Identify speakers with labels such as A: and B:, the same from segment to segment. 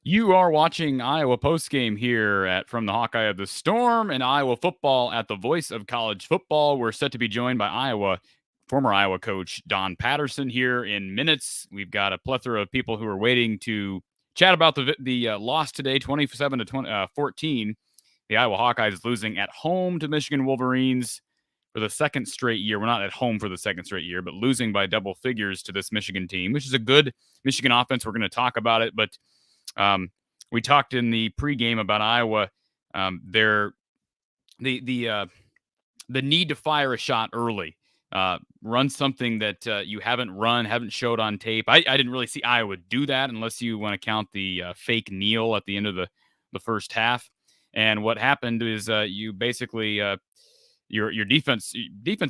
A: You are watching Iowa Postgame here from the Hawkeye of the Storm and Iowa football at the voice of college football. We're set to be joined by former Iowa coach Don Patterson here in minutes. We've got a plethora of people who are waiting to chat about the loss today, 27-14. The Iowa Hawkeyes losing at home to Michigan Wolverines for the second straight year. We're not at home for the second straight year, but losing by double figures to this Michigan team, which is a good Michigan offense. We're going to talk about it, but we talked in the pregame about Iowa. The need to fire a shot early, run something that you haven't showed on tape. I didn't really see Iowa do that unless you want to count the fake kneel at the end of the first half. And what happened is you basically your defense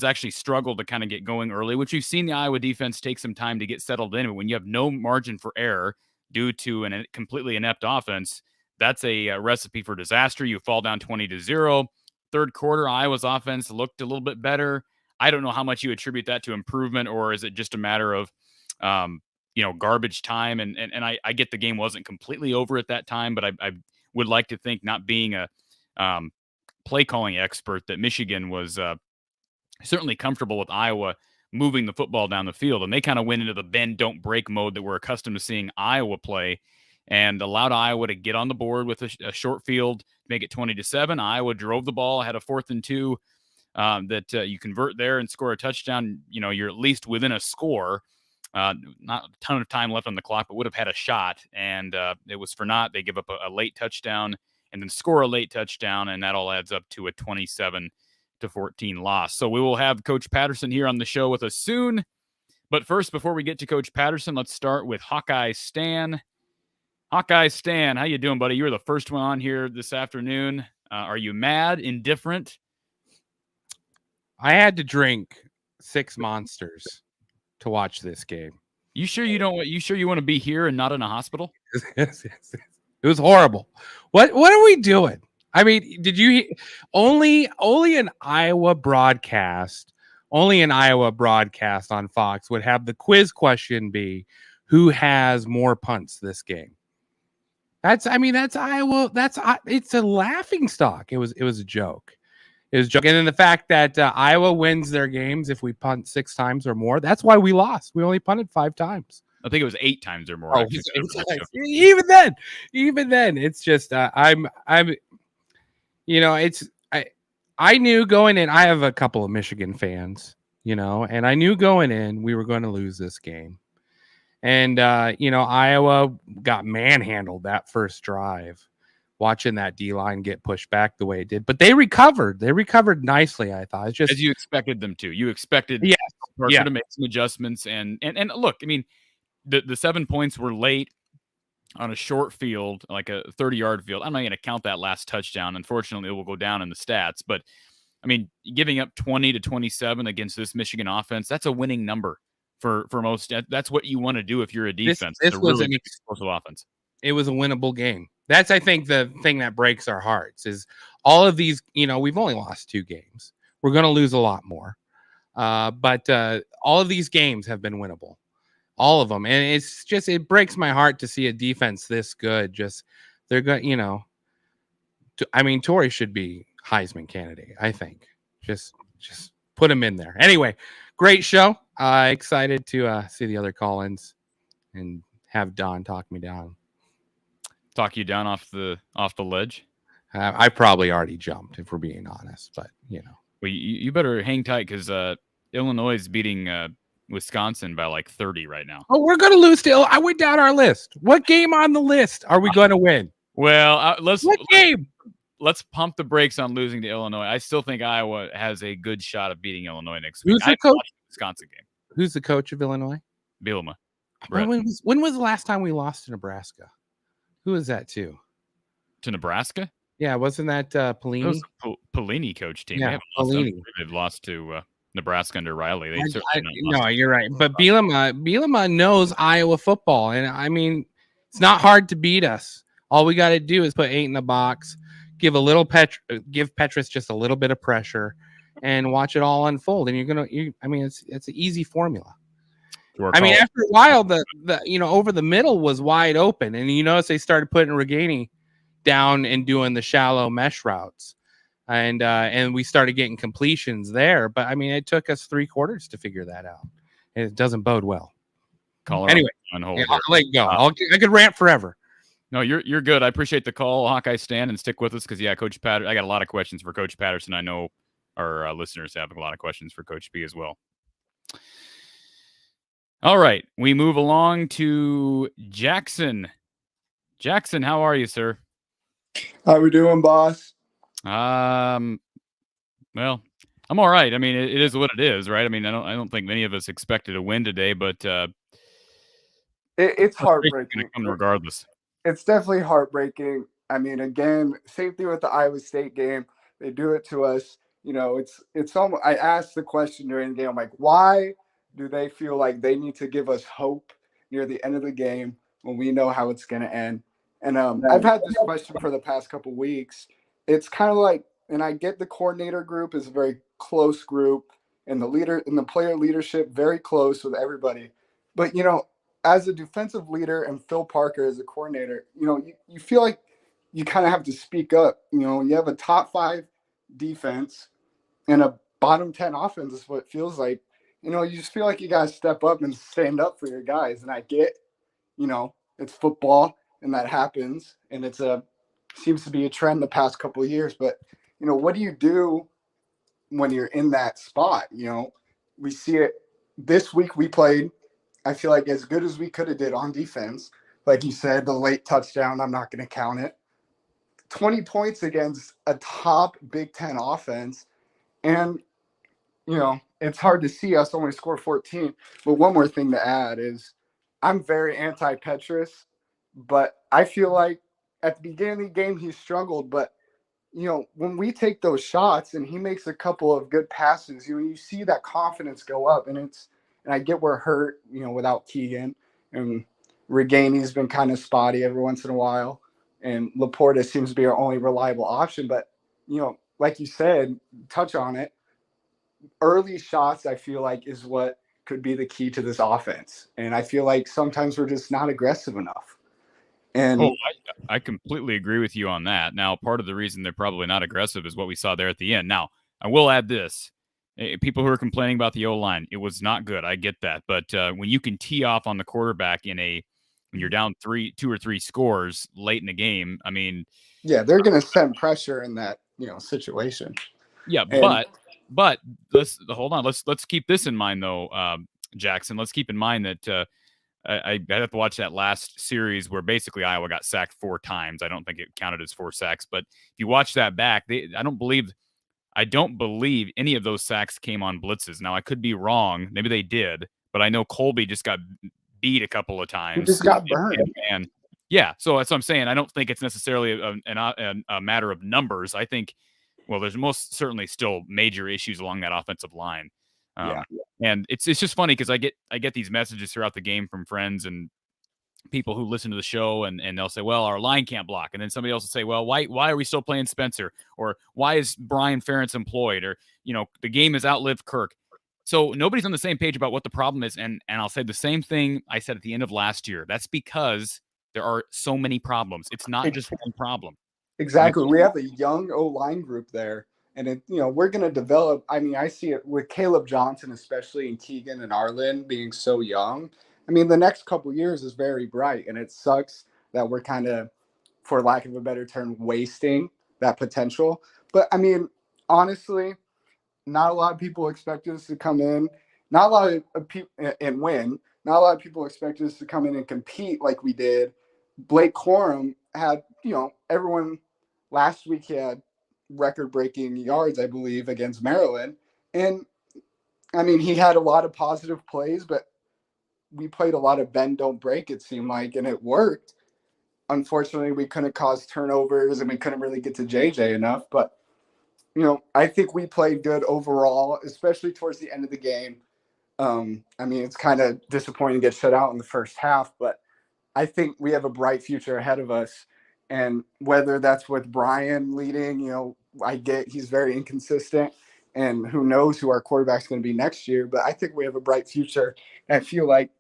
A: actually struggled to kind of get going early, which you've seen the Iowa defense take some time to get settled in. But when you have no margin for error due to a completely inept offense, that's a recipe for disaster. You fall down 20-0. Third quarter, Iowa's offense looked a little bit better. I don't know how much you attribute that to improvement, or is it just a matter of, garbage time? And I get the game wasn't completely over at that time, but I would like to think, not being a play calling expert, that Michigan was certainly comfortable with Iowa moving the football down the field. And they kind of went into the bend, don't break mode that we're accustomed to seeing Iowa play, and allowed Iowa to get on the board with a short field, make it 20-7. Iowa drove the ball, had a 4th and 2 that you convert there and score a touchdown. You're at least within a score. Not a ton of time left on the clock, but would have had a shot. And it was for naught. They give up a late touchdown and then score a late touchdown, and that all adds up to a 27-14 loss. So we will have Coach Patterson here on the show with us soon. But first, before we get to Coach Patterson, let's start with Hawkeye Stan. Hawkeye Stan, how you doing, buddy? You were the first one on here this afternoon. Are you mad, indifferent?
B: I had to drink 6 Monsters to watch this game.
A: You sure you don't? You sure you want to be here and not in a hospital?
B: Yes. It was horrible. What are we doing? I mean, did you only an Iowa broadcast? Only an Iowa broadcast on Fox would have the quiz question be, who has more punts this game? That's Iowa. It's a laughing stock. It was a joke. It was a joke. And then the fact that Iowa wins their games if we punt 6 times or more. That's why we lost. We only punted 5 times.
A: I think it was 8 times or more.
B: Oh,
A: Actually,
B: even then, it's just I'm it's I knew going in. I have a couple of Michigan fans, and I knew going in we were going to lose this game. And Iowa got manhandled that first drive. Watching that D line get pushed back the way it did, but they recovered. They recovered nicely. I thought it's just
A: as you expected them to. You expected Parker to make some adjustments, and look, I mean, the 7 points were late on a short field, like a 30-yard field. I'm not going to count that last touchdown. Unfortunately, it will go down in the stats. But I mean, giving up 20 to 27 against this Michigan offense, that's a winning number for most. That's what you want to do if you're a defense.
B: This was
A: really
B: an
A: explosive offense.
B: It was a winnable game. That's, I think, the thing that breaks our hearts is all of these. We've only lost 2 games. We're going to lose a lot more, but all of these games have been winnable. All of them. And it breaks my heart to see a defense this good. They're good, I mean, Torrey should be Heisman candidate, I think. Just put him in there. Anyway, great show. Excited to see the other call-ins and have Don talk me down.
A: Talk you down off the ledge?
B: I probably already jumped, if we're being honest, but
A: Well, you better hang tight because Illinois is beating Wisconsin by like 30 right now.
B: Oh, we're going to lose still. I went down our list. What game on the list are we going to win?
A: Well,
B: what game?
A: Let's pump the brakes on losing to Illinois. I still think Iowa has a good shot of beating Illinois next week.
B: Who's the coach?
A: Wisconsin game.
B: Who's the coach of Illinois?
A: Bielema.
B: When was the last time we lost to Nebraska? Who is that to?
A: To Nebraska?
B: Yeah, wasn't that Pelini?
A: It was Pelini coach team.
B: Yeah, Pelini.
A: They've lost to Nebraska under Riley.
B: No, you're right. But Bielema knows Iowa football, and I mean, it's not hard to beat us. All we got to do is put 8 in the box, give Petrus just a little bit of pressure, and watch it all unfold. And it's an easy formula. I mean, after a while, the over the middle was wide open, and you notice they started putting Reganey down and doing the shallow mesh routes, and we started getting completions there. But I mean, it took us 3 quarters to figure that out, and it doesn't bode well.
A: Anyway,
B: I'll let you go. I could rant forever.
A: No, you're good. I appreciate the call, Hawkeye Stan, and stick with us because Coach Patterson. I got a lot of questions for Coach Patterson. I know our listeners have a lot of questions for Coach B as well. All right, we move along to Jackson. Jackson, how are you, sir?
C: How we doing, boss?
A: Well, I'm all right. I mean, it is what it is, right? I mean, I don't think many of us expected a win today, but
C: it's heartbreaking.
A: Regardless,
C: it's definitely heartbreaking. I mean, again, same thing with the Iowa State game. They do it to us. It's almost. I asked the question during the game. I'm like, why do they feel like they need to give us hope near the end of the game when we know how it's going to end? And I've had this question for the past couple of weeks. It's kind of like, and I get the coordinator group is a very close group, and the leader and the player leadership very close with everybody. But as a defensive leader and Phil Parker as a coordinator, you feel like you kind of have to speak up. You have a top 5 defense and a bottom 10 offense is what it feels like. You just feel like you got to step up and stand up for your guys. And I get, it's football and that happens. And seems to be a trend the past couple of years. But, what do you do when you're in that spot? We see it this week. We played, I feel like, as good as we could have did on defense. Like you said, the late touchdown, I'm not going to count it. 20 points against a top Big Ten offense. And, it's hard to see us only score 14. But one more thing to add is I'm very anti-Petrus, but I feel like at the beginning of the game he struggled. But, when we take those shots and he makes a couple of good passes, you see that confidence go up. And I get we're hurt, without Keegan. And Reganey's been kind of spotty every once in a while. And Laporta seems to be our only reliable option. But, like you said, touch on it. Early shots, I feel like, is what could be the key to this offense. And I feel like sometimes we're just not aggressive enough. And
A: I completely agree with you on that. Now, part of the reason they're probably not aggressive is what we saw there at the end. Now, I will add this. People who are complaining about the O-line, it was not good. I get that. But when you can tee off on the quarterback when you're down 2 or 3 scores late in the game, I mean,
C: yeah, they're going to send pressure in that, situation.
A: yeah,
C: And
A: but hold on. Let's keep this in mind though, Jackson. Let's keep in mind that I have to watch that last series where basically Iowa got sacked 4 times. I don't think it counted as 4 sacks, but if you watch that back, I don't believe any of those sacks came on blitzes. Now I could be wrong. Maybe they did, but I know Colby just got beat a couple of
C: he
A: times.
C: just got burned.
A: And yeah, so that's what I'm saying. I don't think it's necessarily a matter of numbers. I think, well, there's most certainly still major issues along that offensive line. And it's just funny because I get these messages throughout the game from friends and people who listen to the show, and they'll say, well, our line can't block. And then somebody else will say, well, why are we still playing Spencer? Or why is Brian Ferentz employed? Or, the game has outlived Kirk. So nobody's on the same page about what the problem is. And I'll say the same thing I said at the end of last year. That's because there are so many problems. It's not just one problem.
C: Exactly. We have a young O-line group there. And, we're going to develop. I mean, I see it with Caleb Johnson, especially, and Keegan and Arlen being so young. I mean, the next couple of years is very bright, and it sucks that we're kind of, for lack of a better term, wasting that potential. But, I mean, honestly, not a lot of people expected us to come in. Not a lot of people and win. Not a lot of people expected us to come in and compete like we did. Blake Corum had, everyone last week he had record-breaking yards, I believe, against Maryland. And, I mean, he had a lot of positive plays, but we played a lot of bend, don't break, it seemed like, and it worked. Unfortunately, we couldn't cause turnovers, and we couldn't really get to JJ enough. But, I think we played good overall, especially towards the end of the game. I mean, it's kind of disappointing to get shut out in the first half, but I think we have a bright future ahead of us. And whether that's with Brian leading, I get he's very inconsistent, and who knows who our quarterback's going to be next year. But I think we have a bright future. And I feel like,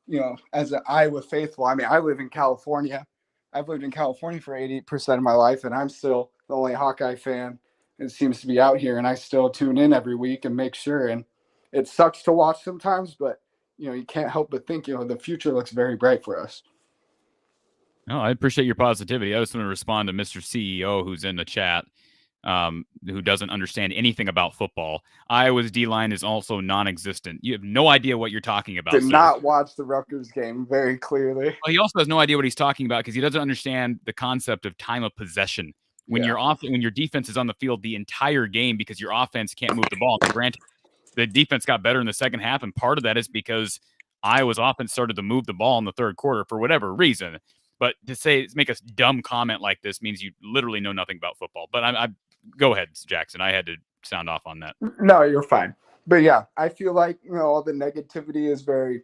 C: as an Iowa faithful, I mean, I live in California. I've lived in California for 80% of my life, and I'm still the only Hawkeye fan that seems to be out here. And I still tune in every week and make sure. And it sucks to watch sometimes, but, you can't help but think, the future looks very bright for us.
A: No, I appreciate your positivity. I just want to respond to Mr. CEO who's in the chat, who doesn't understand anything about football. Iowa's D-line is also non-existent. You have no idea what you're talking about.
C: Did not watch the Rutgers game very clearly.
A: Well, he also has no idea what he's talking about because he doesn't understand the concept of time of possession. When when your defense is on the field the entire game because your offense can't move the ball. Now, granted, the defense got better in the second half, and part of that is because Iowa's offense started to move the ball in the third quarter for whatever reason. But to make a dumb comment like this means you literally know nothing about football. But I go ahead, Jackson. I had to sound off on that.
C: No, you're fine. But yeah, I feel like, all the negativity is very,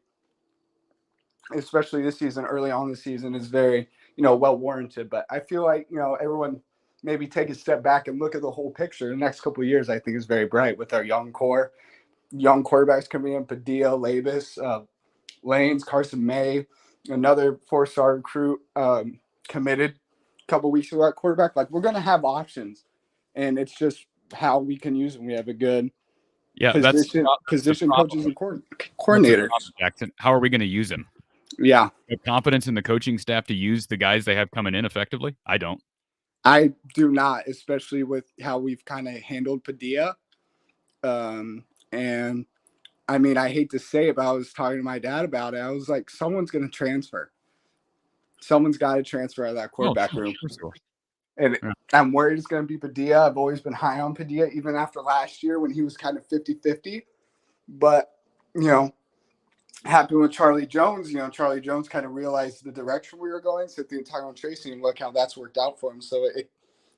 C: especially this season, early on in the season, is very, well warranted. But I feel like, everyone maybe take a step back and look at the whole picture. The next couple of years, I think, is very bright with our young core, young quarterbacks coming in, Padilla, Labus, Lanes, Carson May, another 4-star recruit committed a couple weeks ago at quarterback. Like, we're going to have options, and it's just how we can use them. We have a good position coaches and coordinators.
A: Jackson, how are we going to use them?
C: Yeah.
A: You have confidence in the coaching staff to use the guys they have coming in effectively? I don't.
C: I do not, especially with how we've kind of handled Padilla. And I mean, I hate to say it, but I was talking to my dad about it. I was like, someone's going to transfer. Someone's got to transfer out of that quarterback room. Sure. And I'm worried it's going to be Padilla. I've always been high on Padilla, even after last year when he was kind of 50-50. But, happened with Charlie Jones. Charlie Jones kind of realized the direction we were going. So the Tyrone Tracy, and look how that's worked out for him. So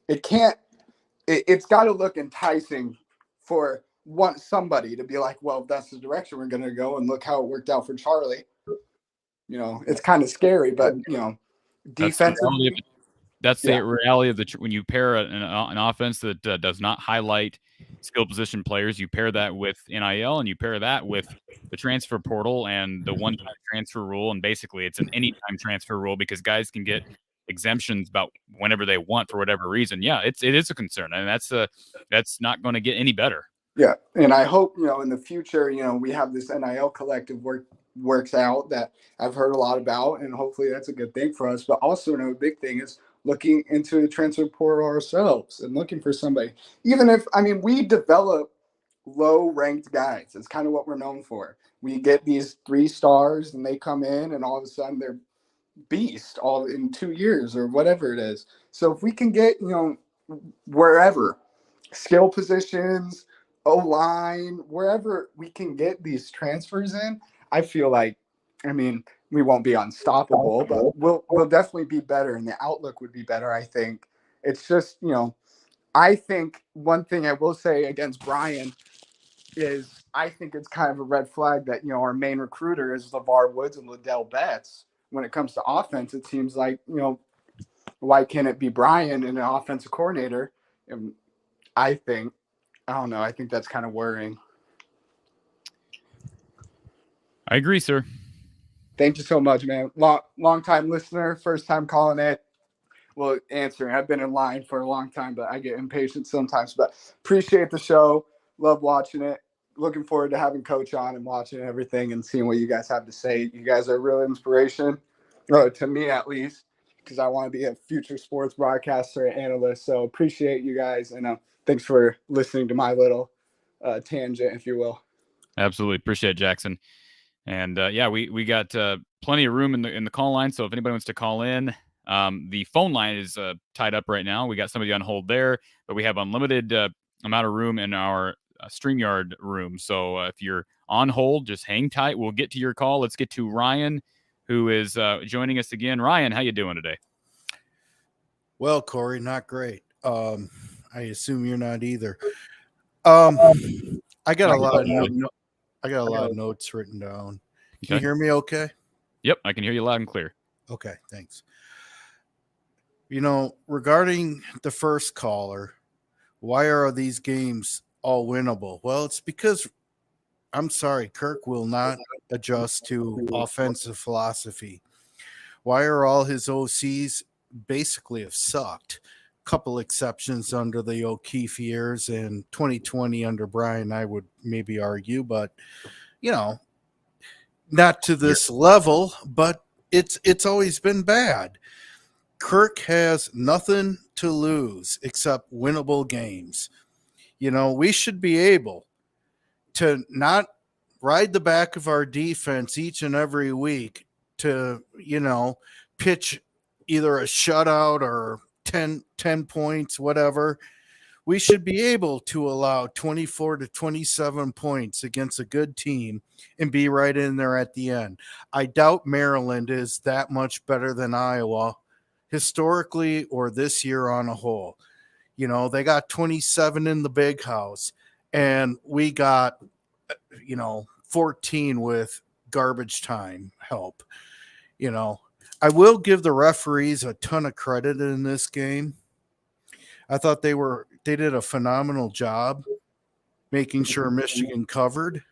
C: it's got to look enticing for somebody to be like, well, that's the direction we're going to go, and look how it worked out for Charlie. It's kind of scary, but defensively,
A: that's the reality of when you pair an offense that does not highlight skill position players, you pair that with NIL, and you pair that with the transfer portal and the one-time transfer rule, and basically it's an anytime transfer rule because guys can get exemptions about whenever they want for whatever reason, yeah, it is a concern, and that's not going to get any better.
C: Yeah, and I hope in the future, we have this NIL collective works out that I've heard a lot about, and hopefully that's a good thing for us. But also, a big thing is looking into the transfer portal ourselves and looking for somebody. Even if we develop low-ranked guys. It's kind of what we're known for. We get these 3 stars, and they come in, and all of a sudden they're beast all in 2 years or whatever it is. So if we can get wherever skill positions, O-line, wherever we can get these transfers in, I feel like, we won't be unstoppable, but we'll definitely be better, and the outlook would be better. I think it's just, I think one thing I will say against Brian is I think it's kind of a red flag that, our main recruiter is LeVar Woods and Liddell Betts. When it comes to offense, it seems like, why can't it be Brian and an offensive coordinator? And I don't know. I think that's kind of worrying.
A: I agree, sir.
C: Thank you so much, man. Long time listener, first time calling it. Well, answering. I've been in line for a long time, but I get impatient sometimes. But appreciate the show. Love watching it. Looking forward to having Coach on and watching everything and seeing what you guys have to say. You guys are a real inspiration, to me at least, because I want to be a future sports broadcaster and analyst. So appreciate you guys, and thanks for listening to my little tangent, if you will.
A: Absolutely. Appreciate it, Jackson. And we got plenty of room in the call line. So if anybody wants to call in, the phone line is tied up right now. We got somebody on hold there, but we have unlimited amount of room in our StreamYard room. So if you're on hold, just hang tight. We'll get to your call. Let's get to Ryan, who is joining us again. Ryan, how you doing today?
D: Well, Corey, not great. I assume you're not either. I got a lot of notes written down. Can you hear me okay?
A: Yep, I can hear you loud and clear.
D: Okay, thanks. Regarding the first caller, why are these games all winnable? Well, it's because, I'm sorry, Kirk will not adjust to offensive philosophy. Why are all his OCs basically have sucked? Couple exceptions under the O'Keefe years and 2020 under Brian, I would maybe argue, but not to this level, but it's always been bad. Kirk has nothing to lose except winnable games. We should be able to not ride the back of our defense each and every week to, pitch either a shutout or 10 points, whatever. We should be able to allow 24 to 27 points against a good team and be right in there at the end. I doubt Maryland is that much better than Iowa historically or this year on a whole. They got 27 in the big house, and we got, 14 with garbage time help. I will give the referees a ton of credit in this game. I thought they did a phenomenal job making sure Michigan covered.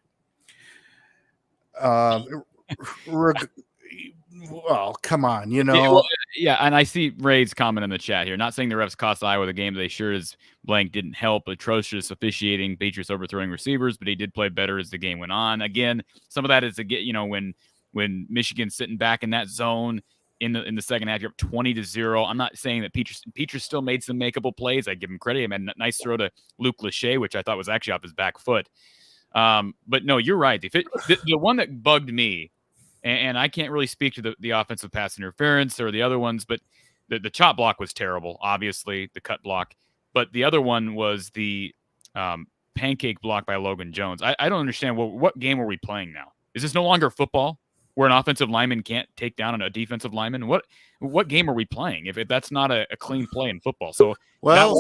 D: Well, come on,
A: Yeah, and I see Ray's comment in the chat here. Not saying the refs cost Iowa the game, they sure as blank didn't help. Atrocious officiating, Patriots overthrowing receivers, but he did play better as the game went on. Again, some of that is when Michigan's sitting back in that zone in the second half, you're up 20-0. I'm not saying that Petras still made some makeable plays. I give him credit. He made a nice throw to Luke Lachey, which I thought was actually off his back foot. But no, you're right. The one that bugged me, and I can't really speak to the offensive pass interference or the other ones, but the chop block was terrible, obviously, the cut block. But the other one was the pancake block by Logan Jones. I don't understand. What game are we playing now? Is this no longer football where an offensive lineman can't take down a defensive lineman? What game are we playing if that's not a clean play in football? So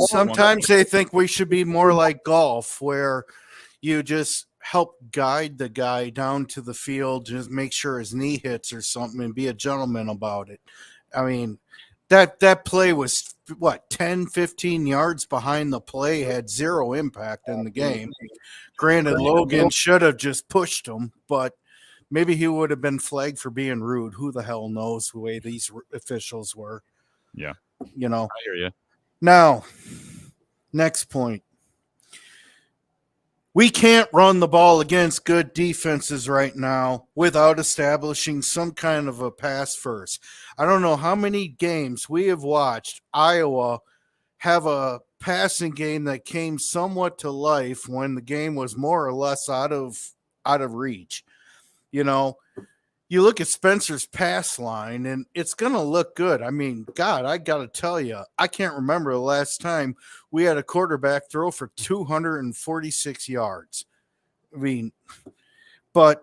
D: sometimes they think we should be more like golf, where you just help guide the guy down to the field, just make sure his knee hits or something, and be a gentleman about it. I mean, that play was 10, 15 yards behind the play, had zero impact in the game. Granted, Logan should have just pushed him, but maybe he would have been flagged for being rude. Who the hell knows the way these officials were.
A: Yeah.
D: You know.
A: I hear you.
D: Now, next point. We can't run the ball against good defenses right now without establishing some kind of a pass first. I don't know how many games we have watched Iowa have a passing game that came somewhat to life when the game was more or less out of reach. You know, you look at Spencer's pass line and it's going to look good. I mean, God, I got to tell you, I can't remember the last time we had a quarterback throw for 246 yards. I mean, but,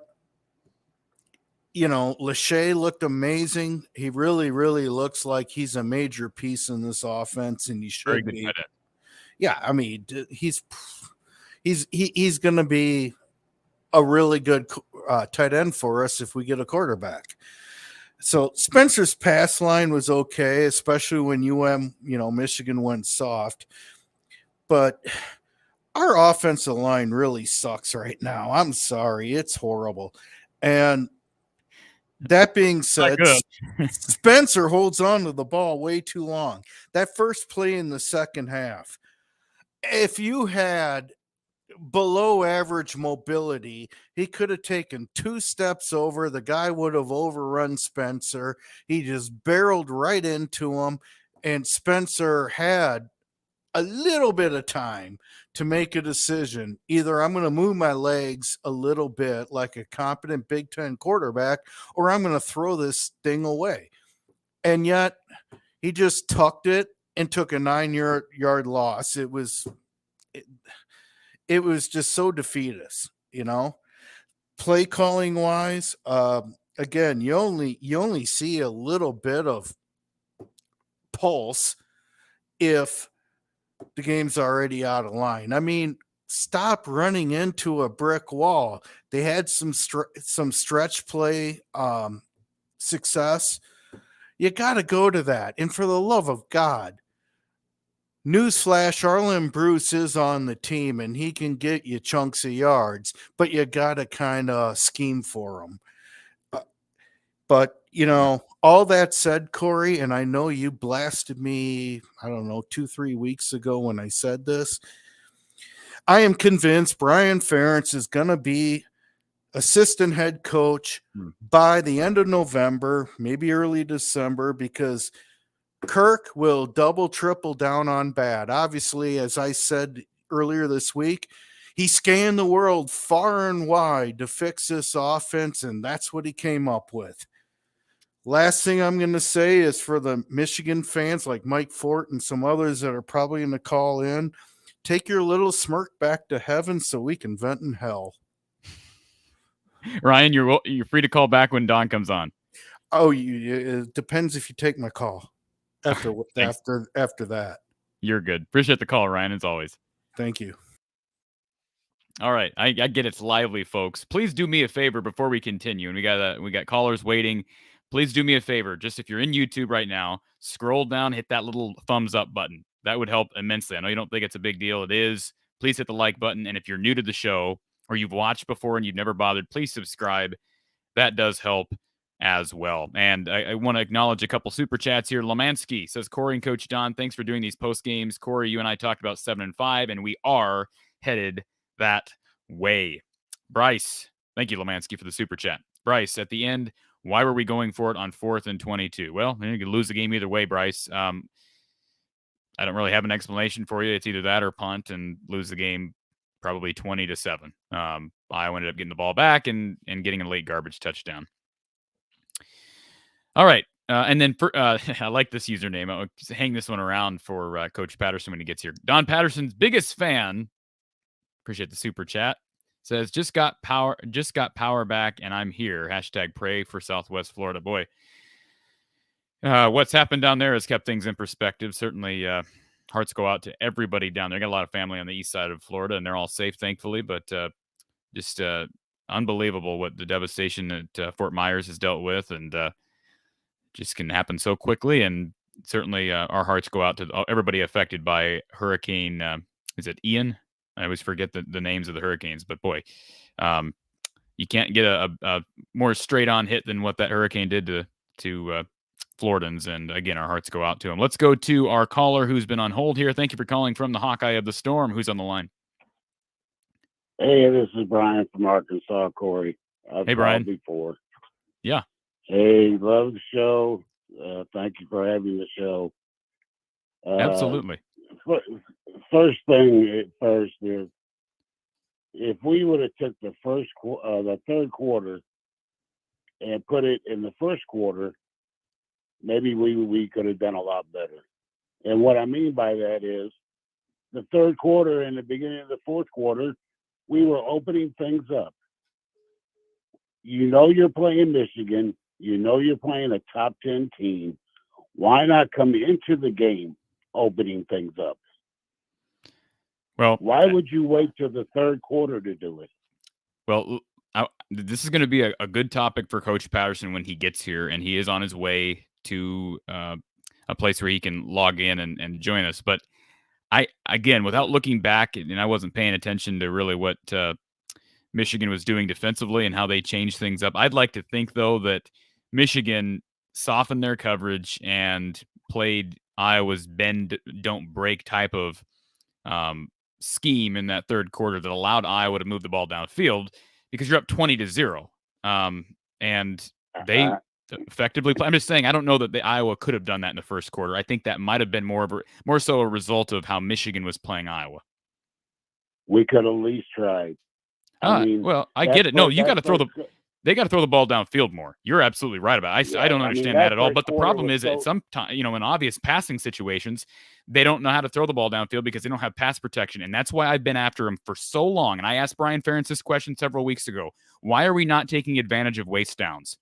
D: you know, Lachey looked amazing. He really, really looks like he's a major piece in this offense, and he should be. Yeah, I mean, he's going to be a really good tight end for us if we get a quarterback. So Spencer's pass line was okay, especially when Michigan went soft. But our offensive line really sucks right now. I'm sorry. It's horrible. And that being said, Spencer holds on to the ball way too long. That first play in the second half, if you had below average mobility, he could have taken 2 steps over. The guy would have overrun Spencer. He just barreled right into him, and Spencer had a little bit of time to make a decision. Either I'm going to move my legs a little bit like a competent Big Ten quarterback, or I'm going to throw this thing away. And yet he just tucked it and took a 9-yard loss. It was just so defeatist, you know. Play calling wise, again, you only see a little bit of pulse if the game's already out of line. I mean, stop running into a brick wall. They had some stretch play success. You got to go to that. And for the love of God, newsflash, Arlen Bruce is on the team and he can get you chunks of yards, but you got to kind of scheme for him. But, you know, all that said, Corey, and I know you blasted me, I don't know, 2-3 weeks ago when I said this, I am convinced Brian Ferentz is going to be assistant head coach by the end of November, maybe early December, because Kirk will double, triple down on bad. Obviously, as I said earlier this week, he scanned the world far and wide to fix this offense, and that's what he came up with. Last thing I'm going to say is for the Michigan fans like Mike Fort and some others that are probably going to call in, take your little smirk back to heaven so we can vent in hell.
A: Ryan, you're free to call back when Don comes on.
D: Oh, it depends if you take my call after that.
A: You're good. Appreciate the call, Ryan, as always.
D: Thank you.
A: All right, I get it's lively, folks. Please do me a favor before we continue, and we got callers waiting. Please do me a favor. Just if you're in YouTube right now, scroll down, hit that little thumbs up button. That would help immensely. I know you don't think it's a big deal. It is. Please hit the like button. And if you're new to the show or you've watched before and you've never bothered, please subscribe. That does help as well. And I want to acknowledge a couple super chats here. Lemansky says, Corey and Coach Don, thanks for doing these post games. Corey, you and I talked about 7 and 5, and we are headed that way. Bryce, thank you, Lemansky, for the super chat. Bryce, at the end, why were we going for it on 4th and 22? Well, you could lose the game either way, Bryce. I don't really have an explanation for you. It's either that or punt and lose the game probably 20-7. Iowa ended up getting the ball back and getting a late garbage touchdown. All right. And then I like this username. I'll hang this one around for Coach Patterson when he gets here. Don Patterson's biggest fan. Appreciate the super chat. Says, just got power back, and I'm here. # pray for Southwest Florida. Boy, what's happened down there has kept things in perspective. Certainly, hearts go out to everybody down there. I got a lot of family on the east side of Florida, and they're all safe, thankfully. But just unbelievable what the devastation that Fort Myers has dealt with, and just can happen so quickly. And certainly, our hearts go out to everybody affected by Hurricane. Is it Ian? I always forget the names of the hurricanes, but boy, you can't get a more straight on hit than what that hurricane did to Floridans. And again, our hearts go out to him. Let's go to our caller who's been on hold here. Thank you for calling from the Hawkeye of the Storm. Who's on the line?
E: Hey, this is Brian from Arkansas, Corey. I've
A: Hey, Brian.
E: called before.
A: Yeah.
E: Hey, love the show. Thank you for having the show.
A: Absolutely.
E: First thing first is, if we would have took the third quarter and put it in the first quarter, maybe we could have done a lot better. And what I mean by that is, the third quarter and the beginning of the fourth quarter, we were opening things up. You know you're playing Michigan. You know you're playing a top 10 team. Why not come into the game opening things up?
A: Well,
E: why would you wait till the third quarter to do it?
A: Well, this is going to be a good topic for Coach Patterson when he gets here, and he is on his way to a place where he can log in and join us. But again, without looking back, and I wasn't paying attention to really what Michigan was doing defensively and how they changed things up. I'd like to think, though, that Michigan softened their coverage and played Iowa's bend, don't break type of scheme in that third quarter that allowed Iowa to move the ball downfield, because you're up 20-0. And they effectively play. I'm just saying, I don't know that the Iowa could have done that in the first quarter. I think that might have been more so a result of how Michigan was playing Iowa.
E: We could at least try.
A: I get it. No, you got to they got to throw the ball downfield more. You're absolutely right about it. I don't understand that at all. But the problem is, at some time, in obvious passing situations, they don't know how to throw the ball downfield because they don't have pass protection. And that's why I've been after him for so long. And I asked Brian Ferentz this question several weeks ago. Why are we not taking advantage of waste downs?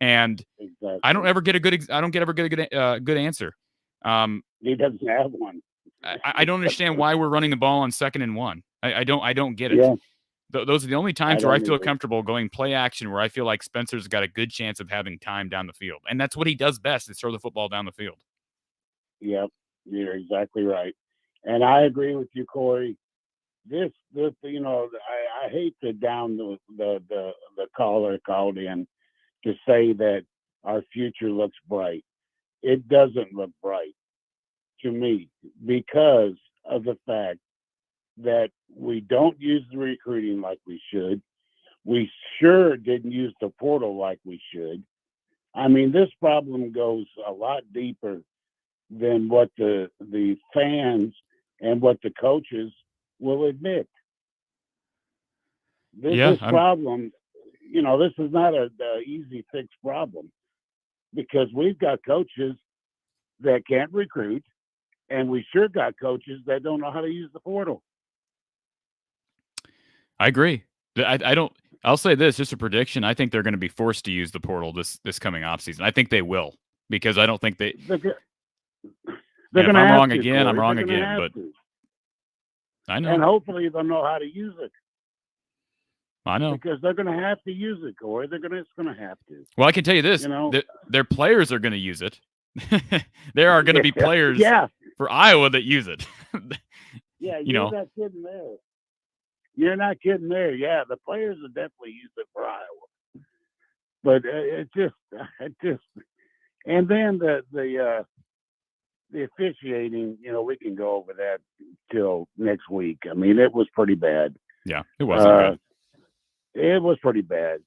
A: And exactly. I don't ever get a good answer.
E: He doesn't have one.
A: I don't understand why we're running the ball on 2nd and 1. I don't get it.
E: Yeah.
A: Those are the only times where I feel comfortable going play action, where I feel like Spencer's got a good chance of having time down the field. And that's what he does best, is throw the football down the field.
E: Yep, you're exactly right. And I agree with you, Corey. This I hate to down the caller called in to say that our future looks bright. It doesn't look bright to me because of the fact that we don't use the recruiting like we should. We sure didn't use the portal like we should. I mean, this problem goes a lot deeper than what the fans and what the coaches will admit. This problem, this is not a easy fix problem, because we've got coaches that can't recruit, and we sure got coaches that don't know how to use the portal.
A: I agree. I'll say this, just a prediction. I think they're going to be forced to use the portal this coming offseason. I think they will, because I don't think they're if I'm wrong again, I'm wrong again. But I know.
E: And hopefully they'll know how to use it.
A: I know.
E: Because they're going to have to use it, Corey. They're just going to have to.
A: Well, I can tell you this. Their players are going to use it. There are going to be players for Iowa that use it.
E: Yeah, you're not kidding there. You're not kidding there. Yeah, the players will definitely use it for Iowa. But it just, and then the officiating, we can go over that till next week. I mean, it was pretty bad.
A: Yeah, it wasn't good.
E: It was pretty bad.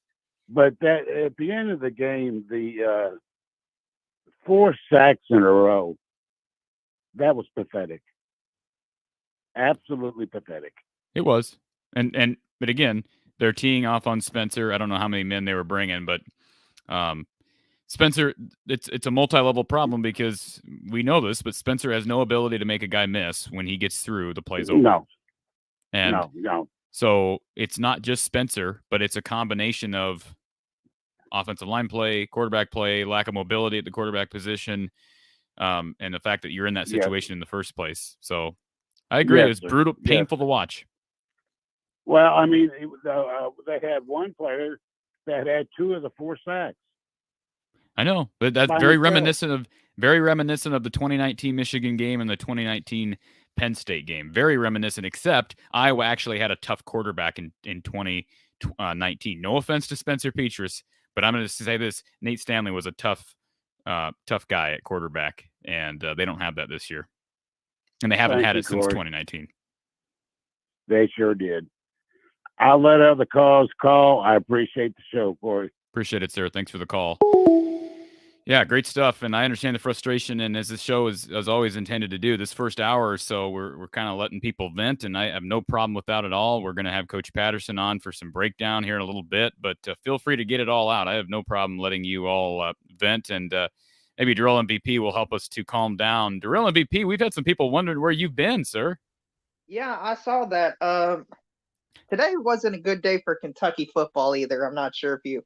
E: But that at the end of the game, the 4 sacks in a row, that was pathetic. Absolutely pathetic.
A: It was. But again, they're teeing off on Spencer. I don't know how many men they were bringing, but Spencer, it's a multi-level problem, because we know this, but Spencer has no ability to make a guy miss when he gets through the plays over.
E: No.
A: No. So it's not just Spencer, but it's a combination of offensive line play, quarterback play, lack of mobility at the quarterback position, and the fact that you're in that situation in the first place. So I agree. It was brutal, painful to watch.
E: Well, I mean, they had one player that had 2 of the 4 sacks.
A: I know, but that's very reminiscent of the 2019 Michigan game and the 2019 Penn State game. Very reminiscent, except Iowa actually had a tough quarterback in 2019. No offense to Spencer Petras, but I'm going to say this: Nate Stanley was a tough tough guy at quarterback, and they don't have that this year. And they haven't
E: Thank
A: had
E: you,
A: it since
E: Corey.
A: 2019.
E: They sure did. I'll let other calls call. I appreciate the show, Corey.
A: Appreciate it, sir. Thanks for the call. Yeah, great stuff. And I understand the frustration. And as this show is always intended to do, this first hour or so, we're kind of letting people vent. And I have no problem with that at all. We're going to have Coach Patterson on for some breakdown here in a little bit. But feel free to get it all out. I have no problem letting you all vent. And maybe Drill MVP will help us to calm down. Drill MVP, we've had some people wondering where you've been, sir.
F: Yeah, I saw that. Today wasn't a good day for Kentucky football either. I'm not sure if you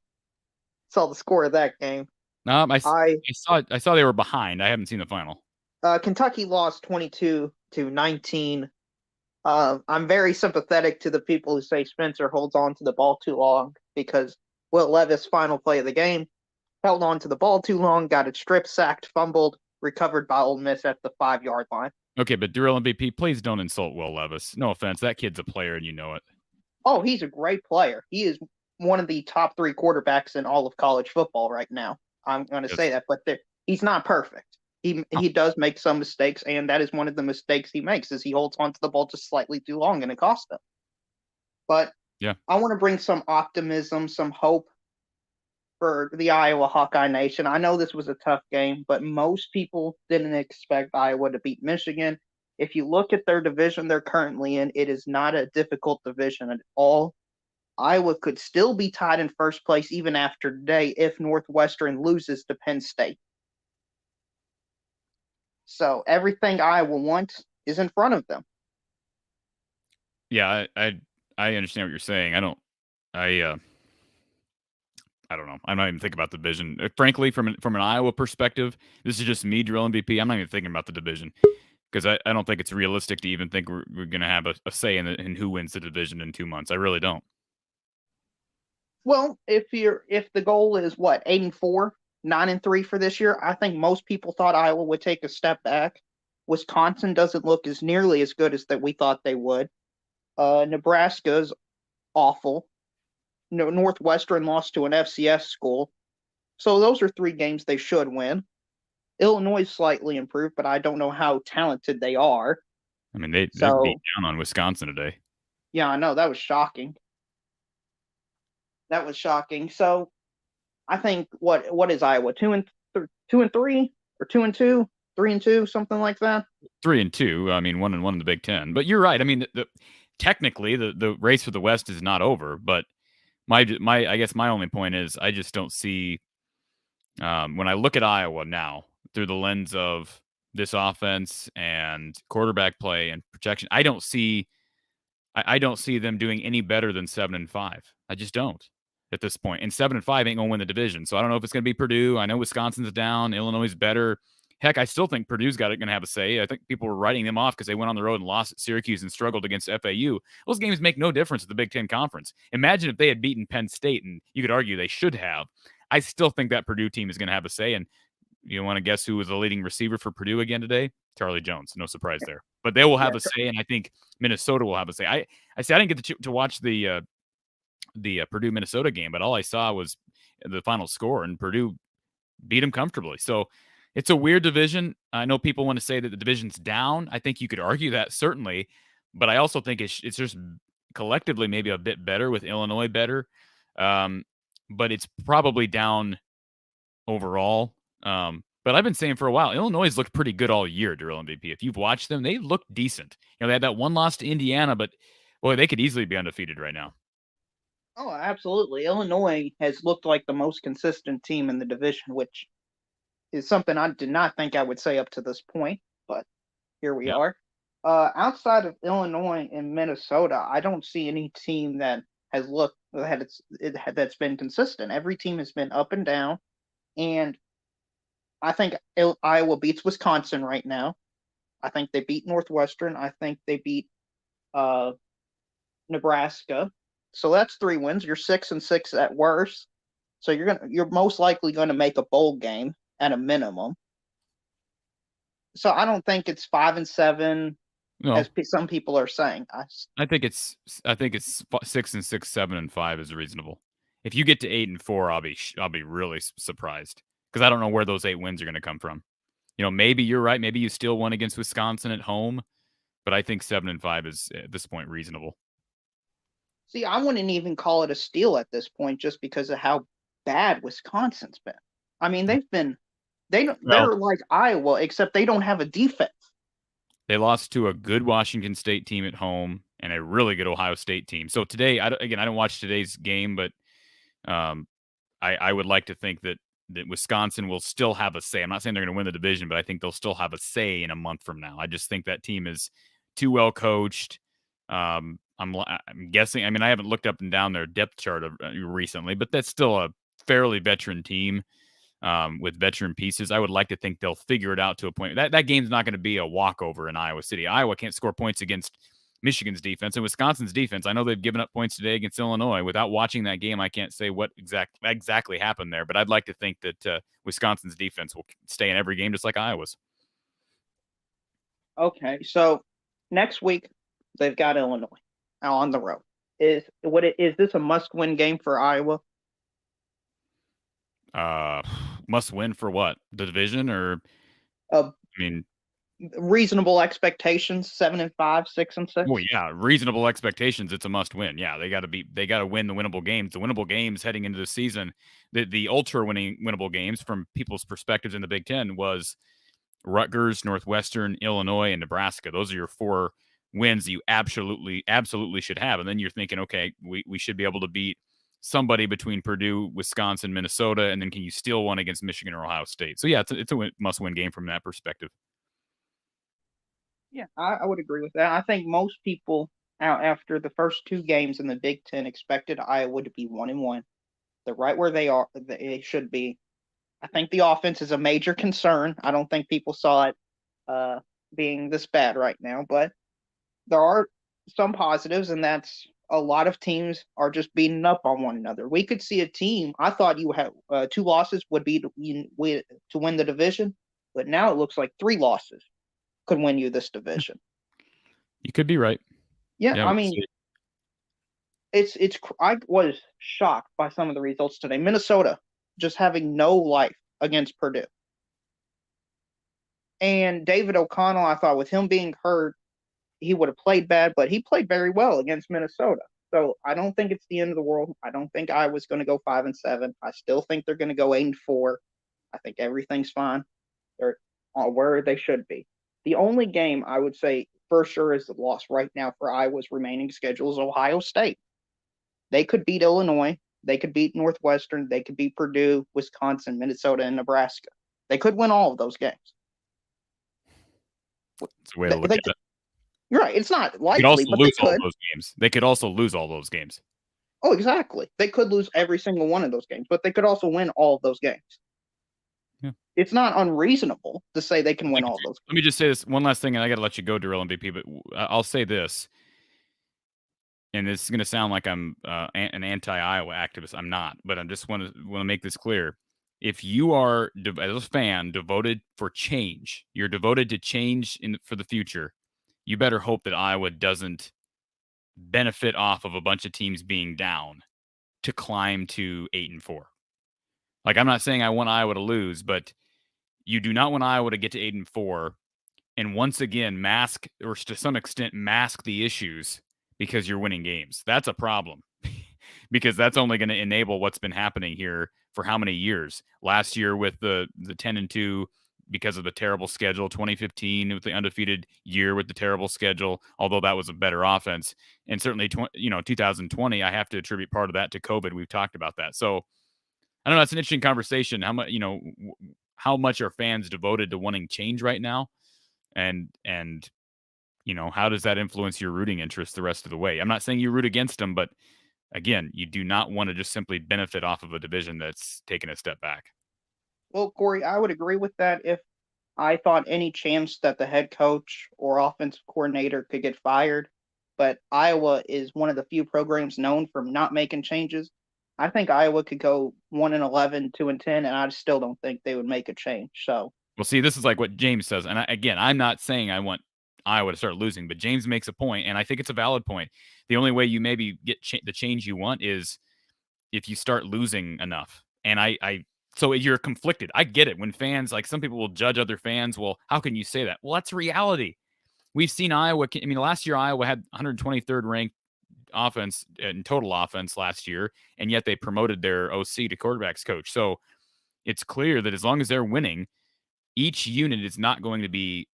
F: saw the score of that game.
A: No, I saw they were behind. I haven't seen the final.
F: Kentucky lost 22-19. I'm very sympathetic to the people who say Spencer holds on to the ball too long, because Will Levis, final play of the game, held on to the ball too long, got it strip sacked, fumbled, recovered by Ole Miss at the 5-yard line.
A: Okay, but Drill MVP, please don't insult Will Levis. No offense, that kid's a player and you know it.
F: Oh, he's a great player. He is one of the top 3 quarterbacks in all of college football right now. I'm going to say that, but he's not perfect. He does make some mistakes, and that is one of the mistakes he makes, is he holds onto the ball just slightly too long, and it costs him. But
A: yeah,
F: I want to bring some optimism, some hope for the Iowa Hawkeye Nation. I know this was a tough game, but most people didn't expect Iowa to beat Michigan. If you look at their division they're currently in, it is not a difficult division at all. Iowa could still be tied in first place even after today if Northwestern loses to Penn State. So everything Iowa wants is in front of them.
A: Yeah, I understand what you're saying. I don't know. I'm not even thinking about the division. Frankly, from an Iowa perspective, this is just me, Drill MVP. I'm not even thinking about the division, because I don't think it's realistic to even think we're going to have a say in who wins the division in 2 months. I really don't.
F: Well, if the goal is 8-4, 9-3 for this year, I think most people thought Iowa would take a step back. Wisconsin doesn't look as nearly as good as that we thought they would. Nebraska's awful. Northwestern lost to an FCS school. So those are 3 games they should win. Illinois slightly improved, but I don't know how talented they are.
A: I mean, they beat down on Wisconsin today.
F: Yeah, I know. That was shocking. So I think what is Iowa? 2-3 or 2-2, 3-2, something like that.
A: 3-2. I mean, 1-1 in the Big Ten. But you're right. I mean, technically the race for the West is not over. But I guess my only point is I just don't see when I look at Iowa now through the lens of this offense and quarterback play and protection, I don't see them doing any better than 7-5. I just don't at this point. And 7-5 ain't gonna win the division. So I don't know if it's gonna be Purdue. I know Wisconsin's down. Illinois is better. Heck, I still think Purdue's gonna have a say. I think people were writing them off because they went on the road and lost at Syracuse and struggled against FAU. Those games make no difference at the Big Ten Conference. Imagine if they had beaten Penn State, and you could argue they should have. I still think that Purdue team is going to have a say. And you want to guess who was the leading receiver for Purdue again today? Charlie Jones. No surprise there. But they will have a say, and I think Minnesota will have a say. I didn't get to watch the Purdue Minnesota game, but all I saw was the final score, and Purdue beat them comfortably. So it's a weird division. I know people want to say that the division's down. I think you could argue that, certainly, but I also think it's just collectively maybe a bit better, with Illinois better. But it's probably down overall. But I've been saying for a while, Illinois has looked pretty good all year, Drill MVP. If you've watched them, they look decent. They had that one loss to Indiana, but boy, they could easily be undefeated right now.
F: Oh, absolutely. Illinois has looked like the most consistent team in the division, which is something I did not think I would say up to this point, but here we are. Outside of Illinois and Minnesota, I don't see any team that has that's been consistent. Every team has been up and down, and I think Iowa beats Wisconsin right now. I think they beat Northwestern. I think they beat Nebraska. So that's 3 wins. You're 6-6 at worst. So you're most likely going to make a bowl game at a minimum. So I don't think it's 5-7. No. As some people are saying.
A: I think it's 6-6, 7-5 is reasonable. If you get to 8-4, I'll be really surprised, because I don't know where those 8 wins are going to come from. Maybe you're right. Maybe you still won against Wisconsin at home, but I think 7-5 is at this point reasonable.
F: See, I wouldn't even call it a steal at this point, just because of how bad Wisconsin's been. I mean, they're like Iowa, except they don't have a defense.
A: They lost to a good Washington State team at home and a really good Ohio State team. So today, I don't watch today's game, but I would like to think that Wisconsin will still have a say. I'm not saying they're going to win the division, but I think they'll still have a say in a month from now. I just think that team is too well coached. I'm guessing. I mean, I haven't looked up and down their depth chart recently, but that's still a fairly veteran team with veteran pieces. I would like to think they'll figure it out to a point. That game's not going to be a walkover in Iowa City. Iowa can't score points against Michigan's defense and Wisconsin's defense. I know they've given up points today against Illinois. Without watching that game, I can't say what exactly happened there, but I'd like to think that Wisconsin's defense will stay in every game just like Iowa's.
F: Okay, so next week they've got Illinois on the road. Is this a must-win game for Iowa?
A: Must win for what? The division or? I mean,
F: reasonable expectations, 7-5, 6-6.
A: Oh yeah, reasonable expectations. It's a must win. Yeah, they got to win the winnable games. The winnable games heading into the season, the ultra winnable games from people's perspectives in the Big Ten was Rutgers, Northwestern, Illinois, and Nebraska. Those are your 4 wins that you absolutely should have. And then you're thinking, okay, we should be able to beat somebody between Purdue, Wisconsin, Minnesota, and then can you steal one against Michigan or Ohio State? So yeah, it's a must-win game from that perspective.
F: Yeah, I would agree with that. I think most people out after the first 2 games in the Big Ten expected Iowa to be 1-1. They're right where they should be. I think the offense is a major concern. I don't think people saw it being this bad right now, but there are some positives, and that's a lot of teams are just beating up on one another. We could see a team. I thought you had 2 losses would be to win the division, but now it looks like 3 losses could win you this division.
A: You could be right.
F: Yeah, I mean, I was shocked by some of the results today. Minnesota just having no life against Purdue. And David O'Connell, I thought with him being hurt, he would have played bad, but he played very well against Minnesota. So I don't think it's the end of the world. I don't think Iowa's going to go 5-7. I still think they're going to go 8-4. I think everything's fine. They're where they should be. The only game I would say for sure is the loss right now for Iowa's remaining schedule is Ohio State. They could beat Illinois. They could beat Northwestern. They could beat Purdue, Wisconsin, Minnesota, and Nebraska. They could win all of those games.
A: It's a way to look at it.
F: Right. It's not likely,
A: but they
F: could.
A: All those games. They could also lose all those games.
F: Oh, exactly. They could lose every single one of those games, but they could also win all of those games.
A: Yeah.
F: It's not unreasonable to say they can win all of those games.
A: Let me just say this one last thing, and I got to let you go, Darrell MVP, but I'll say this, and this is going to sound like I'm an anti-Iowa activist. I'm not, but I just want to make this clear. If you are, as a fan, devoted for change, you're devoted to change for the future, you better hope that Iowa doesn't benefit off of a bunch of teams being down to climb to 8-4. Like, I'm not saying I want Iowa to lose, but you do not want Iowa to get to 8-4 and once again mask, or to some extent mask the issues because you're winning games. That's a problem because that's only going to enable what's been happening here for how many years? Last year with the 10-2 because of the terrible schedule, 2015 with the undefeated year with the terrible schedule, although that was a better offense. And certainly 2020, I have to attribute part of that to COVID. We've talked about that. So I don't know. It's an interesting conversation. How much are fans devoted to wanting change right now? And how does that influence your rooting interest the rest of the way? I'm not saying you root against them, but again, you do not want to just simply benefit off of a division that's taken a step back.
F: Well, Corey, I would agree with that if I thought any chance that the head coach or offensive coordinator could get fired. But Iowa is one of the few programs known for not making changes. I think Iowa could go 1-11, 2-10, and I still don't think they would make a change. So,
A: well, see, this is like what James says, and I'm not saying I want Iowa to start losing, but James makes a point, and I think it's a valid point. The only way you maybe get the change you want is if you start losing enough. And I So you're conflicted. I get it. When fans, like some people will judge other fans. Well, how can you say that? Well, that's reality. We've seen Iowa. I mean, last year Iowa had 123rd ranked offense in total offense last year, and yet they promoted their OC to quarterbacks coach. So it's clear that as long as they're winning, each unit is not going to be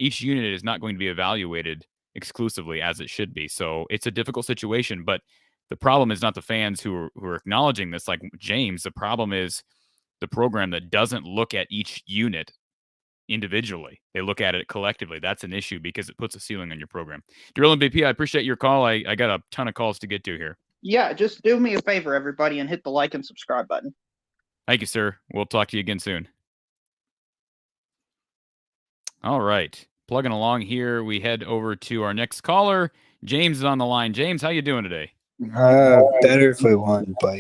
A: evaluated exclusively as it should be. So it's a difficult situation, but the problem is not the fans who are acknowledging this, like James. The problem is the program that doesn't look at each unit individually. They look at it collectively. That's an issue because it puts a ceiling on your program. Drill MVP, I appreciate your call. I got a ton of calls to get to here.
F: Yeah, just do me a favor, everybody, and hit the like and subscribe button.
A: Thank you, sir. We'll talk to you again soon. All right. Plugging along here, we head over to our next caller. James is on the line. James, how you doing today?
G: Better if we won, but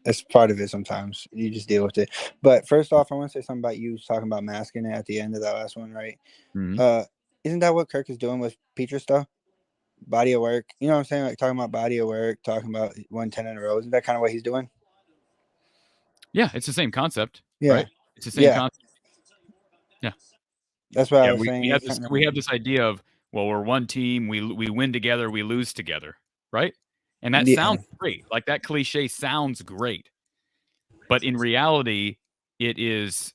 G: it's part of it sometimes. You just deal with it. But first off, I want to say something about you talking about masking it at the end of that last one, right?
A: Mm-hmm.
G: Isn't that what Kirk is doing with Peacher stuff? Body of work. You know what I'm saying? Like talking about body of work, talking about 110 in a row. Isn't that kind of what he's doing?
A: Yeah, it's the same concept.
G: Yeah.
A: Right? It's the same concept. Yeah.
G: That's what I was saying.
A: We have this idea of, well, we're one team, we win together, we lose together, right? And that sounds great. Like that cliche sounds great. But in reality, it is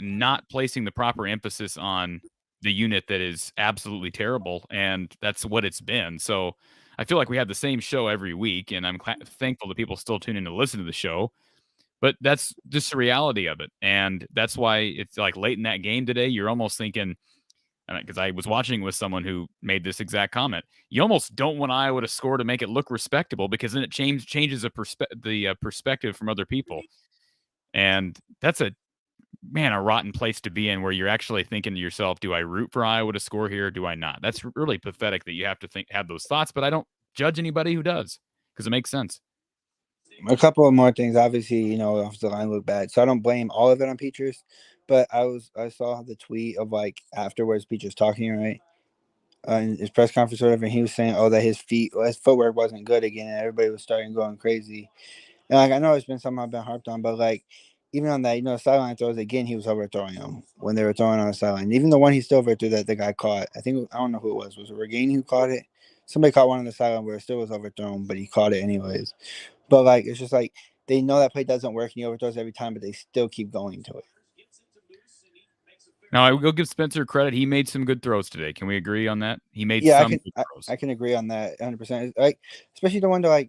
A: not placing the proper emphasis on the unit that is absolutely terrible, and that's what it's been. So I feel like we have the same show every week, and I'm thankful that people still tune in to listen to the show. But that's just the reality of it. And that's why it's like late in that game today, you're almost thinking, because I was watching with someone who made this exact comment, you almost don't want Iowa to score to make it look respectable, because then it changes the perspective from other people. And that's a rotten place to be in, where you're actually thinking to yourself, do I root for Iowa to score here or do I not? That's really pathetic that you have to have those thoughts, but I don't judge anybody who does, because it makes sense.
G: A couple of more things. Obviously, offensive line looked bad, so I don't blame all of it on Peters. But I saw the tweet of like afterwards, Peters talking, right, in his press conference or whatever, and he was saying, that his footwork wasn't good again, and everybody was starting going crazy. And like I know it's been something I've been harped on, but like even on that, sideline throws again, he was overthrowing them when they were throwing on the sideline. Even the one he still overthrew that the guy caught, I don't know who it was. Was it Regain who caught it? Somebody caught one on the sideline where it still was overthrown, but he caught it anyways. But like it's just like they know that play doesn't work and he overthrows every time, but they still keep going to it.
A: Now, I will give Spencer credit. He made some good throws today. Can we agree on that? He made
G: good
A: throws.
G: I can agree on that 100%. Like especially the one to like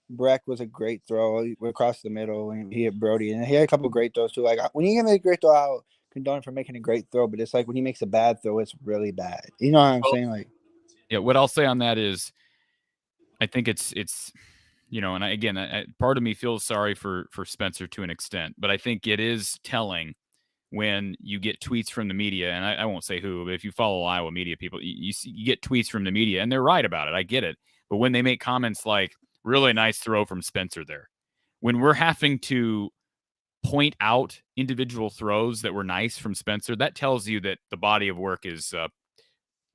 G: Breck was a great throw across the middle when he hit Brody, and he had a couple great throws too. Like when he can make a great throw, I'll condone him for making a great throw, but it's like when he makes a bad throw, it's really bad. You know what I'm saying? Like,
A: yeah. What I'll say on that is, I think it's and part of me feels sorry for Spencer to an extent, but I think it is telling when you get tweets from the media, and I won't say who, but if you follow Iowa media people, you get tweets from the media, and they're right about it. I get it. But when they make comments like, really nice throw from Spencer there, when we're having to point out individual throws that were nice from Spencer, that tells you that the body of work is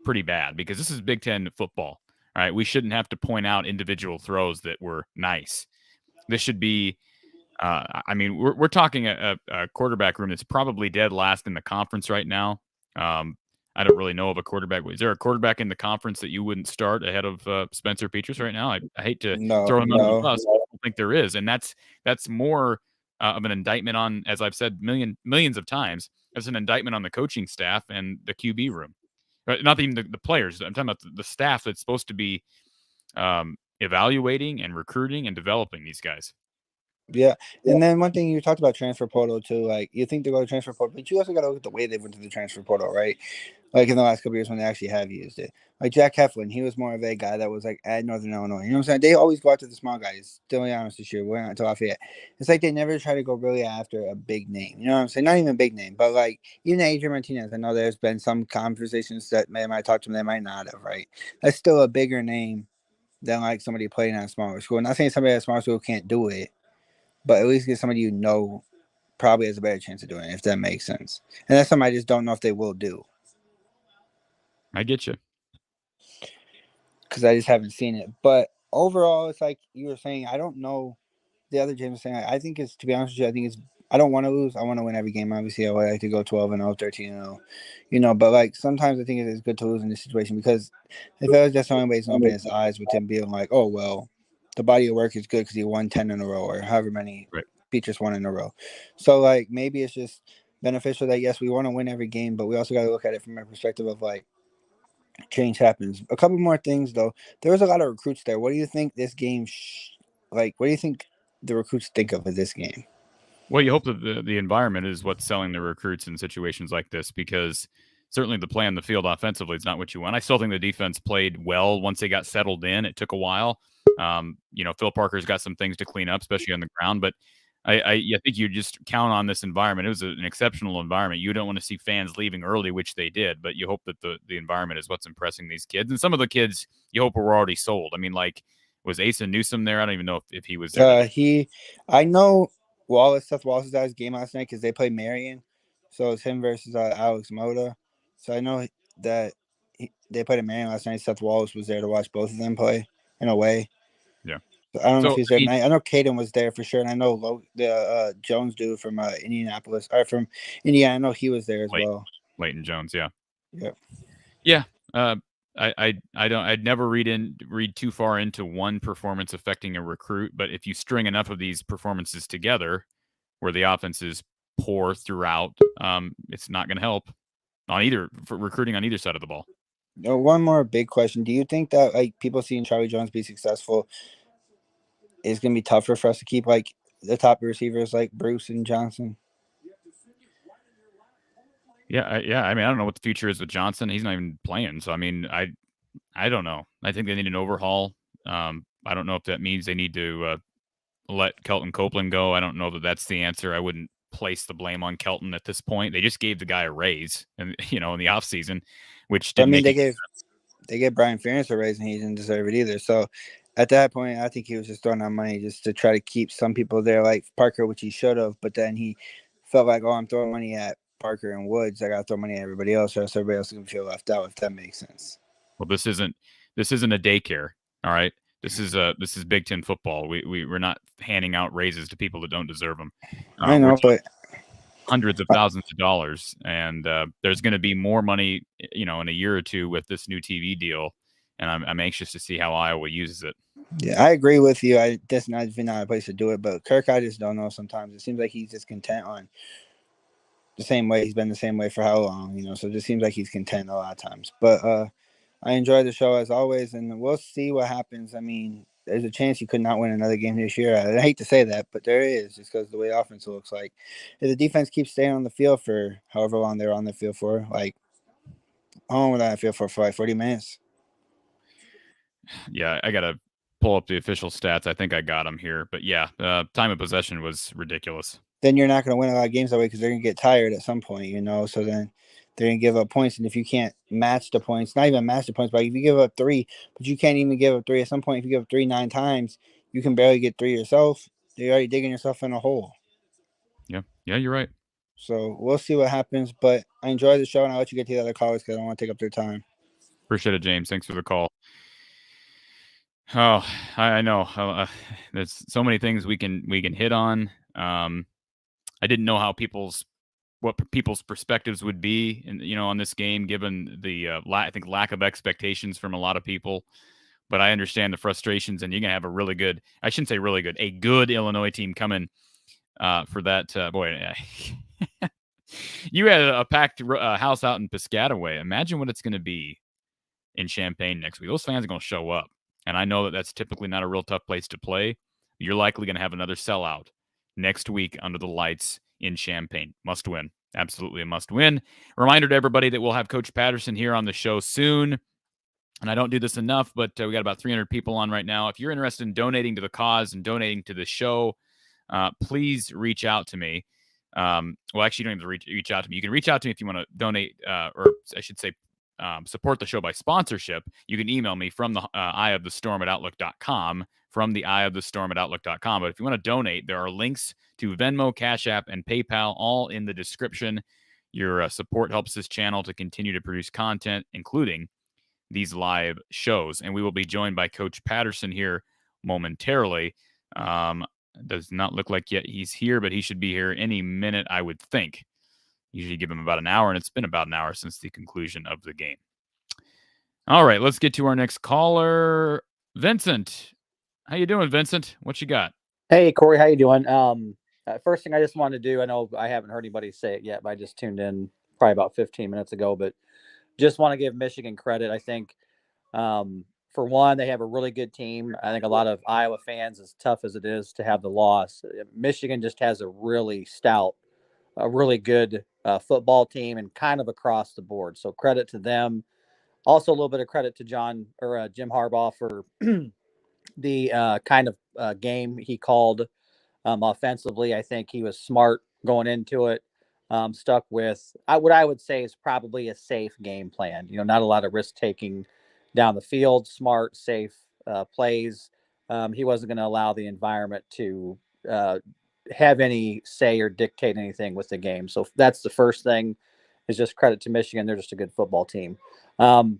A: pretty bad, because this is Big Ten football. All right, we shouldn't have to point out individual throws that were nice. This should be we're talking a quarterback room that's probably dead last in the conference right now. I don't really know of a quarterback. Is there a quarterback in the conference that you wouldn't start ahead of Spencer Petras right now? I hate to throw him under the bus, but I don't think there is. And that's more of an indictment on, as I've said millions of times, as an indictment on the coaching staff and the QB room. Not even the players. I'm talking about the staff that's supposed to be evaluating and recruiting and developing these guys.
G: Yeah. And then one thing you talked about transfer portal too, like you think they go to transfer portal, but you also got to look at the way they went to the transfer portal, right? Like in the last couple of years when they actually have used it. Like Jack Heflin, he was more of a guy that was like at Northern Illinois. You know what I'm saying? They always go after the small guys. To be honest this year, we're not to Lafayette. It's like they never try to go really after a big name. You know what I'm saying? Not even a big name, but like even Adrian Martinez. I know there's been some conversations that they might talk to him, they might not have, right? That's still a bigger name than like somebody playing at a smaller school. I'm not saying somebody at a smaller school can't do it, but at least get somebody probably has a better chance of doing it, if that makes sense. And that's something I just don't know if they will do.
A: I get you.
G: Because I just haven't seen it. But overall, it's like you were saying, I don't know the other James was saying, I think it's, to be honest with you, I think it's, I don't want to lose. I want to win every game. Obviously, I would like to go 12-0, 13-0, you know. But like sometimes I think it is good to lose in this situation because if it was just somebody's open his eyes with him being like, oh well, the body of work is good because he won 10 in a row or however many features won in a row. So like maybe it's just beneficial that yes, we want to win every game, but we also got to look at it from a perspective of like change happens. A couple more things though. There was a lot of recruits there. What do you think this game? What do you think the recruits think of this game?
A: Well, you hope that the environment is what's selling the recruits in situations like this, because certainly the play on the field offensively is not what you want. I still think the defense played well once they got settled in. It took a while. You know, Phil Parker's got some things to clean up, especially on the ground. But I think you just count on this environment. It was an exceptional environment. You don't want to see fans leaving early, which they did, but you hope that the environment is what's impressing these kids. And some of the kids you hope were already sold. I mean, like, was Asa Newsome there? I don't even know if he was there.
G: I know Seth Wallace was at his game last night because they played Marion. So it's him versus Alex Moda. So I know that they played at Marion last night. Seth Wallace was there to watch both of them play in a way.
A: Yeah.
G: So I don't know if he's there tonight. I know Caden was there for sure. And I know the Jones dude from Indianapolis, or from Indiana, I know he was there as well.
A: Leighton Jones, yeah.
G: Yeah.
A: Yeah. I'd never read too far into one performance affecting a recruit, but if you string enough of these performances together where the offense is poor throughout, it's not going to help for recruiting on either side of the ball.
G: One more big question. Do you think that like people seeing Charlie Jones be successful is going to be tougher for us to keep like the top receivers like Bruce and Johnson?
A: Yeah. I mean, I don't know what the future is with Johnson. He's not even playing. So, I mean, I don't know. I think they need an overhaul. I don't know if that means they need to let Kelton Copeland go. I don't know that that's the answer. I wouldn't place the blame on Kelton at this point. They just gave the guy a raise, and in the offseason, which didn't
G: they gave Brian Ferentz a raise, and he didn't deserve it either. So at that point, I think he was just throwing out money just to try to keep some people there, like Parker, which he should have. But then he felt like, I'm throwing money at Parker and Woods. I got to throw money at everybody else, or else everybody else is going to feel left out, if that makes sense.
A: Well, this isn't a daycare. All right. This is Big Ten football. We're not handing out raises to people that don't deserve them.
G: I know, but
A: hundreds of thousands of dollars, and there's going to be more money, in a year or two with this new TV deal, and I'm anxious to see how Iowa uses it.
G: Yeah, I agree with you. That's not a place to do it, but Kirk, I just don't know. Sometimes it seems like he's just content on the same way. He's been the same way for how long, so it just seems like he's content a lot of times. But I enjoyed the show as always, and we'll see what happens. I mean, there's a chance you could not win another game this year. I hate to say that, but there is, just because the way the offense looks like. If the defense keeps staying on the field for however long they're on the field for, like, how long were they on the field for like 40 minutes?
A: Yeah, I got to pull up the official stats. I think I got them here. But yeah, time of possession was ridiculous.
G: Then you're not going to win a lot of games that way because they're going to get tired at some point, so then they're going to give up points. And if you can't match the points, not even match the points, but if you give up 3, but you can't even give up 3 at some point, if you give up 3 9 times, you can barely get 3 yourself. You're already digging yourself in a hole.
A: Yeah, you're right.
G: So we'll see what happens, but I enjoyed the show, and I'll let you get to the other callers because I don't want to take up their time.
A: Appreciate it, James. Thanks for the call. Oh, I know. There's so many things we can hit on. I didn't know what people's perspectives would be, on this game, given the lack of expectations from a lot of people. But I understand the frustrations, and you're gonna have a good Illinois team coming for that. Boy, you had a packed house out in Piscataway. Imagine what it's going to be in Champaign next week. Those fans are going to show up, and I know that that's typically not a real tough place to play. You're likely going to have another sellout next week under the lights in Champaign. Must win. Absolutely a must win. Reminder to everybody that we'll have Coach Patterson here on the show soon. And I don't do this enough, but we got about 300 people on right now. If you're interested in donating to the cause and donating to the show, please reach out to me. Well, actually, you don't have to reach out to me. You can reach out to me if you want to donate, or I should say, support the show by sponsorship. You can email me from the eyeofthestorm@outlook.com, from the eyeofthestorm@outlook.com. But if you want to donate, there are links to Venmo, Cash App, and PayPal, all in the description. Your support helps this channel to continue to produce content, including these live shows. And we will be joined by Coach Patterson here momentarily. Does not look like yet he's here, but he should be here any minute, I would think. Usually give him about an hour, and it's been about an hour since the conclusion of the game. All right, let's get to our next caller, Vincent. How you doing, Vincent? What you got?
H: Hey, Corey, how you doing? First thing I just wanted to do, I know I haven't heard anybody say it yet, but I just tuned in probably about 15 minutes ago, but just want to give Michigan credit. I think, for one, they have a really good team. I think a lot of Iowa fans, as tough as it is to have the loss, Michigan just has a really stout, a really good football team and kind of across the board. So credit to them. Also, a little bit of credit to Jim Harbaugh for the kind of game he called offensively. I think he was smart going into it. Stuck with what I would say is probably a safe game plan. Not a lot of risk taking down the field. Smart, safe plays. He wasn't going to allow the environment to have any say or dictate anything with the game. So that's the first thing. Is just credit to Michigan. They're just a good football team. To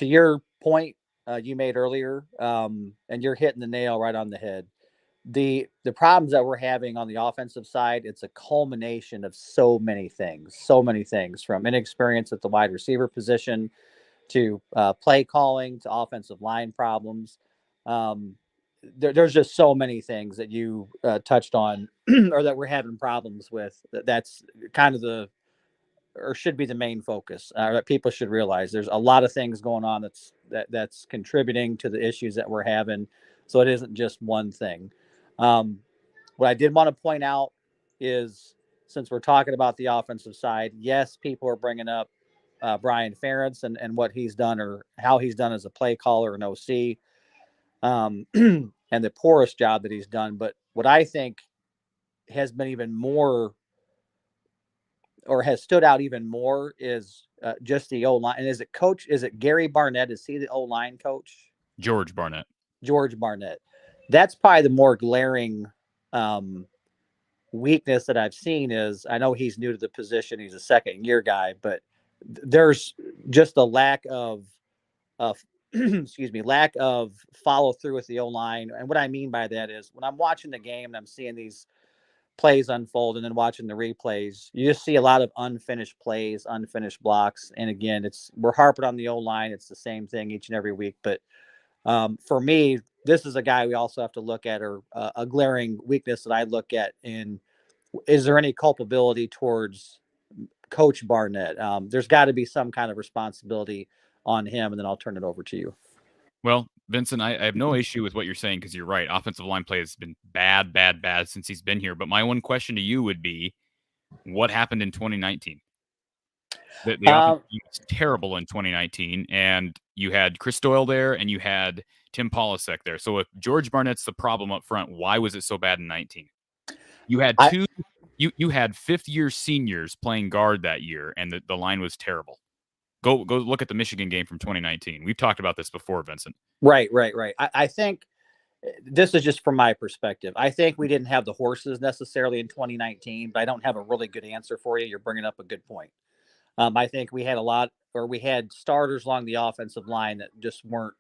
H: your point you made earlier, and you're hitting the nail right on the head. The problems that we're having on the offensive side, it's a culmination of so many things from inexperience at the wide receiver position to play calling to offensive line problems. There's just so many things that you touched on or that we're having problems with. That's kind of or should be the main focus, that people should realize. There's a lot of things going on that's contributing to the issues that we're having. So it isn't just one thing. What I did want to point out is, since we're talking about the offensive side, yes, people are bringing up Brian Ferentz and what he's done or how he's done as a play caller and OC, and the porous job that he's done. But what I think has been even more, or has stood out even more, is just the O-line. And is it Gary Barnett? Is he the O-line coach?
A: George Barnett. That's probably the more glaring weakness that I've seen. Is, I know he's new to the position. He's a second-year guy, but there's just a lack of lack of follow through with the O-line. And what I mean by that is, when I'm watching the game and I'm seeing these plays unfold and then watching the replays, you just see a lot of unfinished plays, unfinished blocks. And again, we're harping on the O-line. It's the same thing each and every week. But for me, this is a guy we also have to look at, or a glaring weakness that I look at. In, is there any culpability towards Coach Barnett? There's got to be some kind of responsibility on him, and then I'll turn it over to you. Well, Vincent, I have no issue with what you're saying, because you're right. Offensive line play has been bad since he's been here. But my one question to you would be, what happened in 2019? The offensive team was terrible in 2019, and you had Chris Doyle there, and you had Tim Polasek there. So if George Barnett's the problem up front, why was it so bad in 19? You had you had fifth-year seniors playing guard that year, and the line was terrible. Go look at the Michigan game from 2019. We've talked about this before, Vincent.
H: Right. I think this is just from my perspective. I think we didn't have the horses necessarily in 2019, but I don't have a really good answer for you. You're bringing up a good point. I think we had starters along the offensive line that just weren't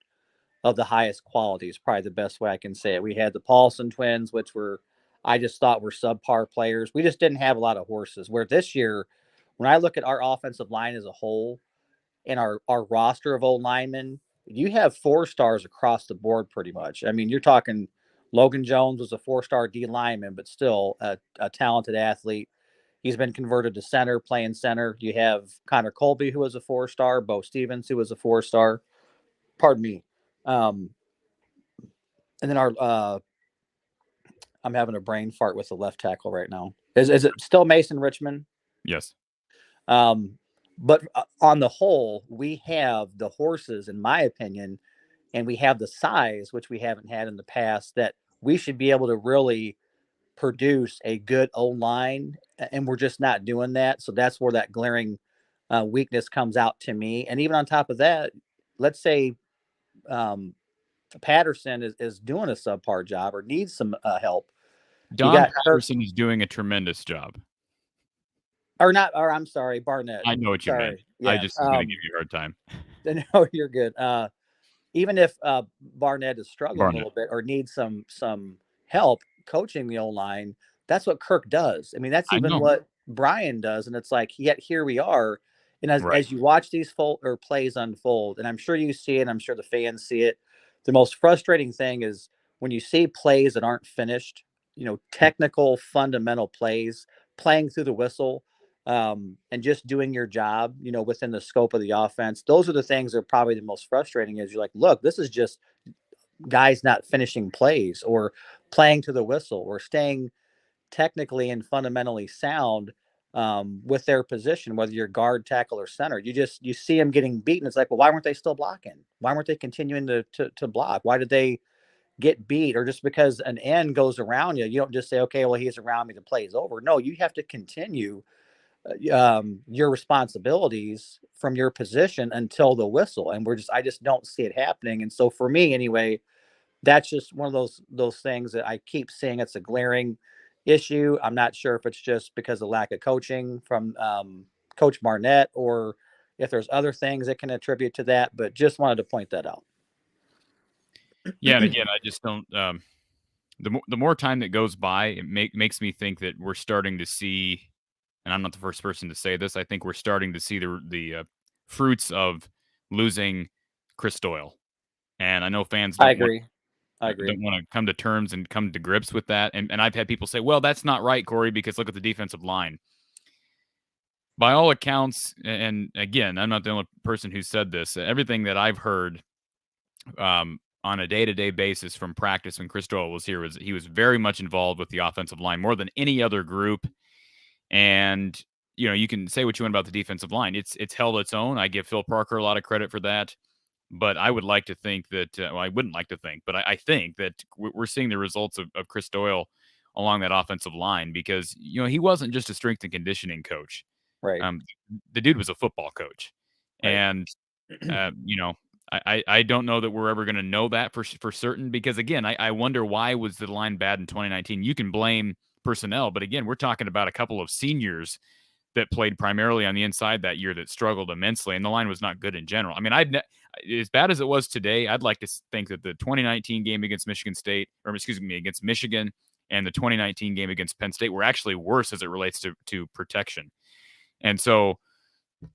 H: of the highest quality, is probably the best way I can say it. We had the Paulson twins, which I just thought were subpar players. We just didn't have a lot of horses. Where this year, when I look at our offensive line as a whole and our roster of old linemen, you have 4 stars across the board pretty much. I mean, you're talking Logan Jones was a 4-star D lineman, but still a talented athlete. He's been converted to center, playing center. You have Connor Colby, who was a 4-star, Bo Stevens, who was a 4-star. Pardon me. And then I'm having a brain fart with the left tackle right now. Is it still Mason Richmond?
A: Yes.
H: But on the whole, we have the horses, in my opinion, and we have the size, which we haven't had in the past, that we should be able to really produce a good O-line, and we're just not doing that. So that's where that glaring weakness comes out to me. And even on top of that, let's say Patterson is doing a subpar job or needs some help.
A: Don Patterson is doing a tremendous job.
H: I'm sorry, Barnett.
A: I know what you meant. Yeah. I just was going to give you a hard time.
H: No, you're good. Even if Barnett is struggling a little bit or needs some help, coaching the O-line, that's what Kirk does. I mean, that's
A: I
H: even
A: know.
H: what Brian does. And it's like, yet here we are. And
A: Right.
H: as you watch these plays unfold, and I'm sure you see it, I'm sure the fans see it, the most frustrating thing is when you see plays that aren't finished, technical, fundamental plays, playing through the whistle, and just doing your job, within the scope of the offense. Those are the things that are probably the most frustrating is you're like, look, this is just guys not finishing plays or playing to the whistle or staying technically and fundamentally sound with their position, whether you're guard, tackle, or center. You see them getting beaten. It's like, well, why weren't they still blocking? Why weren't they continuing to block? Why did they get beat? Or just because an end goes around you, you don't just say, okay, well, he's around me, the play is over. No, you have to continue your responsibilities from your position until the whistle. And I just don't see it happening. And so for me anyway, that's just one of those things that I keep seeing. It's a glaring issue. I'm not sure if it's just because of lack of coaching from Coach Barnett or if there's other things that can attribute to that, but just wanted to point that out.
A: Yeah, and again, I just don't. The more time that goes by, it makes me think that we're starting to see, and I'm not the first person to say this. I think we're starting to see the fruits of losing Chris Doyle, and I know fans don't
H: agree.
A: don't want to come to terms and come to grips with that. And I've had people say, well, that's not right, Corey, because look at the defensive line. By all accounts, and again, I'm not the only person who said this, everything that I've heard on a day-to-day basis from practice when Chris Doyle was here was he was very much involved with the offensive line more than any other group. And, you can say what you want about the defensive line. It's held its own. I give Phil Parker a lot of credit for that. But I would like to think that, well, I wouldn't like to think, but I think that we're seeing the results of Chris Doyle along that offensive line because, he wasn't just a strength and conditioning coach.
H: Right.
A: The dude was a football coach.
H: Right.
A: And, I don't know that we're ever going to know that for certain because, again, I wonder why was the line bad in 2019? You can blame personnel, but again, we're talking about a couple of seniors that played primarily on the inside that year that struggled immensely, and the line was not good in general. I mean, as bad as it was today, I'd like to think that the 2019 game against Michigan State, or excuse me, against Michigan, and the 2019 game against Penn State were actually worse as it relates to protection. And so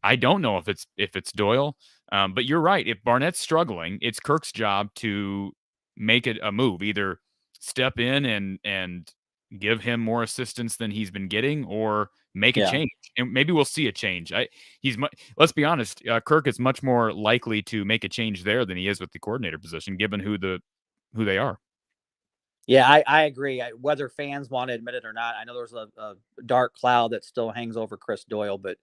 A: I don't know if it's Doyle, but you're right. If Barnett's struggling, it's Kirk's job to make it a move, either step in and give him more assistance than he's been getting, or make a change. And maybe we'll see a change. Let's be honest. Kirk is much more likely to make a change there than he is with the coordinator position, given who they are.
H: Yeah, I agree. Whether fans want to admit it or not, I know there's a dark cloud that still hangs over Chris Doyle, but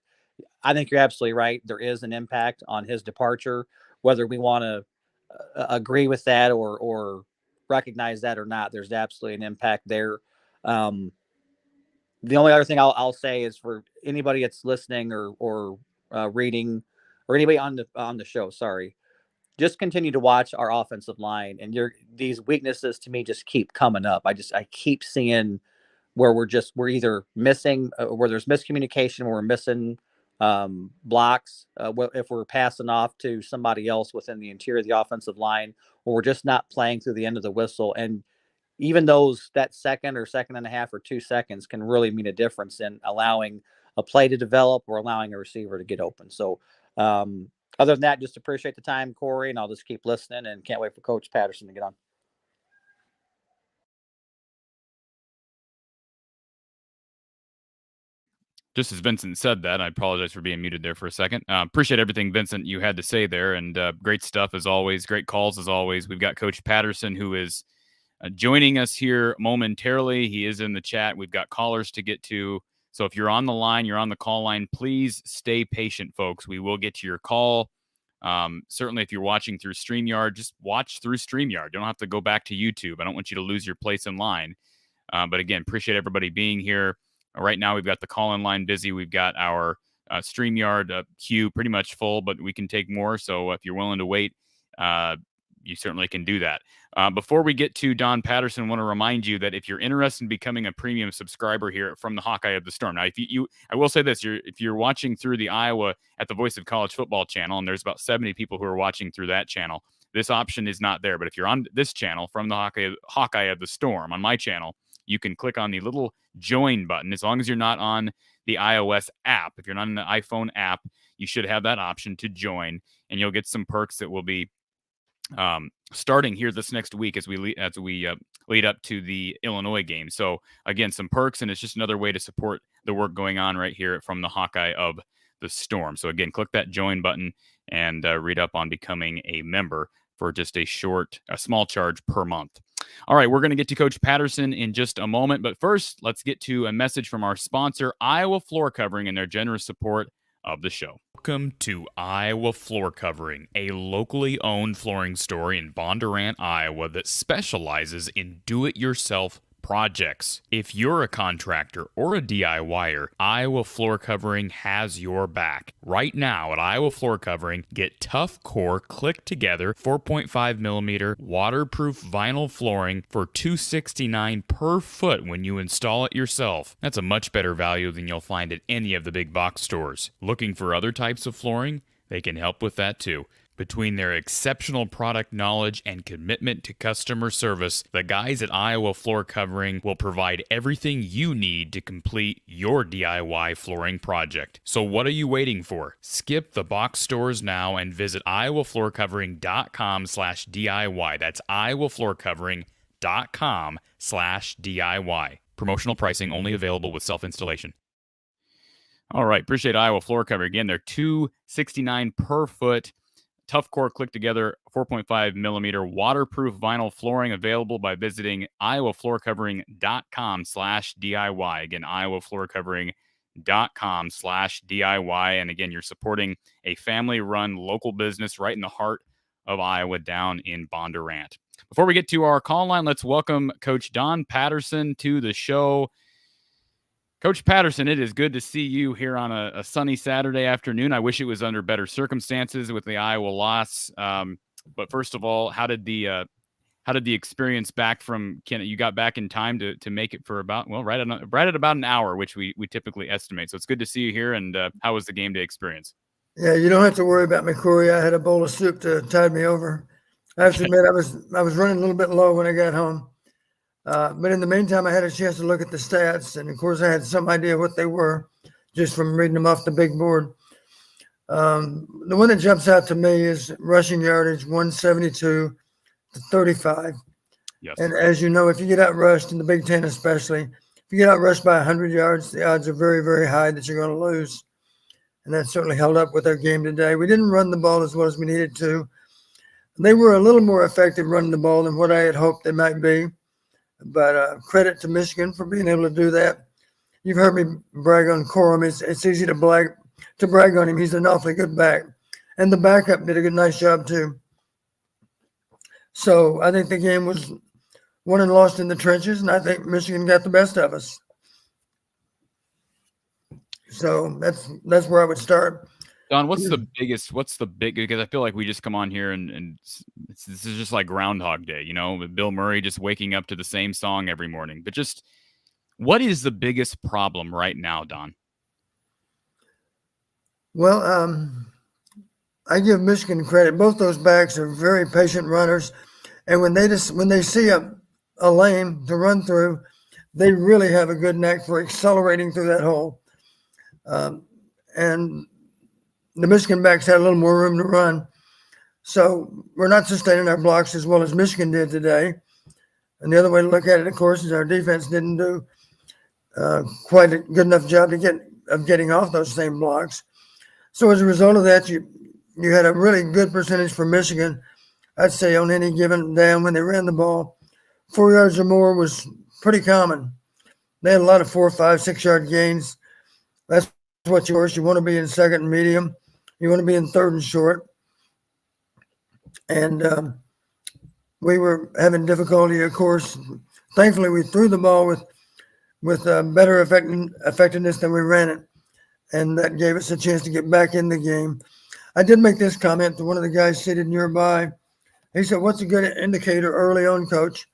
H: I think you're absolutely right. There is an impact on his departure, whether we want to agree with that or recognize that or not. There's absolutely an impact there. The only other thing I'll say is for anybody that's listening or reading, or anybody on the show, sorry, just continue to watch our offensive line, and these weaknesses to me just keep coming up. I keep seeing where we're either missing, where there's miscommunication, where we're missing blocks, if we're passing off to somebody else within the interior of the offensive line, or we're just not playing through the end of the whistle. And even that second or second and a half or 2 seconds can really mean a difference in allowing a play to develop or allowing a receiver to get open. So other than that, just appreciate the time, Corey, and I'll just keep listening and can't wait for Coach Patterson to get on.
A: Just as Vincent said that, I apologize for being muted there for a second. Appreciate everything, Vincent, you had to say there, and great stuff as always. Great calls as always. We've got Coach Patterson, who is joining us here momentarily. He is in the chat. We've got callers to get to. So if you're on the line, you're on the call line, please stay patient, folks. We will get to your call. Certainly, if you're watching through StreamYard, just watch through StreamYard. You don't have to go back to YouTube. I don't want you to lose your place in line. But again, appreciate everybody being here. Right now, we've got the call-in line busy. We've got our StreamYard queue pretty much full, but we can take more. So if you're willing to wait, you certainly can do that. Before we get to Don Patterson, I want to remind you that if you're interested in becoming a premium subscriber here from the Hawkeye of the Storm. Now, I will say this, if you're watching through the Iowa at the Voice of College Football channel, and there's about 70 people who are watching through that channel, this option is not there. But if you're on this channel from the Hawkeye of the Storm, on my channel, you can click on the little join button. As long as you're not on the iOS app, if you're not in the iPhone app, you should have that option to join, and you'll get some perks that will be starting here this next week as we lead up to the Illinois game. So again, some perks, and it's just another way to support the work going on right here from the Hawkeye of the Storm. So again, click that join button and read up on becoming a member for just a small charge per month. All right, we're going to get to Coach Patterson in just a moment, but first, let's get to a message from our sponsor, Iowa Floor Covering, and their generous support of the show. Welcome to Iowa Floor Covering, a locally owned flooring store in Bondurant, Iowa that specializes in do-it-yourself projects. If you're a contractor or a DIYer, Iowa Floor Covering has your back. Right now at Iowa Floor Covering, get tough core click together 4.5 millimeter waterproof vinyl flooring for $269 per foot when you install it yourself. That's a much better value than you'll find at any of the big box stores. Looking for other types of flooring? They can help with that too. Between their exceptional product knowledge and commitment to customer service, the guys at Iowa Floor Covering will provide everything you need to complete your DIY flooring project. So what are you waiting for? Skip the box stores now and visit iowafloorcovering.com/DIY. That's iowafloorcovering.com/DIY. Promotional pricing only available with self-installation. All right, appreciate Iowa Floor Covering. Again, they're $269 per foot. Tough core click together 4.5 millimeter waterproof vinyl flooring available by visiting iowafloorcovering.com/DIY. Again, iowafloorcovering.com/DIY. And again, you're supporting a family-run local business right in the heart of Iowa down in Bondurant. Before we get to our call line, let's welcome Coach Don Patterson to the show. Coach Patterson, it is good to see you here on a sunny Saturday afternoon. I wish it was under better circumstances with the Iowa loss. But first of all, how did the experience back from Ken? You got back in time to make it for about right at about an hour, which we typically estimate. So it's good to see you here. And how was the game day experience?
I: Yeah, you don't have to worry about me, Corey. I had a bowl of soup to tide me over. I have to admit, I was running a little bit low when I got home. But in the meantime, I had a chance to look at the stats, and of course, I had some idea what they were just from reading them off the big board. The one that jumps out to me is rushing yardage, 172 to 35.
A: Yes.
I: And as you know, if you get out rushed in the Big Ten, especially, if you get out rushed by 100 yards, the odds are very, very high that you're going to lose. And that certainly held up with our game today. We didn't run the ball as well as we needed to. They were a little more effective running the ball than what I had hoped they might be. But credit to Michigan for being able to do that. You've heard me brag on Corum. It's easy to brag on him. He's an awfully good back. And the backup did a nice job too. So I think the game was won and lost in the trenches, and I think Michigan got the best of us. So that's where I would start.
A: Don, what's the biggest, because I feel like we just come on here and this is just like Groundhog Day, with Bill Murray just waking up to the same song every morning. But just what is the biggest problem right now, Don?
I: Well, I give Michigan credit. Both those backs are very patient runners. And when they see a lane to run through, they really have a good knack for accelerating through that hole. And the Michigan backs had a little more room to run. So we're not sustaining our blocks as well as Michigan did today. And the other way to look at it, of course, is our defense didn't do quite a good enough job of getting off those same blocks. So as a result of that, you had a really good percentage for Michigan. I'd say on any given down when they ran the ball, 4 yards or more was pretty common. They had a lot of 4, 5, 6 yard gains. That's what you want to be in second and medium. You want to be in third and short. And we were having difficulty, of course. Thankfully, we threw the ball with better effectiveness than we ran it. And that gave us a chance to get back in the game. I did make this comment to one of the guys seated nearby. He said, "What's a good indicator early on, Coach,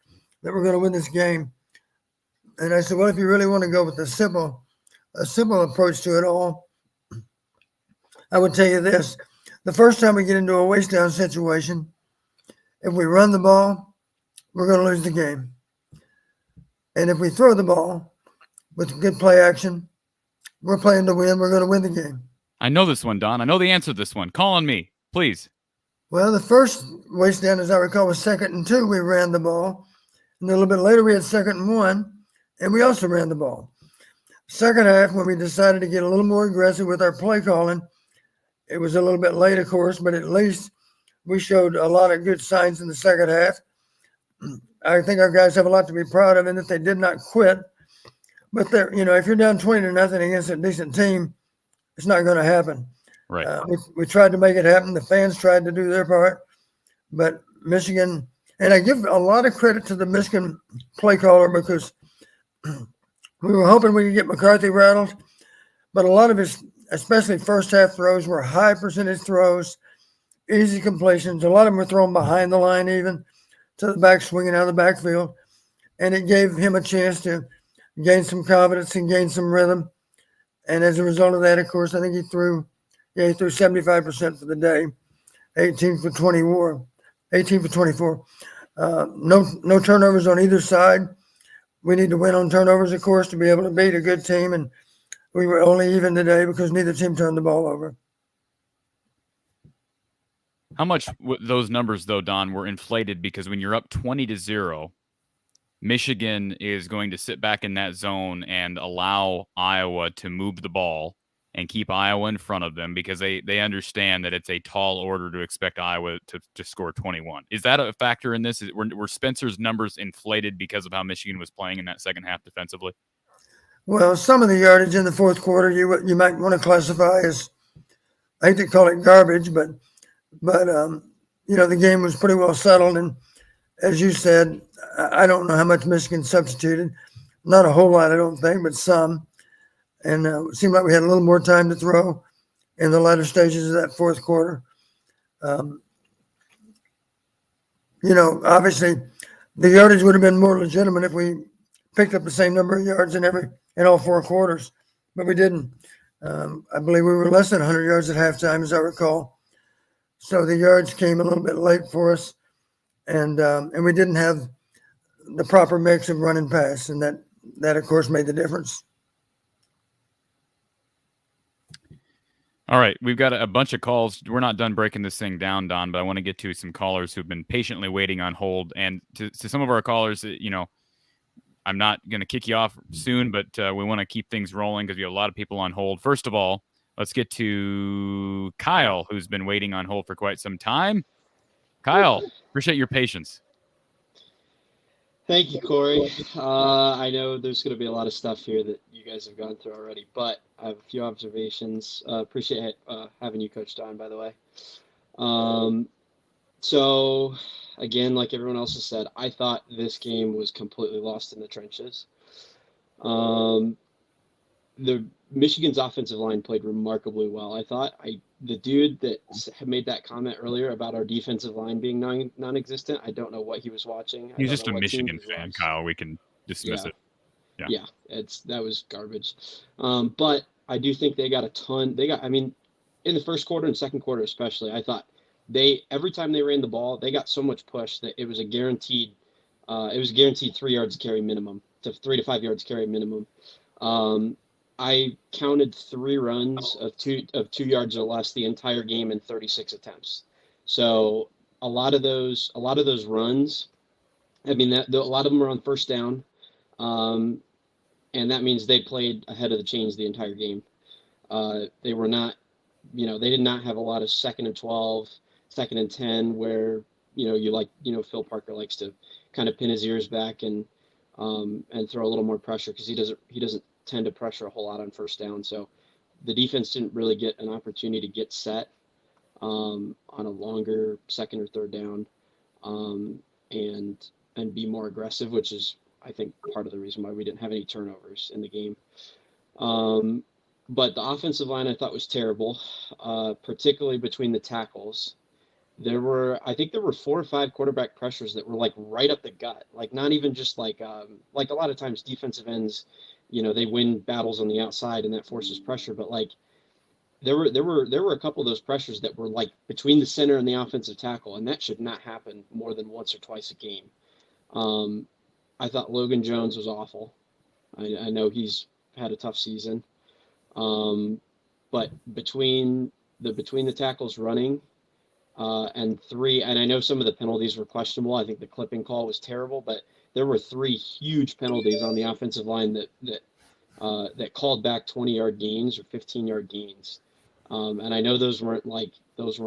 I: that we're going to win this game?" And I said, "Well, if you really want to go with a simple approach to it all, I would tell you this. The first time we get into a waste down situation, if we run the ball, we're going to lose the game. And if we throw the ball with good play action, we're playing to win. We're going to win the game.
A: I know this one, Don. I know the answer to this one. Call on me, please.
I: Well, the first waste down, as I recall, was 2nd and 2. We ran the ball. And a little bit later, we had 2nd and 1, and we also ran the ball. Second half, when we decided to get a little more aggressive with our play calling, it was a little bit late, of course, but at least we showed a lot of good signs in the second half. I think our guys have a lot to be proud of in that they did not quit. But if you're down 20-0 against a decent team, it's not going to happen.
A: Right.
I: We tried to make it happen. The fans tried to do their part, but Michigan, and I give a lot of credit to the Michigan play caller because we were hoping we could get McCarthy rattled, but a lot of his, especially first half throws, were high percentage throws, easy completions. A lot of them were thrown behind the line, even to the back, swinging out of the backfield, and it gave him a chance to gain some confidence and gain some rhythm. And as a result of that, of course, I think he threw 75% for the day, 18 for 24. No turnovers on either side. We need to win on turnovers, of course, to be able to beat a good team. And we were only even today because neither team turned the ball over.
A: How much those numbers, though, Don, were inflated because when you're up 20-0, Michigan is going to sit back in that zone and allow Iowa to move the ball and keep Iowa in front of them because they understand that it's a tall order to expect Iowa to score 21. Is that a factor in this? Were Spencer's numbers inflated because of how Michigan was playing in that second half defensively?
I: Well, some of the yardage in the fourth quarter you might want to classify as, I hate to call it garbage, but the game was pretty well settled. And as you said, I don't know how much Michigan substituted. Not a whole lot, I don't think, but some. And it seemed like we had a little more time to throw in the latter stages of that fourth quarter. Obviously, the yardage would have been more legitimate if we picked up the same number of yards in all four quarters, but we didn't. I believe we were less than 100 yards at halftime, as I recall. So the yards came a little bit late for us, and we didn't have the proper mix of run and pass, and that of course made the difference.
A: All right, we've got a bunch of calls. We're not done breaking this thing down, Don, but I want to get to some callers who've been patiently waiting on hold. And to some of our callers, I'm not going to kick you off soon, but we want to keep things rolling because we have a lot of people on hold. First of all, let's get to Kyle, who's been waiting on hold for quite some time. Kyle, appreciate your patience.
J: Thank you, Corey. I know there's going to be a lot of stuff here that you guys have gone through already, but I have a few observations. Appreciate having you, Coach Don, by the way. So, again, like everyone else has said, I thought this game was completely lost in the trenches. The Michigan's offensive line played remarkably well. I thought the dude that made that comment earlier about our defensive line being non-existent, I don't know what he was watching.
A: He's just a Michigan fan, Kyle. We can dismiss it.
J: Yeah, that was garbage. But I do think they got a ton. In the first quarter and second quarter especially, I thought every time they ran the ball, they got so much push that it was a guaranteed 3 yards carry minimum to 3 to 5 yards carry minimum. I counted 3 runs of 2 yards or less the entire game in 36 attempts. So a lot of those runs, a lot of them were on first down, and that means they played ahead of the chains the entire game. They were not, they did not have a lot of 2nd and 12, 2nd and 10 where Phil Parker likes to kind of pin his ears back and throw a little more pressure because he doesn't tend to pressure a whole lot on first down. So the defense didn't really get an opportunity to get set on a longer 2nd or 3rd down and be more aggressive, which is, I think, part of the reason why we didn't have any turnovers in the game. But the offensive line I thought was terrible, particularly between the tackles. I think there were 4 or 5 quarterback pressures that were like right up the gut, like not even just like a lot of times defensive ends, they win battles on the outside and that forces pressure. But like there were a couple of those pressures that were like between the center and the offensive tackle, and that should not happen more than once or twice a game. I thought Logan Jones was awful. I know he's had a tough season. But between the tackles running and three, and I know some of the penalties were questionable. I think the clipping call was terrible, but there were three huge penalties on the offensive line that called back 20-yard gains or 15-yard gains. And I know those were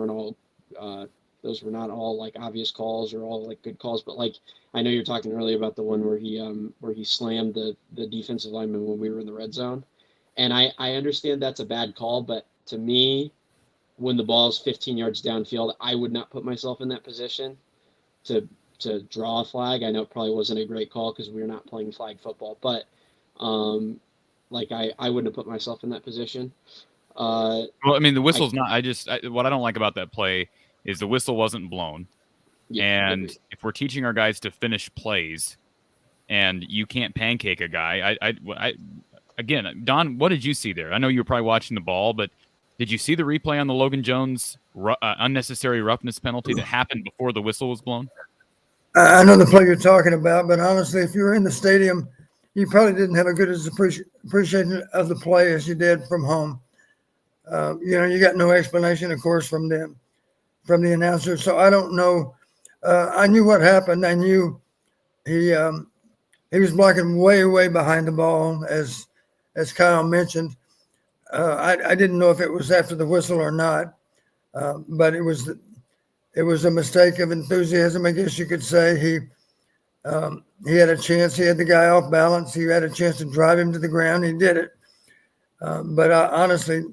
J: not all like obvious calls or all like good calls, but like I know you're talking earlier about the one where he slammed the defensive lineman when we were in the red zone. And I understand that's a bad call, but to me, when the ball is 15 yards downfield, I would not put myself in that position to draw a flag. I know it probably wasn't a great call because we were not playing flag football, but like I wouldn't have put myself in that position.
A: Well, I mean, the whistle's not. What I don't like about that play is the whistle wasn't blown, and if we're teaching our guys to finish plays, and you can't pancake a guy, again, Don, what did you see there? I know you were probably watching the ball, but did you see the replay on the Logan Jones unnecessary roughness penalty that happened before the whistle was blown?
I: I know the play you're talking about, but honestly, if you were in the stadium, you probably didn't have a good appreciation of the play as you did from home. You got no explanation, of course, from the announcer. So I don't know. I knew what happened. I knew he was blocking way, way behind the ball, as Kyle mentioned. I didn't know if it was after the whistle or not, but it was a mistake of enthusiasm, I guess you could say. He had a chance. He had the guy off balance. He had a chance to drive him to the ground. He did it. But honestly,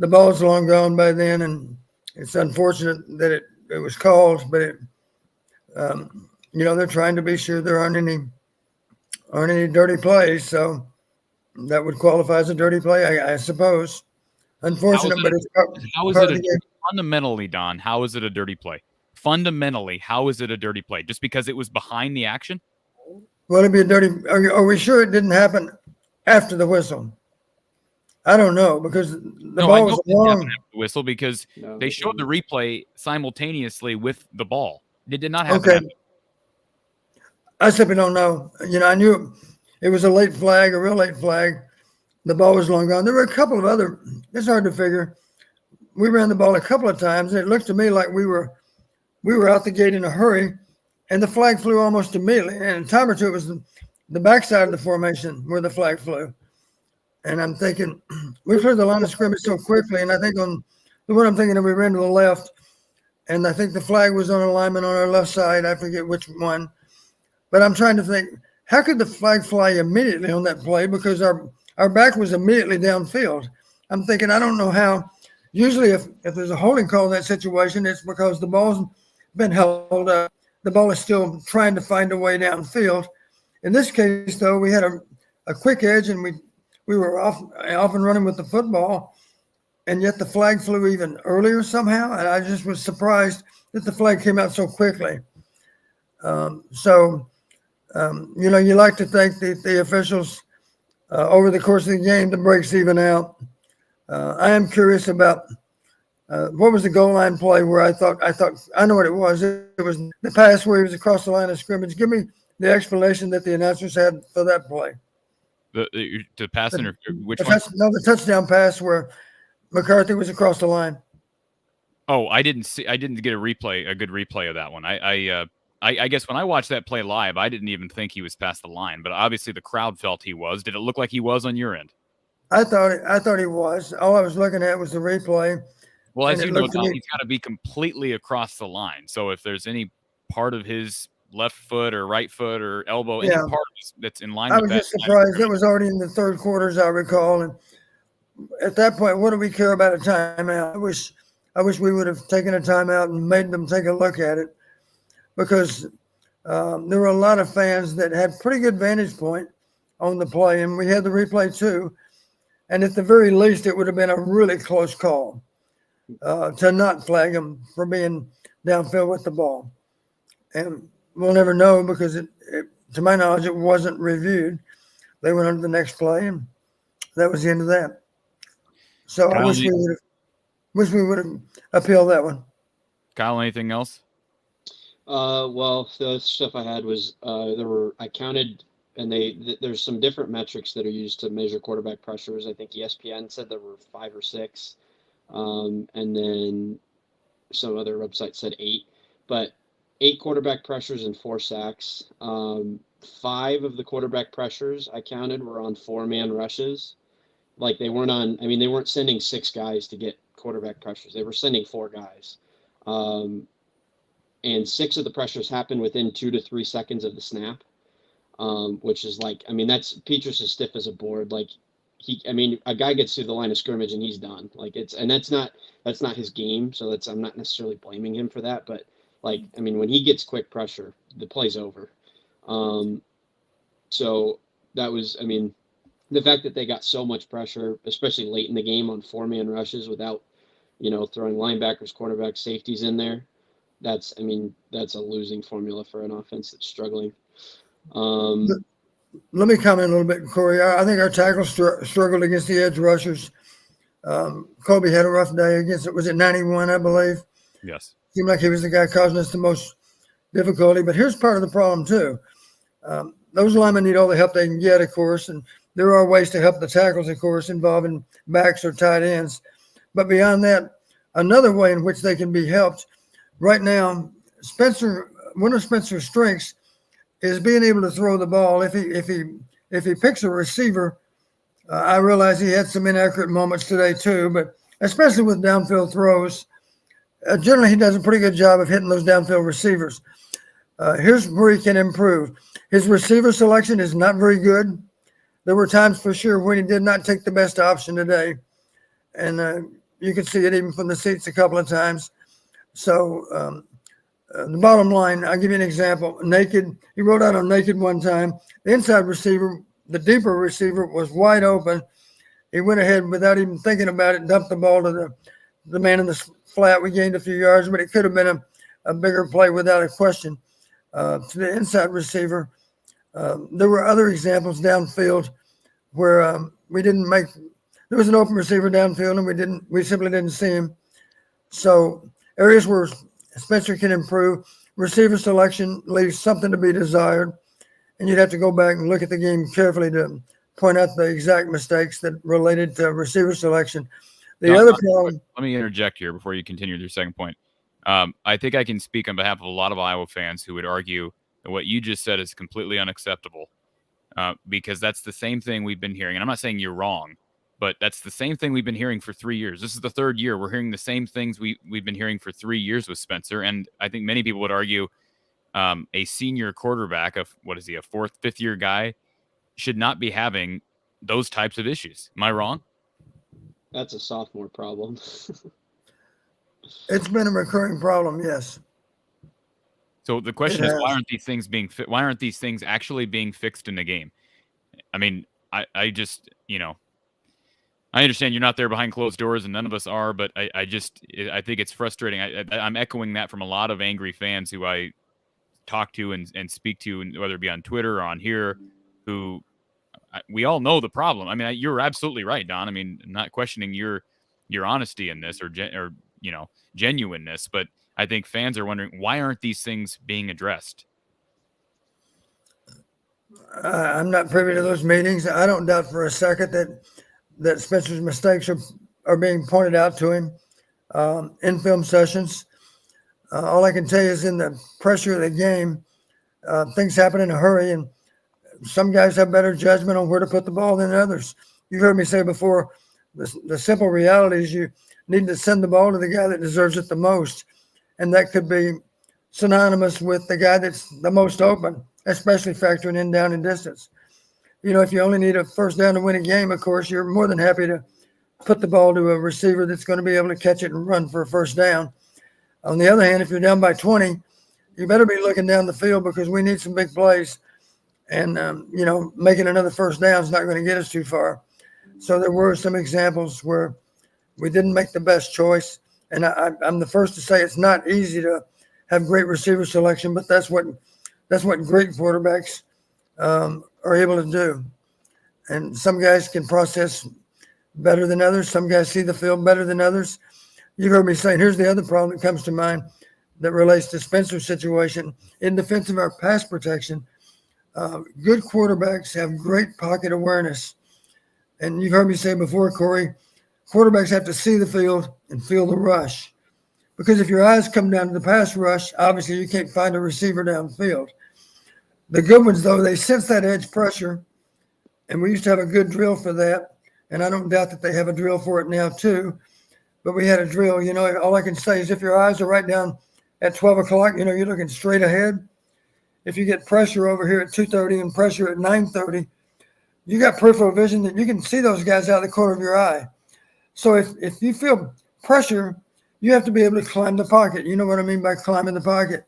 I: the ball's long gone by then, and it's unfortunate that it was called. But they're trying to be sure there aren't any dirty plays, so that would qualify as a dirty play, I suppose. Unfortunate, but it's
A: how is it fundamentally, Don? How is it a dirty play? Fundamentally, how is it a dirty play? Just because it was behind the action?
I: Well, it'd be a dirty. Are we sure it didn't happen after the whistle? I don't know, because the ball was long.
A: After the whistle, because they showed the replay simultaneously with the ball. It did not happen.
I: Okay. I simply don't know. I knew it was a real late flag. The ball was long gone. There were a couple of other. It's hard to figure. We ran the ball a couple of times, and it looked to me like we were out the gate in a hurry, and the flag flew almost immediately. And a time or two, it was the backside of the formation where the flag flew. And I'm thinking, we flew the line of scrimmage so quickly, and I think on the one I'm thinking of, we ran to the left, and I think the flag was on alignment on our left side. I forget which one. But I'm trying to think, how could the flag fly immediately on that play? Because our back was immediately downfield. I'm thinking, I don't know how. Usually if there's a holding call in that situation, it's because the ball's been held up. The ball is still trying to find a way downfield. In this case, though, we had a quick edge, and we were off and running with the football, and yet the flag flew even earlier somehow. And I just was surprised that the flag came out so quickly. You like to think that the officials, over the course of the game, the breaks even out. I am curious about what was the goal line play where I thought I know what it was. It was the pass where he was across the line of scrimmage. Give me the explanation that the announcers had for that play.
A: The pass interference. Which one?
I: No, the touchdown pass where McCarthy was across the line.
A: Oh, I didn't get a good replay of that one. I guess when I watched that play live, I didn't even think he was past the line, but obviously the crowd felt he was. Did it look like he was on your end?
I: I thought he was. All I was looking at was the replay.
A: Well, as you know, Don, he's got to be completely across the line. So if there's any part of his left foot or right foot or elbow, any part that's in line with that.
I: I was just surprised. It was already in the third quarter, as I recall. And at that point, what do we care about a timeout? I wish we would have taken a timeout and made them take a look at it, because there were a lot of fans that had pretty good vantage point on the play, and we had the replay too. And at the very least, it would have been a really close call to not flag him for being downfield with the ball. And we'll never know, because to my knowledge, it wasn't reviewed. They went on to the next play, and that was the end of that. So I wish we would have appealed that one.
A: Kyle, anything else?
J: Well, the stuff I had was I counted, and there's some different metrics that are used to measure quarterback pressures. I think ESPN said there were 5 or 6, and then some other website said 8, but 8 quarterback pressures and 4 sacks. 5 of the quarterback pressures I counted were on 4-man rushes. Like they weren't on. I mean, they weren't sending 6 guys to get quarterback pressures. They were sending 4 guys. And 6 of the pressures happened within 2 to 3 seconds of the snap, which is like, I mean, that's Petrus as stiff as a board. Like a guy gets through the line of scrimmage and he's done. Like that's not his game. So I'm not necessarily blaming him for that, but like, I mean, when he gets quick pressure, the play's over. So that was, I mean, the fact that they got so much pressure, especially late in the game on 4-man rushes without, throwing linebackers, quarterbacks, safeties in there. That's a losing formula for an offense that's struggling.
I: Let me comment a little bit, Corey. I think our tackles struggled against the edge rushers. Kobe had a rough day against it. Was it 91, I believe?
A: Yes.
I: Seemed like he was the guy causing us the most difficulty. But here's part of the problem, too. Those linemen need all the help they can get, of course, and there are ways to help the tackles, of course, involving backs or tight ends. But beyond that, another way in which they can be helped right now, one of Spencer's strengths is being able to throw the ball. If he picks a receiver, I realize he had some inaccurate moments today too, but especially with downfield throws, generally he does a pretty good job of hitting those downfield receivers. Here's where he can improve. His receiver selection is not very good. There were times for sure when he did not take the best option today, and you could see it even from the seats a couple of times. So the bottom line, I'll give you an example. Naked, he rolled out on naked one time. The inside receiver, the deeper receiver, was wide open. He went ahead without even thinking about it, dumped the ball to the man in the flat. We gained a few yards, but it could have been a bigger play without a question. To the inside receiver, there were other examples downfield where we didn't make. There was an open receiver downfield, and we simply didn't see him. So areas where Spencer can improve. Receiver selection leaves something to be desired, and you'd have to go back and look at the game carefully to point out the exact mistakes that related to receiver selection. Other problem.
A: Let me interject here before you continue with your second point. I think I can speak on behalf of a lot of Iowa fans who would argue that what you just said is completely unacceptable, because that's the same thing we've been hearing. And I'm not saying you're wrong, but that's the same thing we've been hearing for 3 years. This is the 3rd year. We're hearing the same things we've been hearing for 3 years with Spencer. And I think many people would argue a senior quarterback, a 4th, 5th year guy, should not be having those types of issues. Am I wrong?
J: That's a sophomore problem.
I: It's been a recurring problem, yes.
A: So the question is, why aren't these things why aren't these things actually being fixed in the game? I mean, I just, I understand you're not there behind closed doors, and none of us are, but I think it's frustrating. I'm echoing that from a lot of angry fans who I talk to and speak to, and whether it be on Twitter or on here, who we all know the problem. I mean, you're absolutely right, Don. I mean, I'm not questioning your honesty in this or genuineness, but I think fans are wondering, why aren't these things being addressed?
I: I'm not privy to those meetings. I don't doubt for a second that Spencer's mistakes are being pointed out to him in film sessions. All I can tell you is in the pressure of the game, things happen in a hurry, and some guys have better judgment on where to put the ball than others. You've heard me say before, the simple reality is you need to send the ball to the guy that deserves it the most, and that could be synonymous with the guy that's the most open, especially factoring in down and distance. If you only need a first down to win a game, of course, you're more than happy to put the ball to a receiver that's going to be able to catch it and run for a first down. On the other hand, if you're down by 20, you better be looking down the field because we need some big plays. And, making another first down is not going to get us too far. So there were some examples where we didn't make the best choice. And I'm the first to say it's not easy to have great receiver selection, but that's what great quarterbacks are able to do. And some guys can process better than others. Some guys see the field better than others. You've heard me say, here's the other problem that comes to mind. that relates to Spencer's situation. In defense of our pass protection, good quarterbacks have great pocket awareness. And you've heard me say before, Corey, quarterbacks have to see the field and feel the rush. Because if your eyes come down to the pass rush, obviously you can't find a receiver downfield. The good ones, though, they sense that edge pressure, and we used to have a good drill for that, and I don't doubt that they have a drill for it now too, but we had a drill. All I can say is if your eyes are right down at 12 o'clock, you're looking straight ahead. If you get pressure over here at 2:30 and pressure at 9:30, you got peripheral vision that you can see those guys out of the corner of your eye. So if you feel pressure, you have to be able to climb the pocket. You know what I mean by climbing the pocket.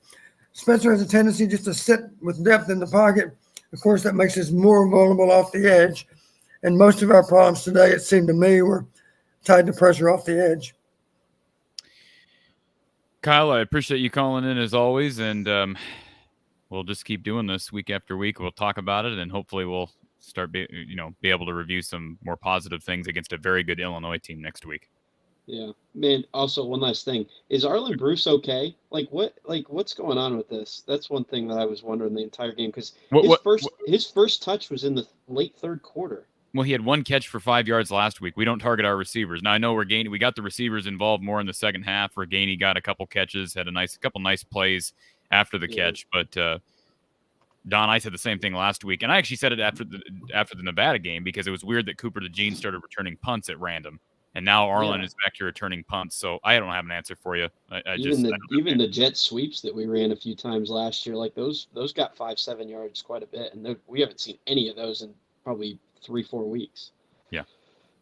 I: Spencer has a tendency just to sit with depth in the pocket. Of course, that makes us more vulnerable off the edge. And most of our problems today, it seemed to me, were tied to pressure off the edge.
A: Kyle, I appreciate you calling in as always. And we'll just keep doing this week after week. We'll talk about it, and hopefully we'll start be able to review some more positive things against a very good Illinois team next week.
J: Yeah, man. Also, one last thing: is Arlen Bruce okay? What's going on with this? That's one thing that I was wondering the entire game, because his first touch was in the late third quarter.
A: Well, he had one catch for 5 yards last week. We don't target our receivers. Now I know we got the receivers involved more in the second half. Reganey got a couple catches, had a couple nice plays after the catch, but Don, I said the same thing last week, and I actually said it after the Nevada game, because it was weird that Cooper DeJean started returning punts at random. And now Arlen is back to returning punts, so I don't have an answer for you.
J: Even the jet sweeps that we ran a few times last year, like those got 5-7 yards quite a bit, and we haven't seen any of those in probably 3-4 weeks.
A: Yeah.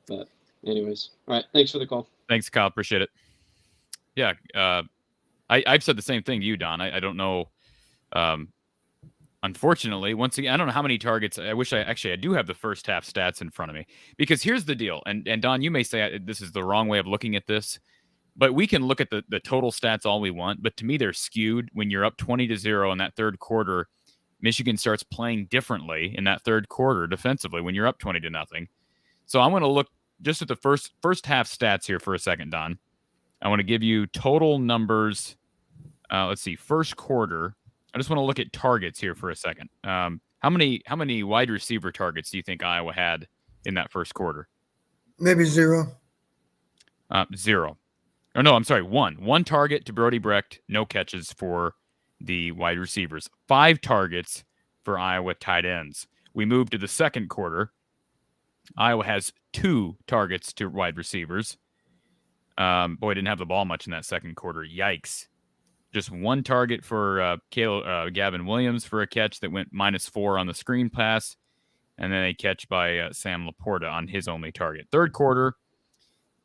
J: But anyways, all right. Thanks for the call.
A: Thanks, Kyle. Appreciate it. Yeah. I've said the same thing to you, Don. I don't know. Unfortunately, once again, I don't know how many targets. I wish I do have the first half stats in front of me, because here's the deal. And Don, you may say this is the wrong way of looking at this, but we can look at the total stats all we want. But to me, they're skewed. When you're up 20-0 in that third quarter, Michigan starts playing differently in that third quarter defensively when you're up 20-0. So I'm going to look just at the first half stats here for a second, Don. I want to give you total numbers. Let's see, first quarter. I just want to look at targets here for a second. How many wide receiver targets do you think Iowa had in that first quarter?
I: Maybe 0.
A: 0. Or no, I'm sorry, 1. 1 target to Brody Brecht, no catches for the wide receivers. 5 targets for Iowa tight ends. We move to the second quarter. Iowa has 2 targets to wide receivers. Boy, didn't have the ball much in that second quarter. Yikes. Just 1 target for Gavin Williams for a catch that went -4 on the screen pass, and then a catch by Sam Laporta on his only target. Third quarter,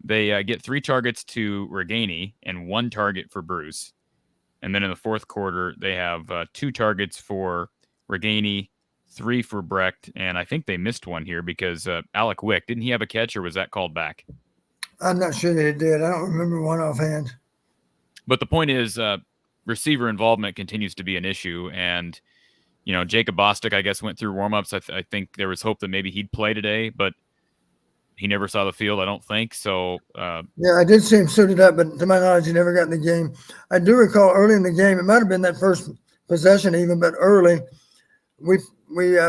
A: they get 3 targets to Reganey and 1 target for Bruce. And then in the fourth quarter, they have 2 targets for Reganey, 3 for Brecht, and I think they missed one here because Alec Wick, didn't he have a catch, or was that called back?
I: I'm not sure that it did. I don't remember one offhand.
A: But the point is, receiver involvement continues to be an issue, and Jacob Bostic, I guess, went through warmups. I think there was hope that maybe he'd play today, but he never saw the field, I don't think. So
I: yeah, I did see him suited up, but to my knowledge, he never got in the game. I do recall early in the game, it might have been that first possession even, but early, we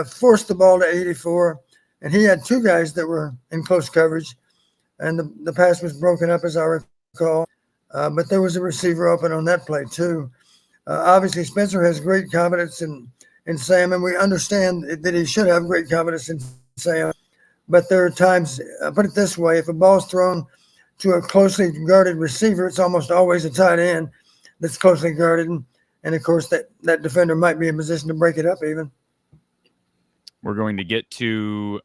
I: forced the ball to 84, and he had 2 guys that were in close coverage, and the pass was broken up, as I recall. But there was a receiver open on that play too. Obviously, Spencer has great confidence in Sam, and we understand that he should have great confidence in Sam. But there are times, put it this way, if a ball's thrown to a closely guarded receiver, it's almost always a tight end that's closely guarded. And of course, that defender might be in position to break it up even.
A: We're going to get to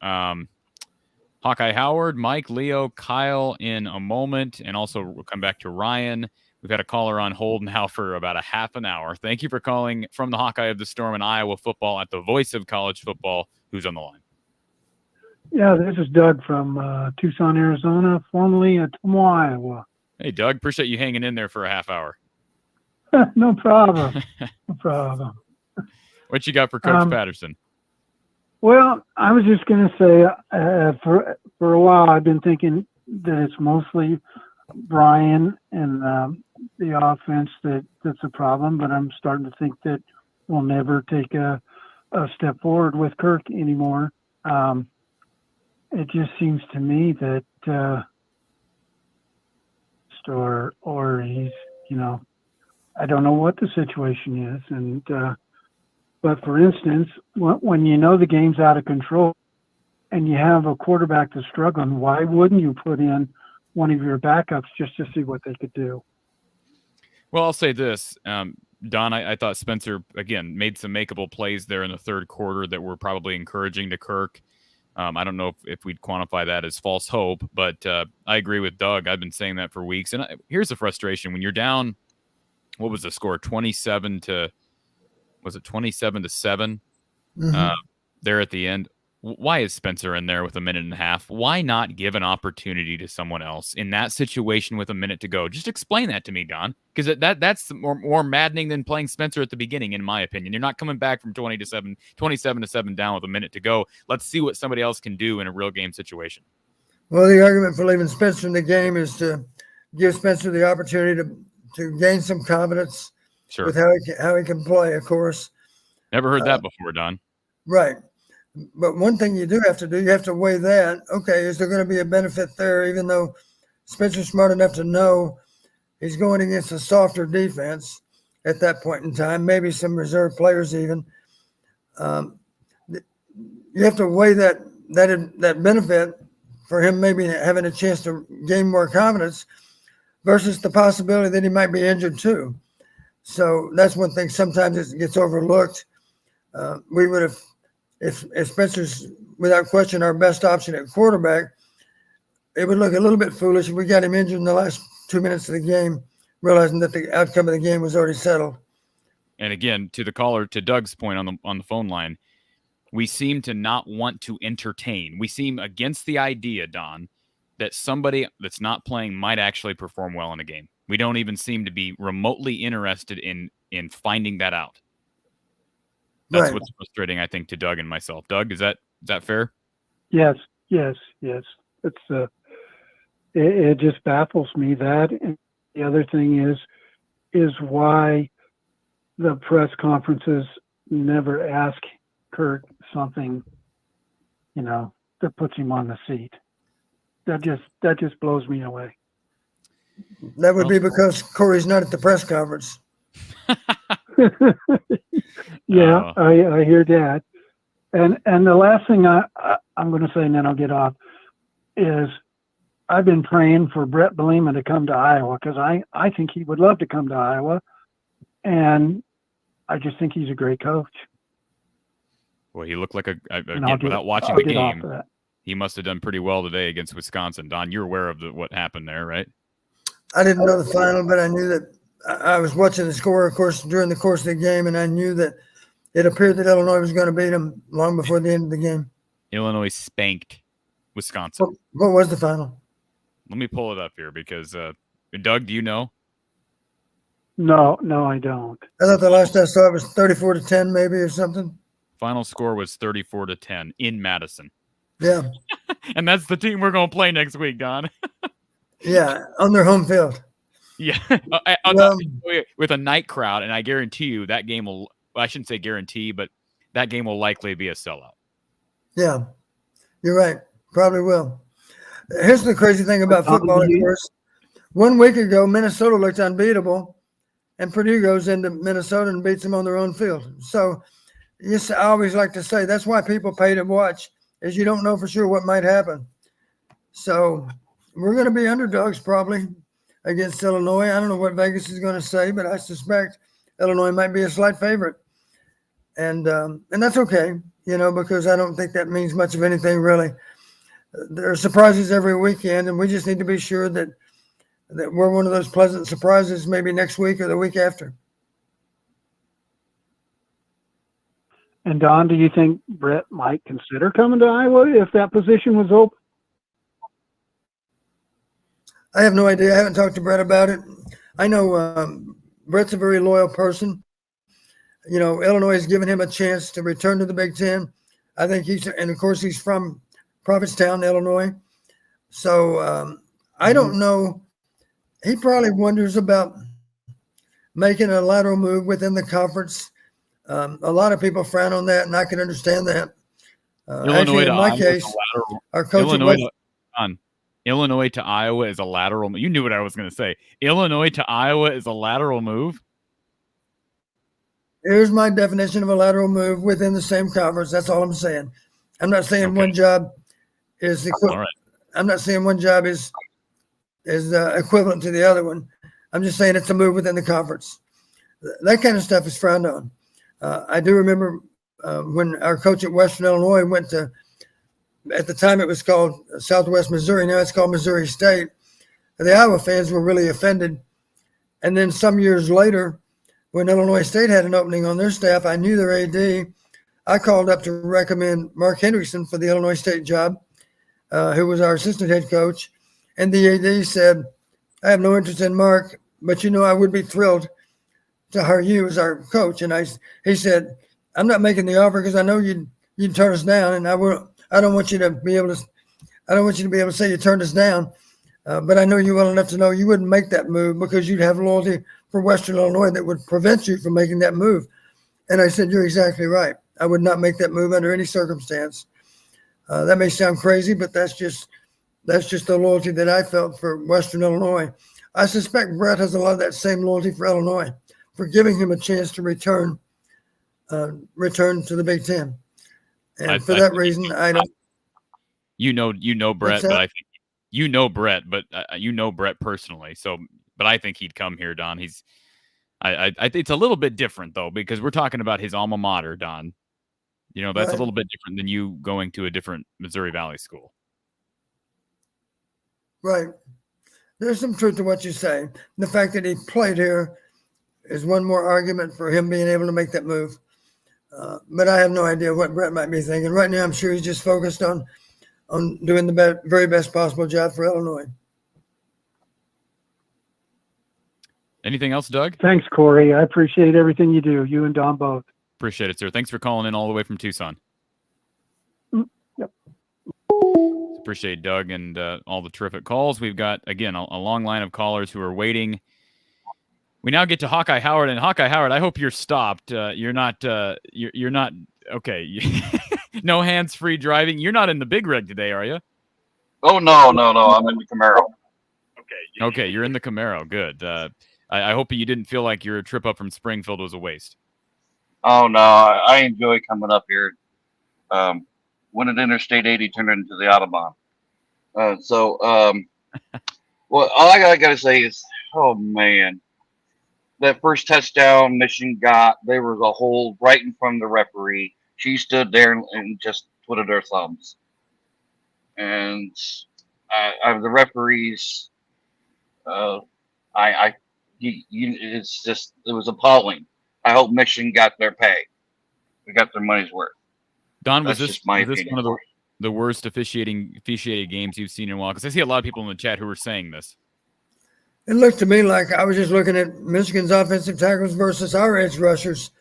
A: Hawkeye Howard, Mike, Leo, Kyle in a moment, and also we'll come back to Ryan. We've had a caller on hold now for about a half an hour. Thank you for calling from the Hawkeye of the Storm and Iowa football at the voice of college football. Who's on the line?
K: Yeah, this is Doug from Tucson, Arizona, formerly Tomo, Iowa.
A: Hey, Doug. Appreciate you hanging in there for a half hour.
K: No problem. No problem.
A: What you got for Coach Patterson?
K: Well, I was just going to say for a while I've been thinking that it's mostly Brian and the offense that's a problem, but I'm starting to think that we'll never take a step forward with Kirk anymore. It just seems to me that or he's, I don't know what the situation is. And but for instance, when you know the game's out of control and you have a quarterback that's struggling, why wouldn't you put in one of your backups just to see what they could do?
A: Well, I'll say this, Don, I thought Spencer, again, made some makeable plays there in the third quarter that were probably encouraging to Kirk. I don't know if we'd quantify that as false hope, but I agree with Doug. I've been saying that for weeks. And here's the frustration. When you're down, what was the score? 27 to 7 there at the end? Why is Spencer in there with a minute and a half? Why not give an opportunity to someone else in that situation with a minute to go? Just explain that to me, Don, because that's more maddening than playing Spencer at the beginning, in my opinion. You're not coming back from 27 to 7 down with a minute to go. Let's see what somebody else can do in a real game situation.
I: Well, the argument for leaving Spencer in the game is to give Spencer the opportunity to gain some confidence with how he can play, of course.
A: Never heard that before, Don.
I: Right. But one thing you do have to do, you have to weigh that. Okay, is there going to be a benefit there, even though Spencer's smart enough to know he's going against a softer defense at that point in time, maybe some reserve players even. You have to weigh that benefit for him maybe having a chance to gain more confidence versus the possibility that he might be injured too. So that's one thing sometimes it gets overlooked. We would have, if Spencer's without question our best option at quarterback, it would look a little bit foolish if we got him injured in the last 2 minutes of the game, realizing that the outcome of the game was already settled.
A: And again, to the caller, to Doug's point on the phone line, we seem to not want to entertain. We seem against the idea, Don, that somebody that's not playing might actually perform well in a game. We don't even seem to be remotely interested in finding that out. That's what's frustrating, I think, to Doug and myself. Doug, is that fair?
K: Yes. It's it just baffles me that. And the other thing is why the press conferences never ask Kirk something, that puts him on the seat. That just blows me away.
I: That would be because Corey's not at the press conference.
K: Yeah, I hear that. And the last thing I'm going to say, and then I'll get off, is I've been praying for Brett Bielema to come to Iowa because I think he would love to come to Iowa, and I just think he's a great coach.
A: Well, he looked like without watching the game, he must have done pretty well today against Wisconsin. Don, you're aware of what happened there, right?
I: I didn't know the final, but I knew that I was watching the score, of course, during the course of the game, and I knew that it appeared that Illinois was going to beat them long before the end of the game.
A: Illinois spanked Wisconsin.
I: What was the final?
A: Let me pull it up here because, Doug, do you know?
K: No, I don't.
I: I thought the last I saw it was 34-10 maybe or something.
A: Final score was 34-10 in Madison.
I: Yeah.
A: And that's the team we're going to play next week, Don.
I: Yeah, on their home field.
A: Yeah. With a night crowd, and I guarantee you that game will – I shouldn't say guarantee, but that game will likely be a sellout.
I: Yeah, you're right. Probably will. Here's the crazy thing about football, of course. 1 week ago, Minnesota looked unbeatable, and Purdue goes into Minnesota and beats them on their own field. So yes, I always like to say that's why people pay to watch, is you don't know for sure what might happen. So we're going to be underdogs probably against Illinois. I don't know what Vegas is going to say, but I suspect Illinois might be a slight favorite. And that's okay, because I don't think that means much of anything really. There are surprises every weekend, and we just need to be sure that we're one of those pleasant surprises maybe next week or the week after.
K: And Don, do you think Brett might consider coming to Iowa if that position was open?
I: I have no idea. I haven't talked to Brett about it. I know Brett's a very loyal person. Illinois has given him a chance to return to the Big Ten. I think and of course he's from Provincetown, Illinois. So I don't know. He probably wonders about making a lateral move within the conference. A lot of people frown on that, and I can understand that. Actually, in my case, our coach
A: Illinois to Iowa is a lateral. You knew what I was going to say. Illinois to Iowa is a lateral move.
I: Here's my definition of a lateral move within the same conference. That's all I'm saying. I'm not saying one job is equivalent. Right. I'm not saying one job is equivalent to the other one. I'm just saying it's a move within the conference. That kind of stuff is frowned on. I do remember when our coach at Western Illinois went to, at the time it was called Southwest Missouri. Now it's called Missouri State. The Iowa fans were really offended. And then some years later, when Illinois State had an opening on their staff, I knew their AD. I called up to recommend Mark Hendrickson for the Illinois State job, who was our assistant head coach. And the AD said, I have no interest in Mark, but I would be thrilled to hire you as our coach. And he said, I'm not making the offer because I know you'd turn us down, and I don't want you to be able to say you turned us down. But I know you well enough to know you wouldn't make that move because you'd have loyalty for Western Illinois that would prevent you from making that move. And I said, you're exactly right. I would not make that move under any circumstance. That may sound crazy, but that's just the loyalty that I felt for Western Illinois. I suspect Brett has a lot of that same loyalty for Illinois, for giving him a chance to return to the Big Ten. And for that reason, I don't.
A: You know Brett, but I think you know Brett personally. So, but I think he'd come here, Don. I think it's a little bit different though, because we're talking about his alma mater, Don. That's a little bit different than you going to a different Missouri Valley school.
I: Right. There's some truth to what you say. The fact that he played here is one more argument for him being able to make that move. But I have no idea what Brett might be thinking. Right now, I'm sure he's just focused on doing the very best possible job for Illinois.
A: Anything else, Doug?
K: Thanks, Corey. I appreciate everything you do, you and Don both.
A: Appreciate it, sir. Thanks for calling in all the way from Tucson.
K: Yep.
A: Appreciate Doug and all the terrific calls. We've got, again, a long line of callers who are waiting. We now get to Hawkeye Howard, and Hawkeye Howard, I hope you're stopped. You're not okay. No hands-free driving. You're not in the big rig today, are you?
L: Oh, no. I'm in the Camaro.
A: Okay, you're in the Camaro. Good. I hope you didn't feel like your trip up from Springfield was a waste.
L: Oh, no, I enjoy coming up here. When did Interstate 80 turn into the Autobahn? Well, all I got to say is, oh, man, that first touchdown Michigan got, there was a hold right in front of the referee. She stood there and just twiddled her thumbs. And the referees, it was appalling. I hope Michigan got their pay. They got their money's worth.
A: Don, was this one of the worst officiated games you've seen in a while? Because I see a lot of people in the chat who are saying this.
I: It looked to me like I was just looking at Michigan's offensive tackles versus our edge rushers,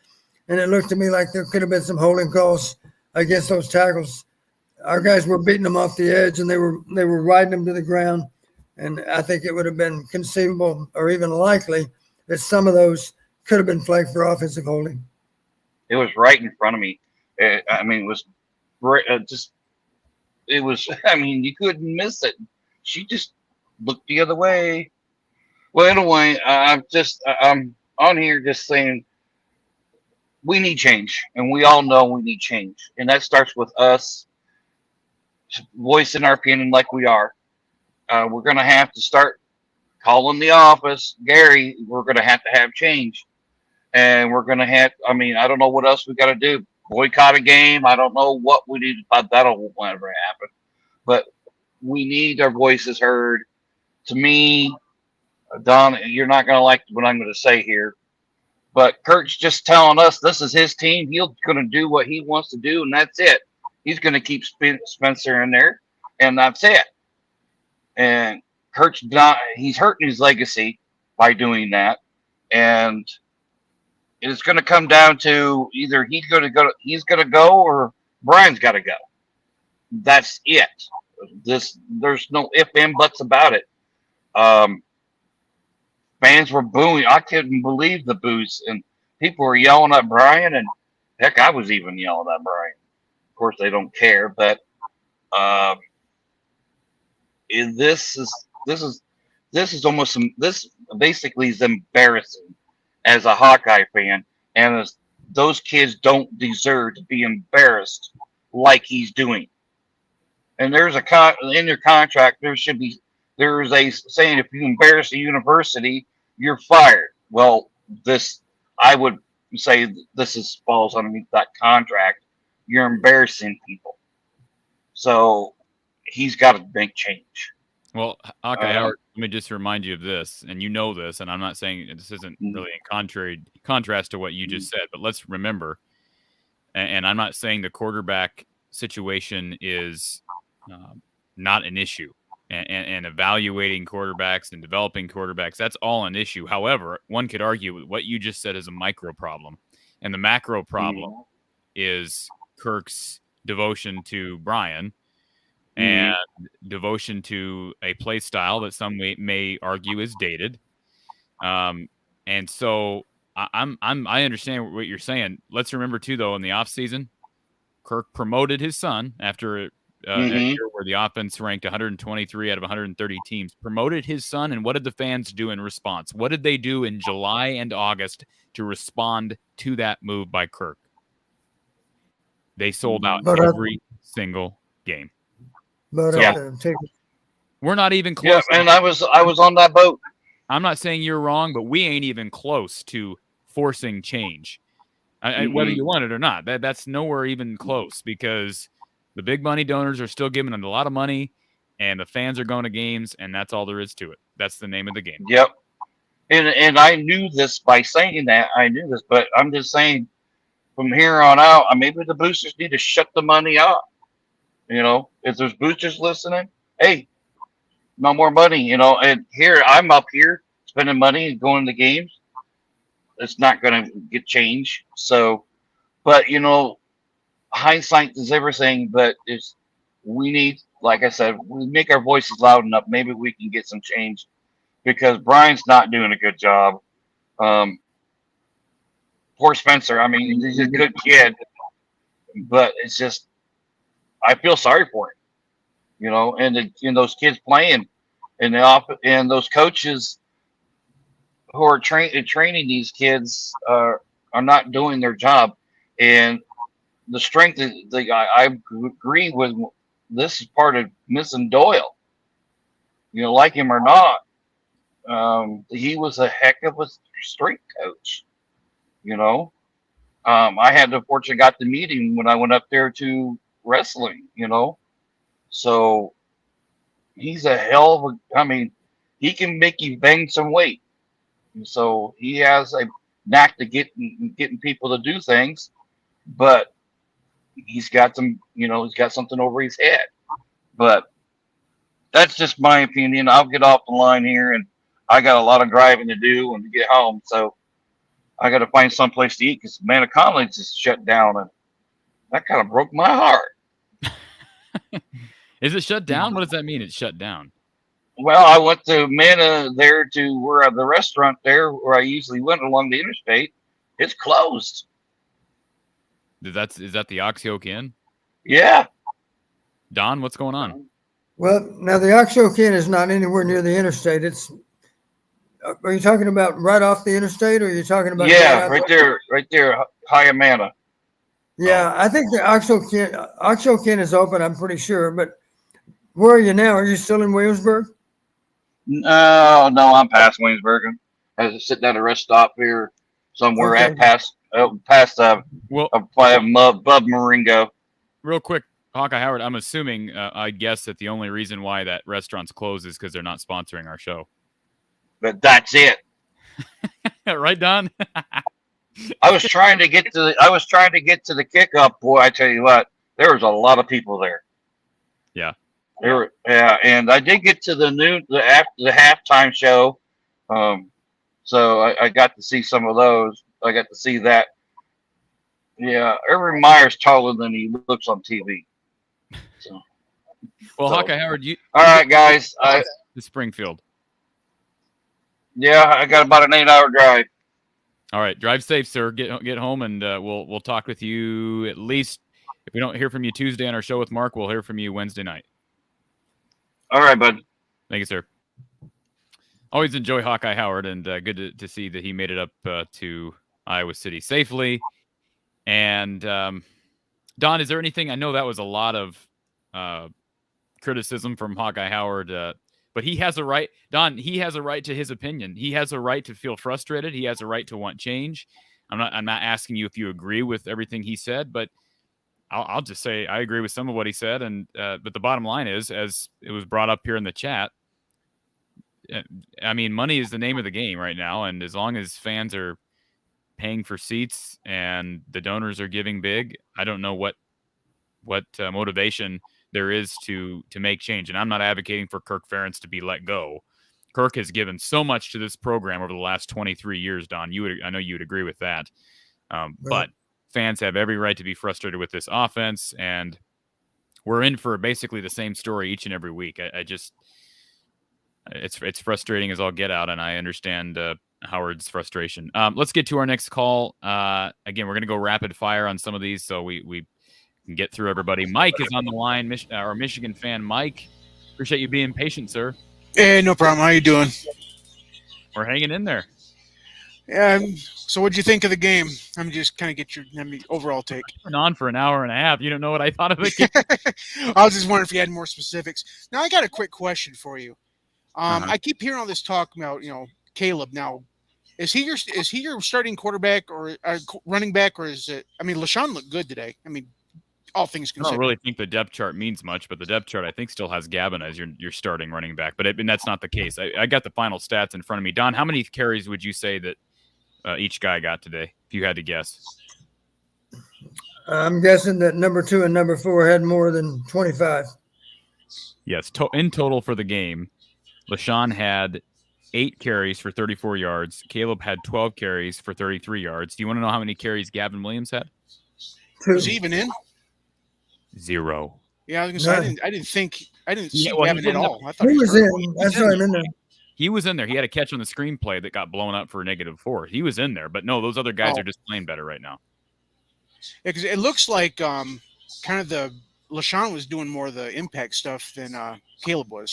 I: and it looked to me like there could have been some holding calls against those tackles. Our guys were beating them off the edge, and they were riding them to the ground. And I think it would have been conceivable or even likely that some of those could have been flagged for offensive holding.
L: It was right in front of me. It was you couldn't miss it. She just looked the other way. Well, anyway, I'm on here just saying we need change, and we all know we need change. And that starts with us voicing our opinion like we are. We're going to have to start calling the office. Gary, we're going to have change. And we're going to have, I don't know what else we got to do. Boycott a game. I don't know what we need. That'll never happen. But we need our voices heard. To me, Don, you're not going to like what I'm going to say here. But Kurt's just telling us this is his team. He's going to do what he wants to do, and that's it. He's going to keep Spencer in there, and that's it. And Kurt's he's hurting his legacy by doing that. And it's going to come down to either he's going to go or Brian's got to go. That's it. There's no ifs and buts about it. fans were booing. I couldn't believe the boos, and people were yelling at Brian, and heck, I was even yelling at Brian. Of course, they don't care, but this is almost this basically is embarrassing as a Hawkeye fan, and those kids don't deserve to be embarrassed like he's doing. And there's in your contract there's a saying, if you embarrass a university, you're fired. Well, I would say falls underneath that contract. You're embarrassing people, so he's got to make change.
A: Well, Hawkeye Howard, let me just remind you of this, and you know this, and I'm not saying this isn't really in contrast to what you just said, but let's remember, and I'm not saying the quarterback situation is not an issue, and evaluating quarterbacks and developing quarterbacks, that's all an issue. However, one could argue what you just said is a micro problem, and the macro problem is Kirk's devotion to Brian and devotion to a play style that some may argue is dated. And so I understand what you're saying. Let's remember too, though, in the offseason, Kirk promoted his son after a year where the offense ranked 123 out of 130 teams, promoted his son. And what did the fans do in response? What did they do in July and August to respond to that move by Kirk? They sold out every single game.
I: But
A: we're not even close.
L: Yeah, and I was on that boat.
A: I'm not saying you're wrong, but we ain't even close to forcing change. Whether you want it or not, that's nowhere even close, because the big money donors are still giving them a lot of money, and the fans are going to games, and that's all there is to it. That's the name of the game.
L: Yep. And I knew this by saying that. I knew this, but I'm just saying from here on out, maybe the boosters need to shut the money off. If there's boosters listening, hey, no more money, and here I'm up here spending money and going to games. It's not going to get changed. So, but hindsight is everything, but we need, like I said, we make our voices loud enough. Maybe we can get some change, because Brian's not doing a good job. Poor Spencer. He's a good kid, but it's just, I feel sorry for him, and those kids playing, and those coaches who are training these kids are not doing their job. And the strength is, I agree with, this is part of missing Doyle. Like him or not, he was a heck of a strength coach. I had the fortune, got to meet him when I went up there to wrestling, so he's a hell of a, he can make you bang some weight. So he has a knack to getting people to do things, but he's got some, he's got something over his head. But that's just my opinion. I'll get off the line here, and I got a lot of driving to do and to get home. So I got to find someplace to eat, because Manor Collins is shut down, and that kind of broke my heart.
A: Is it shut down? What does that mean? It's shut down.
L: Well, I went to Mana there to where the restaurant there where I usually went along the interstate. It's closed.
A: Is that the Ox Yoke Inn?
L: Yeah.
A: Don, what's going on?
I: Well, now the Ox Yoke Inn is not anywhere near the interstate. Are you talking about right off the interstate, or are you talking about?
L: Yeah, right there, Hyamana.
I: Yeah, I think the Ox Yoke Inn is open. I'm pretty sure, but where are you now? Are you still in Williamsburg?
L: No, I'm past Williamsburg. I was sitting at a rest stop here somewhere past Bub Marengo.
A: Real quick, Hawkeye Howard, I'm assuming, I guess that the only reason why that restaurant's closed is because they're not sponsoring our show.
L: But that's it.
A: Right, Don?
L: I was trying to get to the kickoff. Boy, I tell you what, there was a lot of people there.
A: Yeah.
L: And I did get to the halftime show. So I got to see some of those. I got to see that. Yeah, Urban Meyer's taller than he looks on TV.
A: Hawkeye Howard,
L: all right, guys.
A: To Springfield.
L: Yeah, I got about an 8-hour drive.
A: All right, drive safe, sir. Get home, and we'll talk with you at least. If we don't hear from you Tuesday on our show with Mark, we'll hear from you Wednesday night.
L: All right, bud.
A: Thank you, sir. Always enjoy Hawkeye Howard, and good to see that he made it up to Iowa City safely. And Don, is there anything? I know that was a lot of criticism from Hawkeye Howard, but he has a right. Don, he has a right to his opinion. He has a right to feel frustrated. He has a right to want change. I'm not asking you if you agree with everything he said, but I'll just say I agree with some of what he said. And but the bottom line is, as it was brought up here in the chat, I mean, money is the name of the game right now, and as long as fans are paying for seats and the donors are giving big, I don't know what motivation there is to make change. And I'm not advocating for Kirk Ferentz to be let go. Kirk has given so much to this program over the last 23 years, Don. I know you would agree with that.
I: Right.
A: But fans have every right to be frustrated with this offense, and we're in for basically the same story each and every week. It's frustrating as all get out, and I understand Howard's frustration. Let's get to our next call. Again, we're going to go rapid fire on some of these, so we can get through everybody. Mike is on the line, our Michigan fan. Mike, appreciate you being patient, sir.
M: Hey, no problem. How you doing?
A: We're hanging in there.
M: So what'd you think of the game? I'm just kind of get your overall take.
A: Been on for an hour and a half. You don't know what I thought of the game.
M: I was just wondering if you had more specifics. Now, I got a quick question for you. I keep hearing all this talk about, Caleb. Now, is he your starting quarterback or running back, or is it? I mean, LaShawn looked good today. I mean, all things
A: I
M: considered.
A: don't really think the depth chart means much, but the depth chart I think still has Gavin as your starting running back. But that's not the case. I got the final stats in front of me. Don, how many carries would you say that each guy got today, if you had to guess?
I: I'm guessing that number 2 and number 4 had more than 25.
A: Yes, in total for the game, LaShawn had 8 carries for 34 yards. Caleb had 12 carries for 33 yards. Do you want to know how many carries Gavin Williams had?
I: 2.
M: Was he even in?
A: 0.
M: Yeah, I was gonna say, I didn't see
A: well,
M: Gavin at all. I thought
I: He was
M: hurt.
I: in. I saw him in there.
A: He was in there. He had a catch on the screenplay that got blown up for -4. He was in there, but no, those other guys are just playing better right now.
M: Yeah, because it looks like kind of LaShawn was doing more of the impact stuff than Caleb was.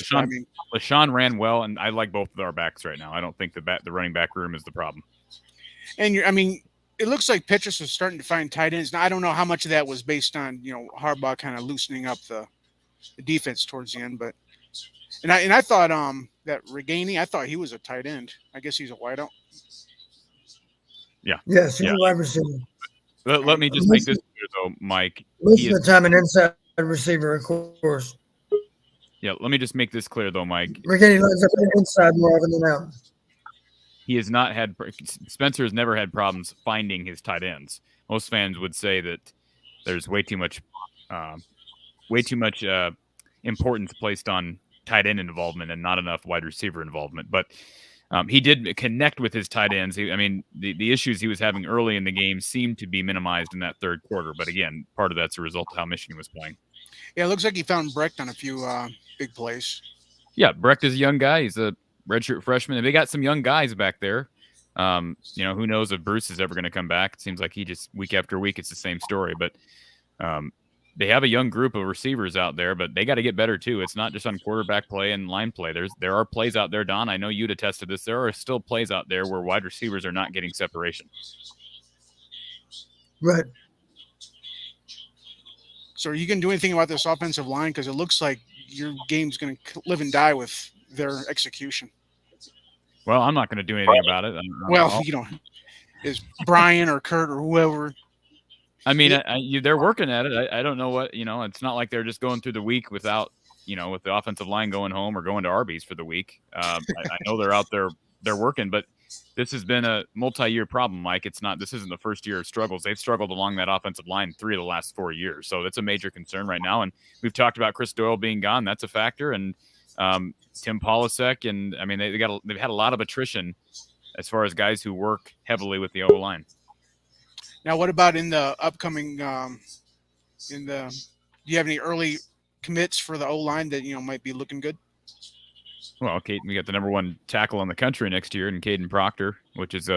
A: LaShawn ran well, and I like both of our backs right now. I don't think the running back room is the problem.
M: And it looks like Petrus was starting to find tight ends. Now, I don't know how much of that was based on Harbaugh kind of loosening up the defense towards the end, but I thought that Reganey, I thought he was a tight end. I guess he's a wideout.
A: Yeah.
I: Yes, he's a wide receiver.
A: Let me just make this clear, though, Mike.
I: Most of the time, an inside receiver, of course.
A: Yeah, let me just make this clear, though, Mike.
I: Reganey lines up inside more often than out.
A: He has not had Spencer has never had problems finding his tight ends. Most fans would say that there's way too much importance placed on tight end involvement and not enough wide receiver involvement. But he did connect with his tight ends. The issues he was having early in the game seemed to be minimized in that third quarter. But again, part of that's a result of how Michigan was playing.
M: Yeah, it looks like he found Brecht on a few big plays.
A: Yeah, Brecht is a young guy. He's a redshirt freshman, and they got some young guys back there. Who knows if Bruce is ever going to come back? It seems like he just week after week it's the same story. But they have a young group of receivers out there, but they got to get better too. It's not just on quarterback play and line play. There are plays out there, Don. I know you'd attest to this. There are still plays out there where wide receivers are not getting separation.
I: Right.
M: So are you going to do anything about this offensive line? Because it looks like your game's going to live and die with their execution.
A: Well, I'm not going to do anything about it.
M: Is Brian or Kurt or whoever.
A: I mean, they're working at it. I don't know what, it's not like they're just going through the week without, with the offensive line going home or going to Arby's for the week. I know they're out there, they're working, but this has been a multi-year problem, Mike. This isn't the first year of struggles. They've struggled along that offensive line 3 of the last 4 years. So it's a major concern right now. And we've talked about Chris Doyle being gone. That's a factor. And Tim Polasek. And I mean, they've had a lot of attrition as far as guys who work heavily with the O-line.
M: Now, what about in the upcoming, do you have any early commits for the O-line that, might be looking good?
A: Well, Kate, we got the number 1 tackle in the country next year in Caden Proctor, which is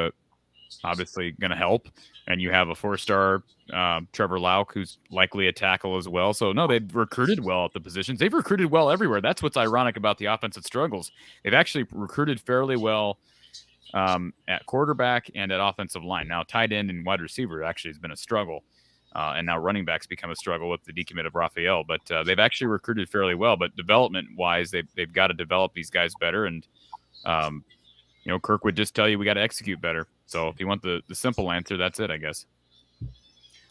A: obviously going to help. And you have a 4-star Trevor Lauk, who's likely a tackle as well. So, no, they've recruited well at the positions. They've recruited well everywhere. That's what's ironic about the offensive struggles. They've actually recruited fairly well at quarterback and at offensive line. Now, tight end and wide receiver actually has been a struggle. And now running backs become a struggle with the decommit of Raphael. But they've actually recruited fairly well. But development-wise, they've got to develop these guys better. And, Kirk would just tell you we got to execute better. So if you want the simple answer, that's it, I guess.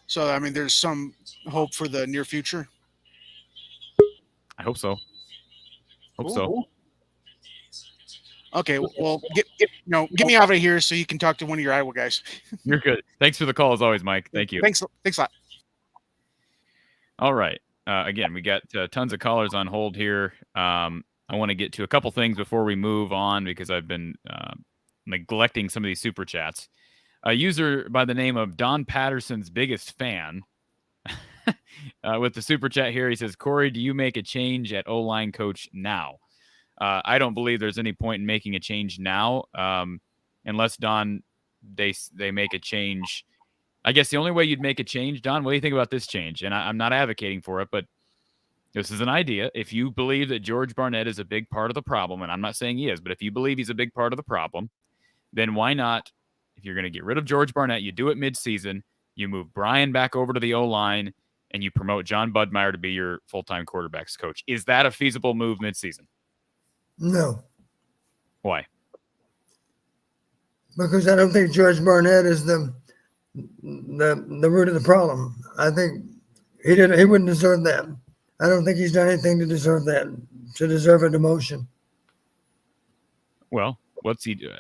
M: So, I mean, there's some hope for the near future.
A: I hope so. So.
M: Okay, well, get me out of here so you can talk to one of your Iowa guys.
A: You're good. Thanks for the call as always, Mike. Thank you.
M: Thanks a lot.
A: All right. Again, we got tons of callers on hold here. I want to get to a couple things before we move on because I've been neglecting some of these super chats. A user by the name of Don Patterson's biggest fan with the super chat here. He says, Corey, do you make a change at O-line coach now? I don't believe there's any point in making a change now unless, Don, they make a change. I guess the only way you'd make a change, Don, what do you think about this change? And I'm not advocating for it, but this is an idea. If you believe that George Barnett is a big part of the problem, and I'm not saying he is, but if you believe he's a big part of the problem, then why not, if you're going to get rid of George Barnett, you do it midseason, you move Brian back over to the O-line, and you promote John Budmeyer to be your full-time quarterbacks coach. Is that a feasible move midseason?
I: No.
A: Why?
I: Because I don't think George Barnett is the root of the problem. I think he wouldn't deserve that. I don't think he's done anything to deserve that, to deserve a demotion.
A: Well, what's he do?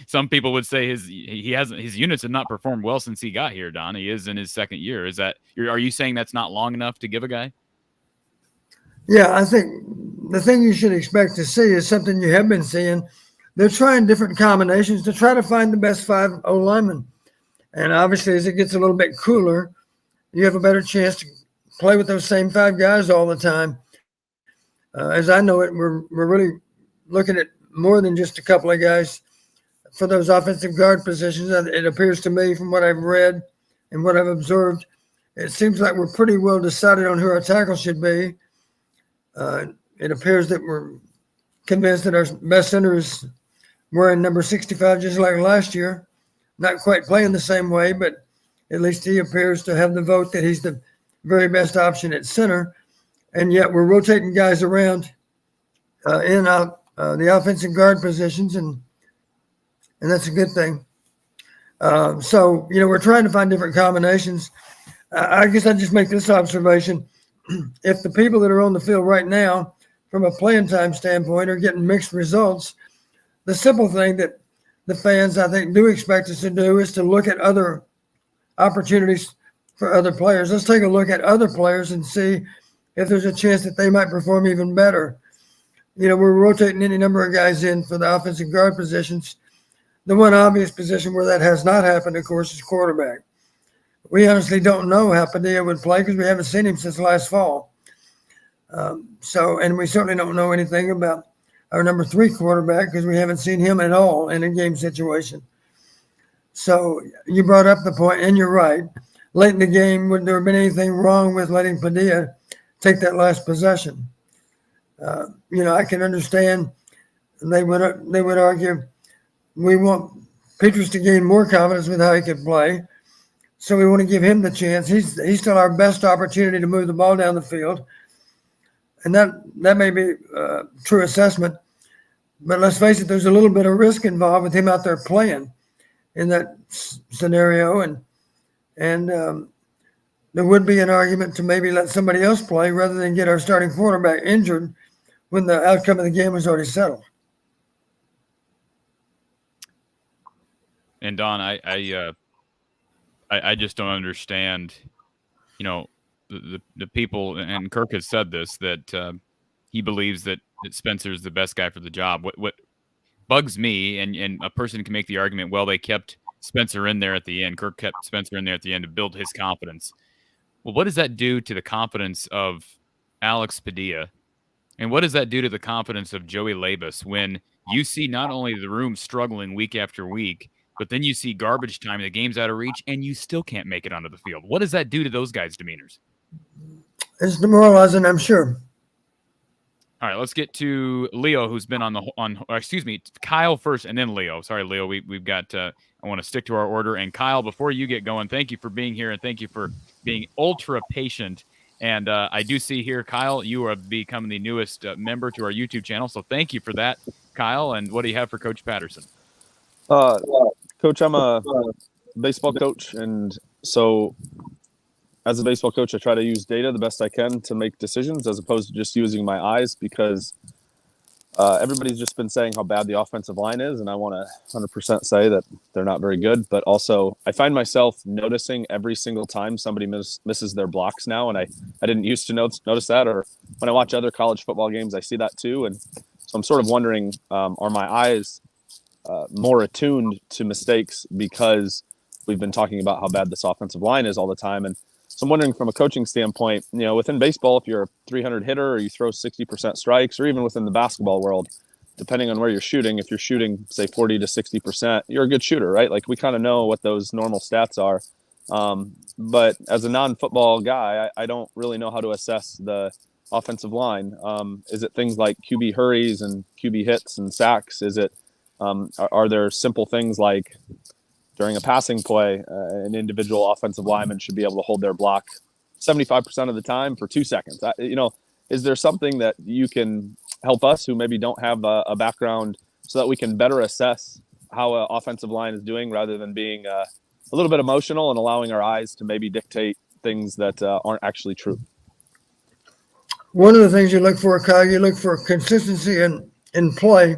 A: Some people would say his units have not performed well since he got here, Don. He is in his second year. Are you saying that's not long enough to give a guy?
I: Yeah, I think the thing you should expect to see is something you have been seeing. They're trying different combinations to try to find the best 5 O-linemen. And obviously, as it gets a little bit cooler, you have a better chance to play with those same 5 guys all the time. As I know it, we're really looking at more than just a couple of guys for those offensive guard positions. It appears to me, from what I've read and what I've observed, it seems like we're pretty well decided on who our tackle should be. It appears that we're convinced that our best center is wearing number 65 just like last year. Not quite playing the same way, but at least he appears to have the vote that he's the very best option at center. And yet we're rotating guys around in the offensive guard positions, and that's a good thing. So, we're trying to find different combinations. I guess I just make this observation. If the people that are on the field right now, from a playing time standpoint, are getting mixed results, the simple thing that the fans, I think, do expect us to do is to look at other opportunities for other players. Let's take a look at other players and see if there's a chance that they might perform even better. We're rotating any number of guys in for the offensive guard positions. The one obvious position where that has not happened, of course, is quarterback. We honestly don't know how Padilla would play because we haven't seen him since last fall. And we certainly don't know anything about our number 3 quarterback because we haven't seen him at all in a game situation. So you brought up the point, and you're right. Late in the game, would there have been anything wrong with letting Padilla take that last possession? I can understand they would argue we want Petrus to gain more confidence with how he could play. So we want to give him the chance. He's still our best opportunity to move the ball down the field. And that may be a true assessment. But let's face it, there's a little bit of risk involved with him out there playing in that scenario. And there would be an argument to maybe let somebody else play rather than get our starting quarterback injured when the outcome of the game was already settled.
A: And Don, I just don't understand, the people, and Kirk has said this, that he believes that Spencer's the best guy for the job. What bugs me, and a person can make the argument, well, they kept Spencer in there at the end. Kirk kept Spencer in there at the end to build his confidence. Well, what does that do to the confidence of Alex Padilla And what does that do to the confidence of Joey Labus when you see not only the room struggling week after week, but then you see garbage time, the game's out of reach, and you still can't make it onto the field? What does that do to those guys' demeanors?
I: It's demoralizing, I'm sure.
A: All right, let's get to Leo, who's been Kyle first, and then Leo. Sorry, Leo, we've got. I want to stick to our order. And Kyle, before you get going, thank you for being here, and thank you for being ultra patient. And I do see here, Kyle, you have become the newest member to our YouTube channel, so thank you for that, Kyle. And what do you have for Coach Patterson?
N: Coach, I'm a baseball coach, and so as a baseball coach, I try to use data the best I can to make decisions as opposed to just using my eyes, because everybody's just been saying how bad the offensive line is, and I want to 100% say that they're not very good. But also, I find myself noticing every single time somebody misses their blocks now, and I didn't used to notice that. Or when I watch other college football games, I see that too. And so I'm sort of wondering, are my eyes more attuned to mistakes because we've been talking about how bad this offensive line is all the time? And so I'm wondering, from a coaching standpoint, within baseball, if you're a 300 hitter or you throw 60% strikes, or even within the basketball world, depending on where you're shooting, if you're shooting, say, 40 to 60%, you're a good shooter, right? Like, we kind of know what those normal stats are. But as a non-football guy, I don't really know how to assess the offensive line. Is it things like QB hurries and QB hits and sacks? Is it are there simple things like, during a passing play, an individual offensive lineman should be able to hold their block 75% of the time for 2 seconds? Is there something that you can help us who maybe don't have a background so that we can better assess how an offensive line is doing, rather than being a little bit emotional and allowing our eyes to maybe dictate things that aren't actually true?
I: One of the things you look for, Kyle, you look for consistency in play.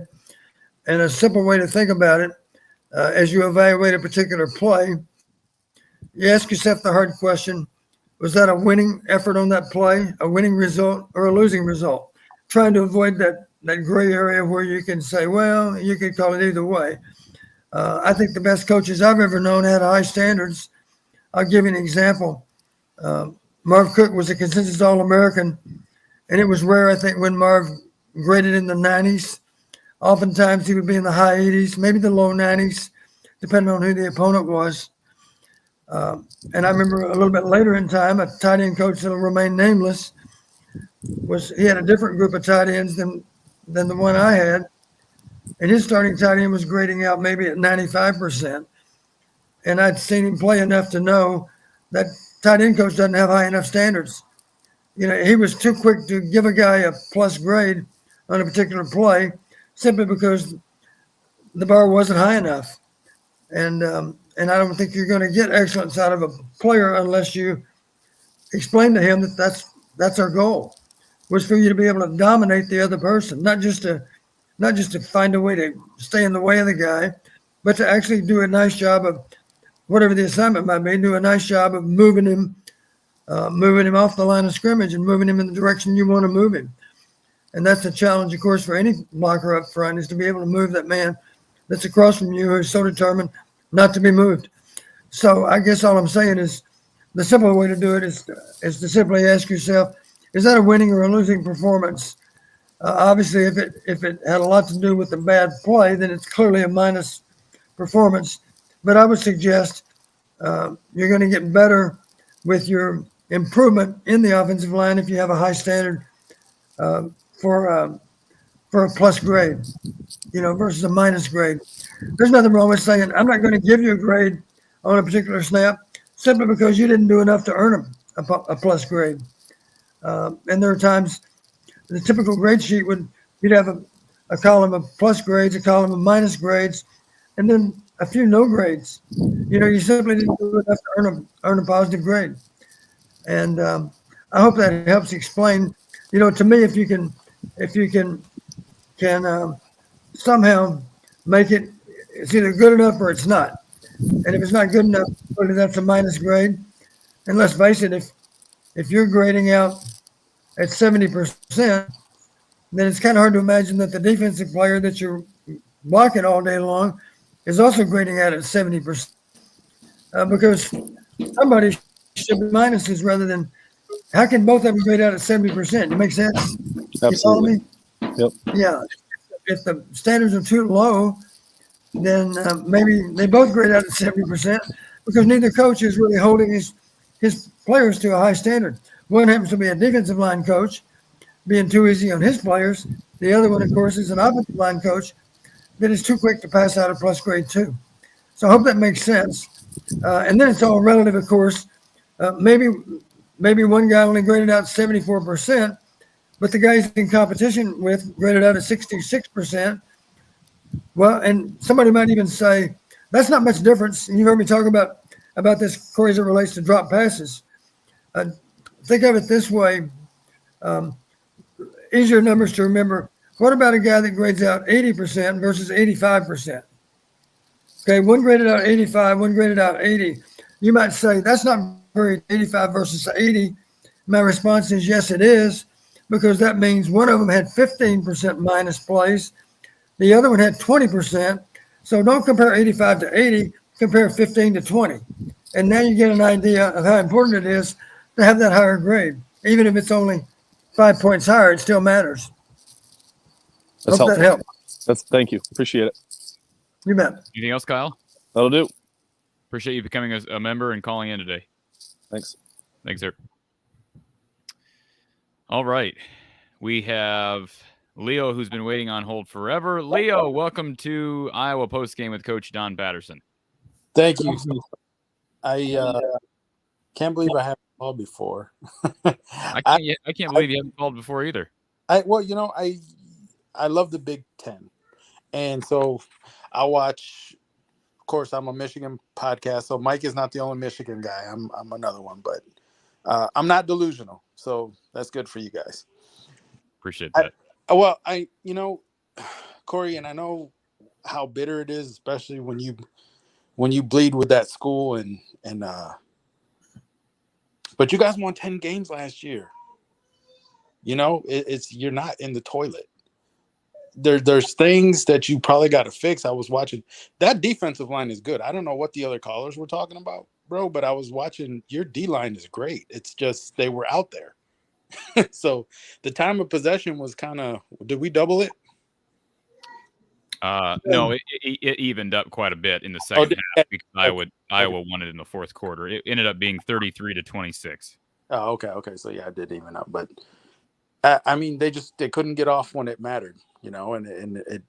I: And a simple way to think about it, as you evaluate a particular play, you ask yourself the hard question: was that a winning effort on that play, a winning result, or a losing result? Trying to avoid that gray area where you can say, well, you could call it either way. I think the best coaches I've ever known had high standards. I'll give you an example. Marv Cook was a consensus All-American, and it was rare, I think, when Marv graded in the 90s. Oftentimes he would be in the high 80s, maybe the low 90s, depending on who the opponent was. And I remember a little bit later in time, a tight end coach that will remain nameless, he had a different group of tight ends than the one I had. And his starting tight end was grading out maybe at 95%. And I'd seen him play enough to know that tight end coach doesn't have high enough standards. He was too quick to give a guy a plus grade on a particular play, simply because the bar wasn't high enough. And I don't think you're going to get excellence out of a player unless you explain to him that that's our goal, was for you to be able to dominate the other person, not just to find a way to stay in the way of the guy, but to actually do a nice job of whatever the assignment might be, do a nice job of moving him off the line of scrimmage and moving him in the direction you want to move him. And that's the challenge, of course, for any blocker up front, is to be able to move that man that's across from you who's so determined not to be moved. So I guess all I'm saying is the simple way to do it is to simply ask yourself, is that a winning or a losing performance? Obviously, if it had a lot to do with the bad play, then it's clearly a minus performance. But I would suggest you're going to get better with your improvement in the offensive line if you have a high standard for a plus grade, versus a minus grade. There's nothing wrong with saying, I'm not going to give you a grade on a particular snap simply because you didn't do enough to earn a plus grade. And there are times the typical grade sheet you'd have a column of plus grades, a column of minus grades, and then a few no grades. You simply didn't do enough to earn a positive grade. And I hope that helps explain. To me, if you can somehow make it, it's either good enough or it's not. And if it's not good enough, that's a minus grade. And let's face it, if you're grading out at 70%, then it's kind of hard to imagine that the defensive player that you're blocking all day long is also grading out at 70%. Because somebody should be minuses rather than, how can both of them grade out at 70%? It makes sense?
N: Absolutely.
I: You follow me?
N: Yep.
I: Yeah. If the standards are too low, then maybe they both grade out at 70% because neither coach is really holding his players to a high standard. One happens to be a defensive line coach, being too easy on his players. The other one, of course, is an offensive line coach that is too quick to pass out a plus grade 2. So I hope that makes sense. And then it's all relative, of course. Maybe one guy only graded out 74%, but the guys in competition with graded out at 66%. Well, and somebody might even say that's not much difference. And you've heard me talk about this, Corey, as it relates to drop passes. Think of it this way: easier numbers to remember. What about a guy that grades out 80% versus 85%? Okay, one graded out 85, one graded out 80. You might say that's not very 85 versus 80. My response is yes, it is, because that means one of them had 15% minus plays. The other one had 20%. So don't compare 85 to 80, compare 15 to 20. And now you get an idea of how important it is to have that higher grade. Even if it's only 5 points higher, it still matters.
N: That's
I: Hope
N: helpful.
I: that helps.
N: Thank you. Appreciate it.
I: You bet.
A: Anything else, Kyle?
N: That'll do.
A: Appreciate you becoming a member and calling in today.
N: Thanks.
A: Thanks, sir. All right. We have Leo, who's been waiting on hold forever. Leo, welcome to Iowa Postgame with Coach Don Patterson.
O: Thank you. I can't believe I haven't called before.
A: I can't believe you haven't called before either.
O: I love the Big Ten, and so I watch. Of course, I'm a Michigan podcast, so Mike is not the only Michigan guy. I'm another one, but I'm not delusional, so that's good for you guys.
A: Appreciate that.
O: Corey, and I know how bitter it is, especially when you bleed with that school and but you guys won 10 games last year. You're not in the toilet. There's things that you probably got to fix. I was watching that defensive line is good. I don't know what the other callers were talking about, bro, but I was watching your D line is great. It's just they were out there. So the time of possession was did we double it?
A: No, it evened up quite a bit in the second half because Iowa won it in the fourth quarter. It ended up being 33-26.
O: Oh, okay. So yeah, it did even up, but I mean, they couldn't get off when it mattered, and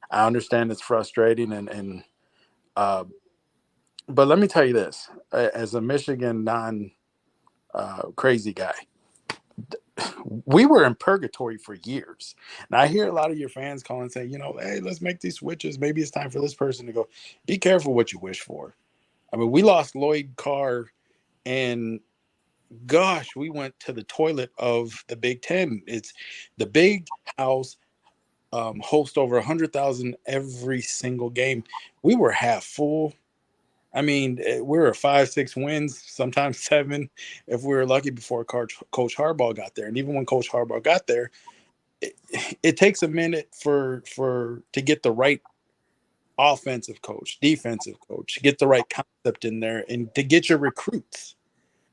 O: I understand it's frustrating but let me tell you this, as a Michigan crazy guy, we were in purgatory for years. And I hear a lot of your fans calling and say, hey, let's make these switches. Maybe it's time for this person to go. Be careful what you wish for. I mean, we lost Lloyd Carr, and gosh, we went to the toilet of the Big Ten. It's the Big House host over 100,000 every single game. We were half full. I mean, we were 5-6 wins, sometimes 7, if we were lucky before Coach Harbaugh got there. And even when Coach Harbaugh got there, it takes a minute to get the right offensive coach, defensive coach, to get the right concept in there, and to get your recruits.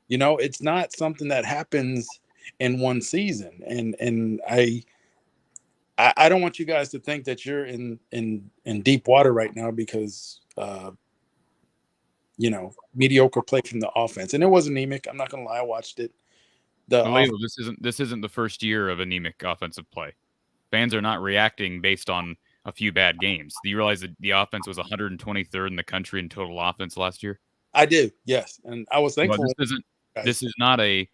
O: It's not something that happens in one season. And I don't want you guys to think that you're in deep water right now because mediocre play from the offense. And it was anemic. I'm not going to lie. I watched it.
A: This isn't the first year of anemic offensive play. Fans are not reacting based on a few bad games. Do you realize that the offense was 123rd in the country in total offense last year?
O: I do. Yes. And I was thankful.
A: Well, this is not a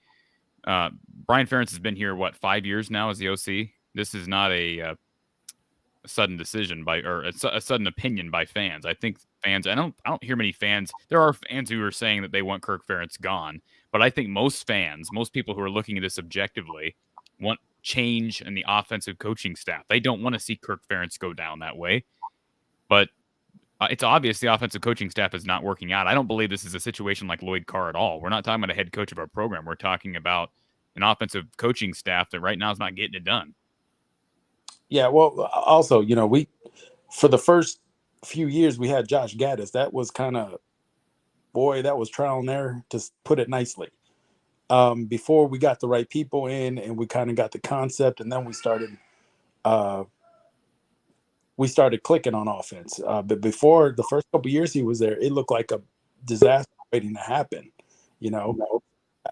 A: Brian Ferentz has been here, 5 years now as the OC. This is not a sudden decision a sudden opinion by fans. I think fans, I don't hear many fans. There are fans who are saying that they want Kirk Ferentz gone, but I think most people who are looking at this objectively want change in the offensive coaching staff. They don't want to see Kirk Ferentz go down that way, but it's obvious the offensive coaching staff is not working out. I don't believe this is a situation like Lloyd Carr at all. We're not talking about a head coach of our program. We're talking about an offensive coaching staff that right now is not getting it done.
O: Yeah, well, also, we for the first few years we had Josh Gaddis. That was that was trial and error, to put it nicely. before we got the right people in and we kind of got the concept, and then we started clicking on offense. But before the first couple years he was there, it looked like a disaster waiting to happen. You know,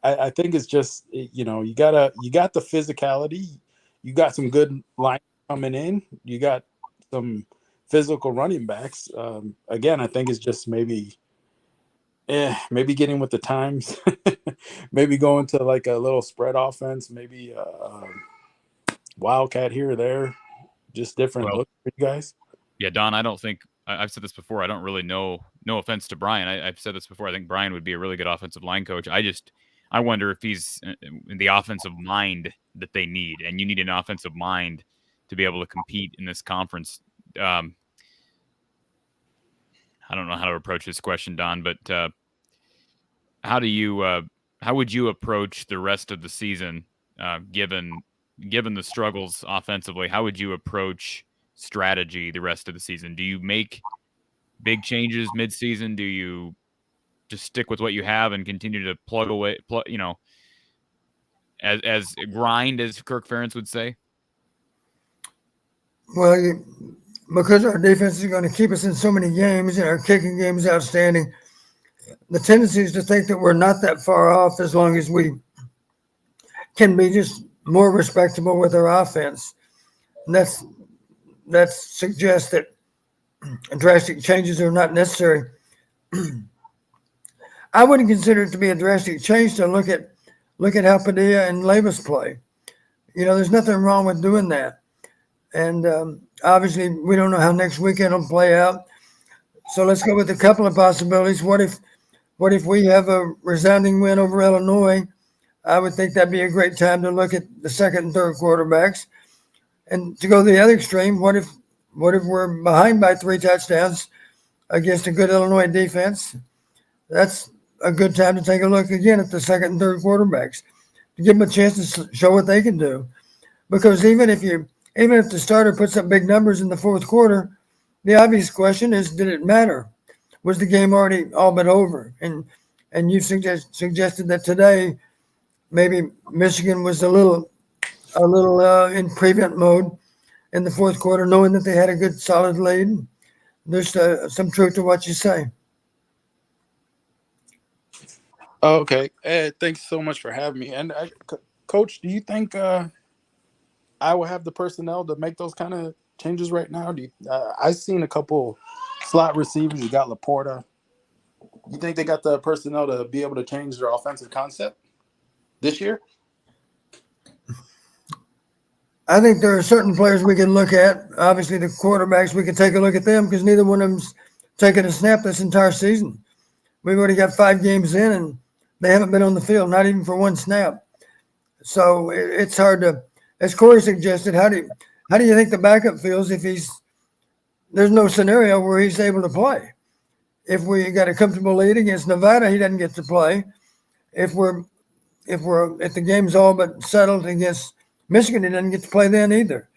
O: I think it's just, you know, you got the physicality, you got some good line coming in, you got some physical running backs. Again, I think it's just maybe getting with the times, maybe going to like a little spread offense, maybe wildcat here or there, just different
A: Well,
O: look for you guys.
A: Yeah, Don, I don't think I've said this before. I don't really know. No offense to Brian. I've said this before. I think Brian would be a really good offensive line coach. I wonder if he's in the offensive mind that they need, and you need an offensive mind to be able to compete in this conference. I don't know how to approach this question, Don, but how would you approach the rest of the season, given the struggles offensively? How would you approach strategy the rest of the season? Do you make big changes mid-season? Do you just stick with what you have and continue to plug away, as grind, as Kirk Ferentz would say?
I: Well, because our defense is going to keep us in so many games and our kicking game is outstanding, the tendency is to think that we're not that far off as long as we can be just more respectable with our offense. And that suggests that drastic changes are not necessary. I wouldn't consider it to be a drastic change to look at how Padilla and Levis play. You know, there's nothing wrong with doing that. And obviously, we don't know how next weekend will play out. So let's go with a couple of possibilities. What if we have a resounding win over Illinois? I would think that'd be a great time to look at the second and third quarterbacks. And to go to the other extreme, what if we're behind by 3 touchdowns against a good Illinois defense? That's a good time to take a look again at the second and third quarterbacks to give them a chance to show what they can do. Because even if the starter puts up big numbers in the fourth quarter, the obvious question is, did it matter? Was the game already all but over? And you suggested that today maybe Michigan was a little in prevent mode in the fourth quarter, knowing that they had a good solid lead. There's some truth to what you say.
O: Okay. Thanks so much for having me. And Coach, do you think I will have the personnel to make those kind of changes right now? I've seen a couple slot receivers. You got Laporta. You think they got the personnel to be able to change their offensive concept this year?
I: I think there are certain players we can look at. Obviously, the quarterbacks, we can take a look at them because neither one of them's taken a snap this entire season. We've already got 5 games in, and they haven't been on the field, not even for one snap. So it's hard to, as Corey suggested, how do you think the backup feels if there's no scenario where he's able to play? If we got a comfortable lead against Nevada, he doesn't get to play. If the game's all but settled against Michigan, he doesn't get to play then either.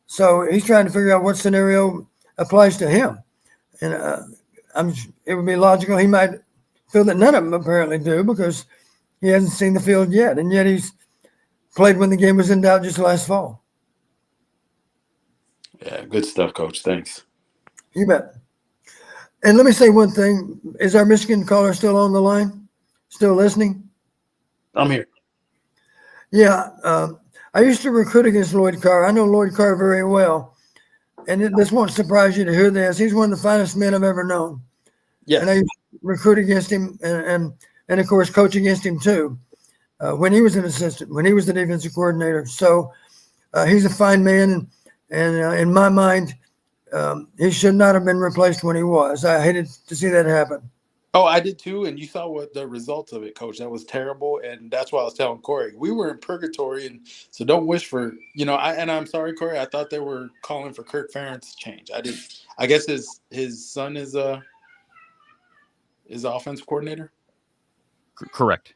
I: So he's trying to figure out what scenario applies to him. And it would be logical. He might feel that none of them apparently do because he hasn't seen the field yet. And yet he's played when the game was in doubt just last fall.
O: Yeah, good stuff, Coach. Thanks.
I: You bet. And let me say one thing. Is our Michigan caller still on the line? Still listening?
O: I'm here.
I: Yeah. I used to recruit against Lloyd Carr. I know Lloyd Carr very well. And this won't surprise you to hear this. He's one of the finest men I've ever known.
O: Yes.
I: And I used to recruit against him and of course, coach against him too. When he was an assistant, when he was the defensive coordinator. So he's a fine man. And in my mind, he should not have been replaced when he was. I hated to see that happen.
O: Oh, I did too. And you saw what the results of it, Coach. That was terrible. And that's why I was telling Corey, we were in purgatory. And so don't wish for, I'm sorry, Corey. I thought they were calling for Kirk Ferentz change. I guess his son is offensive coordinator.
A: Correct.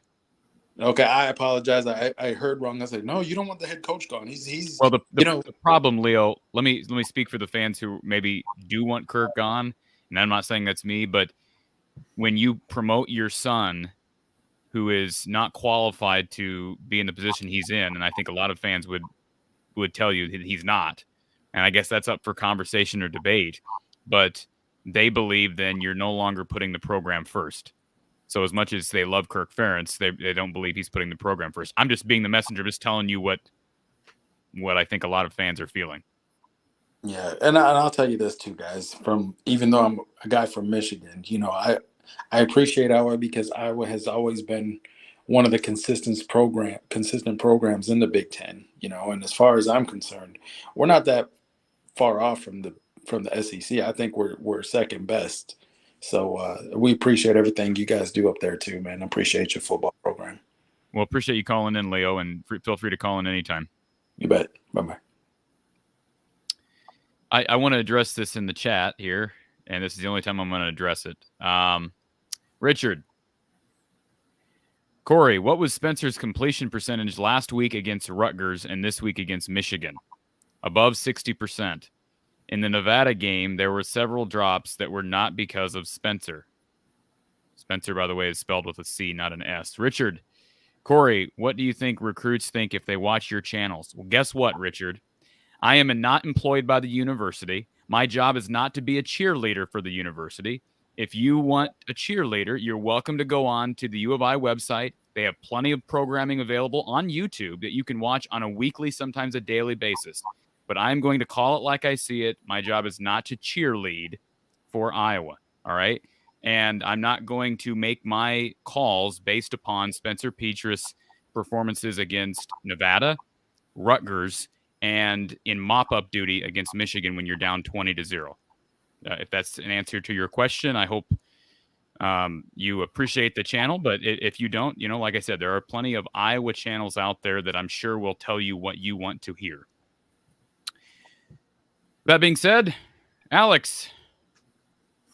O: Okay, I apologize. I heard wrong. I said, no, you don't want the head coach gone. He's
A: well. The problem, Leo. Let me speak for the fans who maybe do want Kirk gone, and I'm not saying that's me, but when you promote your son, who is not qualified to be in the position he's in, and I think a lot of fans would tell you that he's not. And I guess that's up for conversation or debate. But they believe then you're no longer putting the program first. So as much as they love Kirk Ferentz, they don't believe he's putting the program first. I'm just being the messenger, just telling you what I think a lot of fans are feeling.
O: Yeah, and I'll tell you this too, guys. From even though I'm a guy from Michigan, I appreciate Iowa because Iowa has always been one of the consistent programs in the Big Ten. And as far as I'm concerned, we're not that far off from the SEC. I think we're second best. So we appreciate everything you guys do up there too, man. I appreciate your football program.
A: Well, appreciate you calling in, Leo, and feel free to call in anytime.
O: You bet. Bye-bye.
A: I want to address this in the chat here, and this is the only time I'm going to address it. Richard. Corey, what was Spencer's completion percentage last week against Rutgers and this week against Michigan? Above 60%. In the Nevada game, there were several drops that were not because of Spencer. Spencer, by the way, is spelled with a C, not an S. Richard, Corey, what do you think recruits think if they watch your channels? Well, guess what, Richard? I am not employed by the university. My job is not to be a cheerleader for the university. If you want a cheerleader, you're welcome to go on to the U of I website. They have plenty of programming available on YouTube that you can watch on a weekly, sometimes a daily basis. But I'm going to call it like I see it. My job is not to cheerlead for Iowa, all right? And I'm not going to make my calls based upon Spencer Petras' performances against Nevada, Rutgers, and in mop-up duty against Michigan when you're down 20-0. If that's an answer to your question, I hope you appreciate the channel. But if you don't, like I said, there are plenty of Iowa channels out there that I'm sure will tell you what you want to hear. That being said, Alex,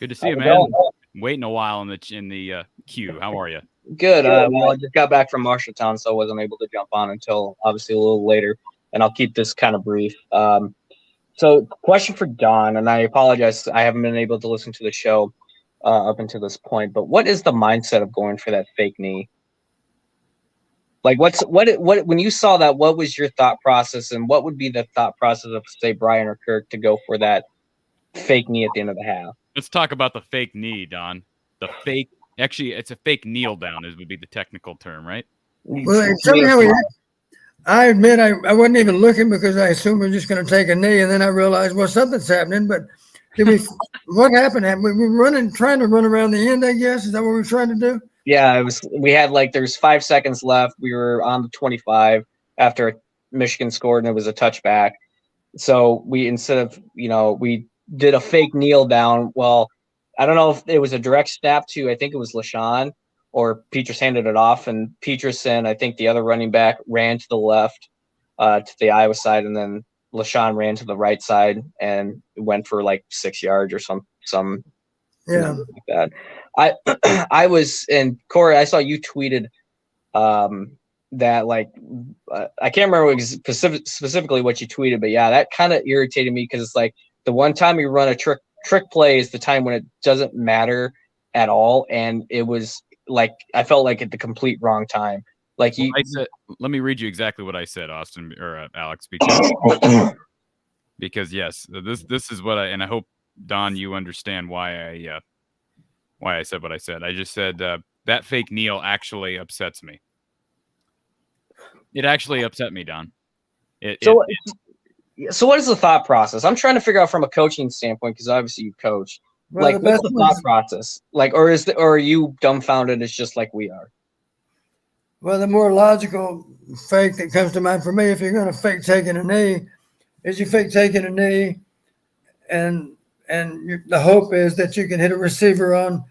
A: good to see you, man. Waiting a while in the queue. How are you?
P: Good. Well, I just got back from Marshalltown, so I wasn't able to jump on until obviously a little later. And I'll keep this kind of brief. So, question for Don, and I apologize, I haven't been able to listen to the show up until this point. But what is the mindset of going for that fake knee? Like, what when you saw that? What was your thought process, and what would be the thought process of, say, Brian or Kirk to go for that fake knee at the end of the half?
A: Let's talk about the fake knee, Don. The fake, actually, it's a fake kneel down, would be the technical term, right?
I: Well, somehow I admit I wasn't even looking because I assumed we were just going to take a knee, and then I realized, well, something's happening. But what happened? We were trying to run around the end, I guess. Is that what we were trying to do?
P: Yeah, it was. We had there's 5 seconds left. We were on the 25 after Michigan scored, and it was a touchback. So we we did a fake kneel down. Well, I don't know if it was a direct snap to, I think it was LaShawn, or Petras handed it off, and Petras and I think the other running back ran to the left to the Iowa side, and then LaShawn ran to the right side and went for 6 yards or some
I: yeah,
P: like that. I was, and Corey, I saw you tweeted that I can't remember specifically what you tweeted, but yeah, that kind of irritated me because it's the one time you run a trick play is the time when it doesn't matter at all, and it was I felt like at the complete wrong time. I
A: said, let me read you exactly what I said, Austin or Alex, because yes, this is what and I hope Don, you understand why I said what I said. I just said that fake kneel actually upsets me. It actually upset me, Don.
P: So what is the thought process? I'm trying to figure out from a coaching standpoint, because obviously you coach.
I: Well,
P: what's the thought process? Or are you dumbfounded? It's just like we are.
I: Well, the more logical fake that comes to mind for me, if you're going to fake taking a knee, is you fake taking a knee, and the hope is that you can hit a receiver on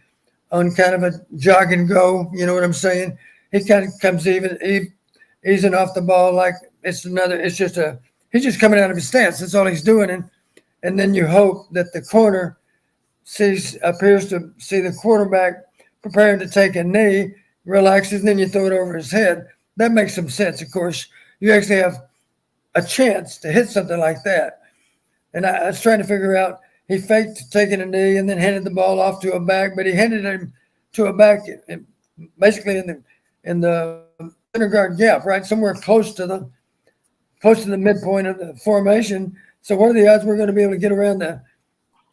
I: kind of a jog and go. You know what I'm saying? He kind of comes easing off the ball like he's just coming out of his stance. That's all he's doing, and then you hope that the corner appears to see the quarterback preparing to take a knee, relaxes, and then you throw it over his head. That makes some sense. Of course, you actually have a chance to hit something like that. And I was trying to figure out, he faked taking a knee and then handed the ball off to a back, but he handed him to a back basically in the center guard gap, right? Somewhere close to the midpoint of the formation. So what are the odds we're going to be able to get around the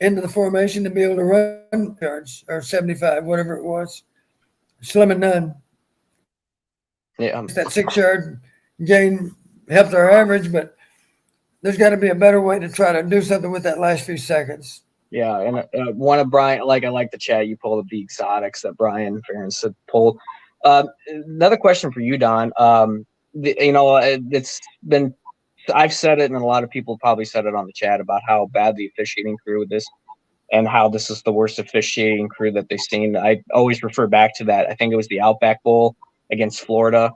I: end of the formation to be able to run yards or 75, whatever it was? Slim and none.
P: Yeah.
I: That 6-yard gain helped our average, but there's got to be a better way to try to do something with that last few seconds.
P: Yeah, and one of Brian, I like the chat. You pulled the exotics that Brian Ferentz had pulled. Another question for you, Don. It's been, I've said it, and a lot of people probably said it on the chat about how bad the officiating crew with this, and how this is the worst officiating crew that they've seen. I always refer back to that. I think it was the Outback Bowl against Florida.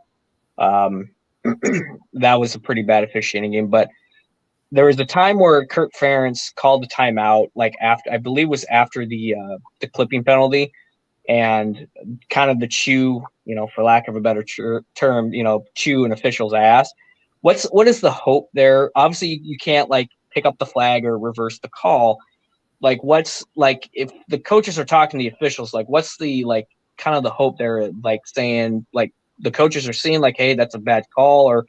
P: That was a pretty bad officiating game, but there was a time where Kirk Ferentz called the timeout, I believe it was after the clipping penalty, and kind of the chew, for lack of a better term, chew an official's ass. What is the hope there? Obviously, you can't pick up the flag or reverse the call. If the coaches are talking to the officials, what's the kind of the hope there? Saying the coaches are seeing hey, that's a bad call, or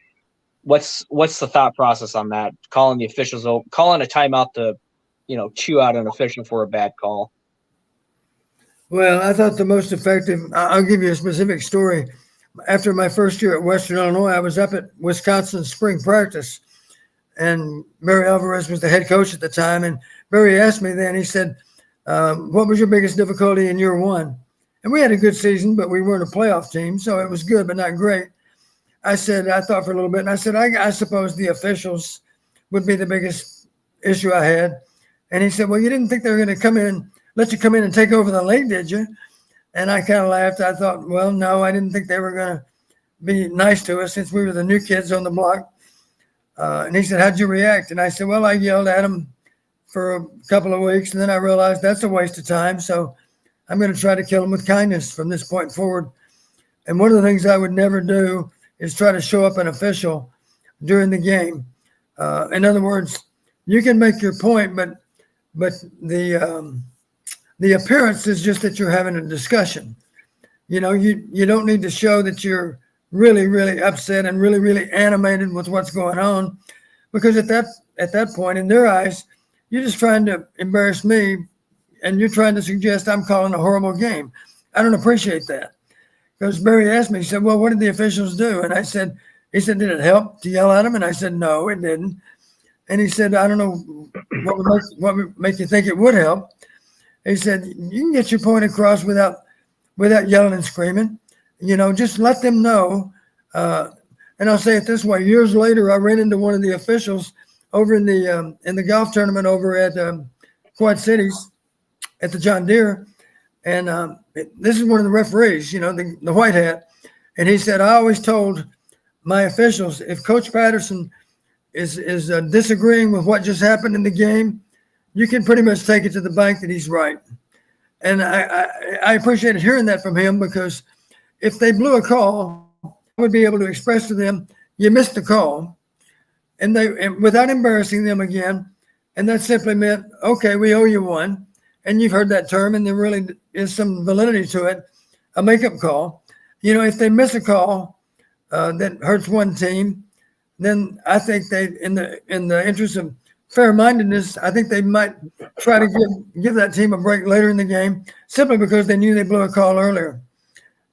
P: what's the thought process on that? Calling the officials, calling a timeout to, chew out an official for a bad call.
I: Well, I thought the most effective, I'll give you a specific story. After my first year at Western Illinois, I was up at Wisconsin spring practice, and Barry Alvarez was the head coach at the time. And Barry asked me then, he said, what was your biggest difficulty in year one? And we had a good season, but we weren't a playoff team, so it was good, but not great. I thought for a little bit, and I said, I suppose the officials would be the biggest issue I had. And he said, well, you didn't think they were going to let you come in and take over the late, did you? And I kind of laughed. I thought, well, no, I didn't think they were going to be nice to us since we were the new kids on the block. And he said, how'd you react? And I said, well, I yelled at him for a couple of weeks, and then I realized that's a waste of time. So I'm going to try to kill him with kindness from this point forward. And one of the things I would never do is try to show up an official during the game. In other words, you can make your point, but the appearance is just that you're having a discussion. You don't need to show that you're really, really upset and really, really animated with what's going on, because at that point, in their eyes, you're just trying to embarrass me, and you're trying to suggest I'm calling a horrible game. I don't appreciate that. Because Barry asked me, he said, well, what did the officials do? And he said, did it help to yell at him? And I said, no, it didn't. And he said, I don't know what would make you think it would help. He said, you can get your point across without yelling and screaming. Just let them know. And I'll say it this way. Years later, I ran into one of the officials over in the golf tournament over at Quad Cities at the John Deere. And this is one of the referees, the white hat. And he said, I always told my officials, if Coach Patterson is disagreeing with what just happened in the game, you can pretty much take it to the bank that he's right. And I appreciated hearing that from him, because if they blew a call, I would be able to express to them, you missed the call, and without embarrassing them again. And that simply meant, okay, we owe you one. And you've heard that term, and there really is some validity to it, a makeup call. If they miss a call that hurts one team, then I think in the interest of fair-mindedness, I think they might try to give that team a break later in the game, simply because they knew they blew a call earlier.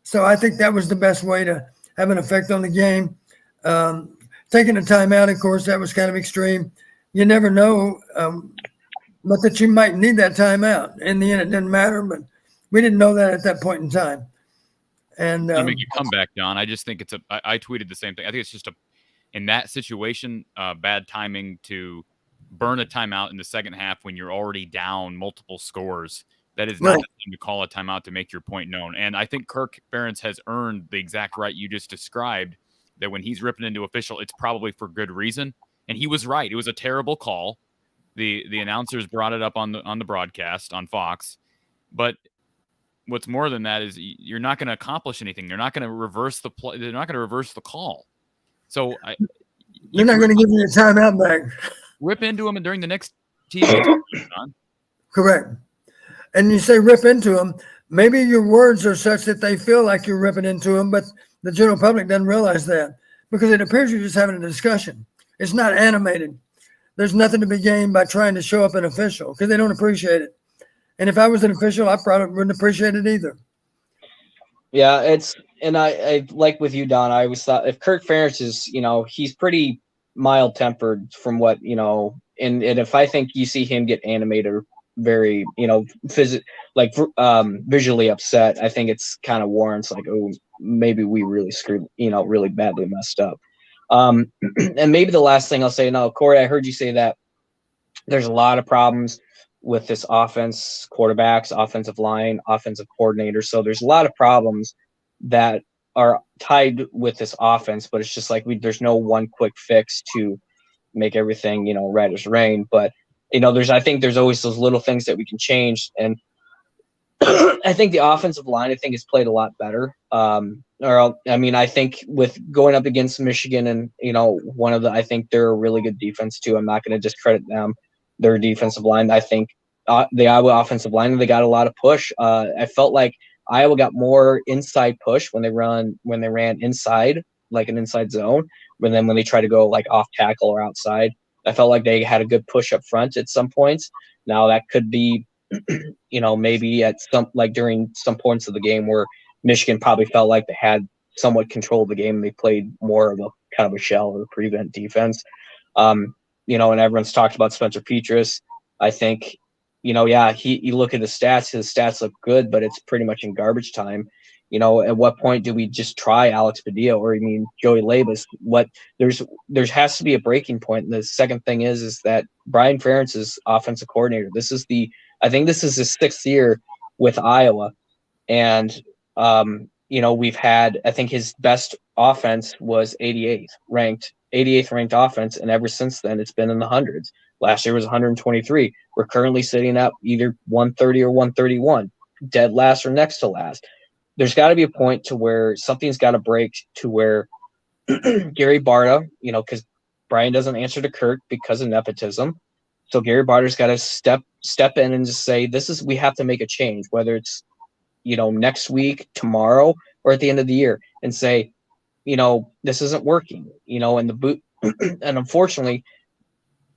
I: So I think that was the best way to have an effect on the game. Taking a timeout, of course, that was kind of extreme. You never know, but that you might need that timeout. In the end, it didn't matter, but we didn't know that at that point in time. And
A: make you come back, Don. I just think I tweeted the same thing. I think it's just in that situation, bad timing to burn a timeout in the second half when you're already down multiple scores. That is not the time to call a timeout to make your point known. And I think Kirk Ferentz has earned the exact right you just described, that when he's ripping into official, it's probably for good reason. And he was right. It was a terrible call. The announcers brought it up on the broadcast on Fox. But what's more than that is you're not going to accomplish anything. They're not going to reverse the play. They're not going to reverse the call. So
I: you're not going to give me a timeout back.
A: Rip into him, and during the next TV.
I: Correct. And you say rip into them. Maybe your words are such that they feel like you're ripping into them, but The general public doesn't realize that because it appears you're just having a discussion. It's not animated. There's nothing to be gained by trying to show up an official because they don't appreciate it. And if I was an official, I probably wouldn't appreciate it either.
P: Yeah, I like with you, Don. I always thought if Kirk Ferentz is, he's pretty mild tempered from what, and if I think you see him get animated or very, visually upset, I think it's kind of warrants like, oh, maybe we really screwed, really badly messed up. And maybe the last thing I'll say, no, Corey, I heard you say that there's a lot of problems with this offense, quarterbacks, offensive line, offensive coordinator. So there's a lot of problems that are tied with this offense, but it's just like there's no one quick fix to make everything, right as rain. But I think there's always those little things that we can change. And I think the offensive line, has played a lot better. I think with going up against Michigan and, I think they're a really good defense too. I'm not going to discredit them. Their defensive line, I think the Iowa offensive line, they got a lot of push. I felt like Iowa got more inside push when they ran inside, like an inside zone. But then when they try to go like off tackle or outside, I felt like they had a good push up front at some points. Now that could be, maybe at during some points of the game where Michigan probably felt like they had somewhat control of the game. They played more of a kind of a shell or prevent defense. And everyone's talked about Spencer Petras. I think, you look at his stats look good, but it's pretty much in garbage time. At what point do we just try Alex Padilla or Joey Labus? There has to be a breaking point. And the second thing is that Brian Ferentz is offensive coordinator. I think this is his 6th year with Iowa. And, we've had, I think his best offense was 88th ranked offense. And ever since then, it's been in the hundreds. Last year was 123. We're currently sitting at either 130 or 131, dead last or next to last. There's got to be a point to where something's got to break to where Gary Barta, because Brian doesn't answer to Kirk because of nepotism. So Gary Barta's got to step in and just say, we have to make a change, whether it's, next week, tomorrow, or at the end of the year, and say, this isn't working, and the boot, and unfortunately,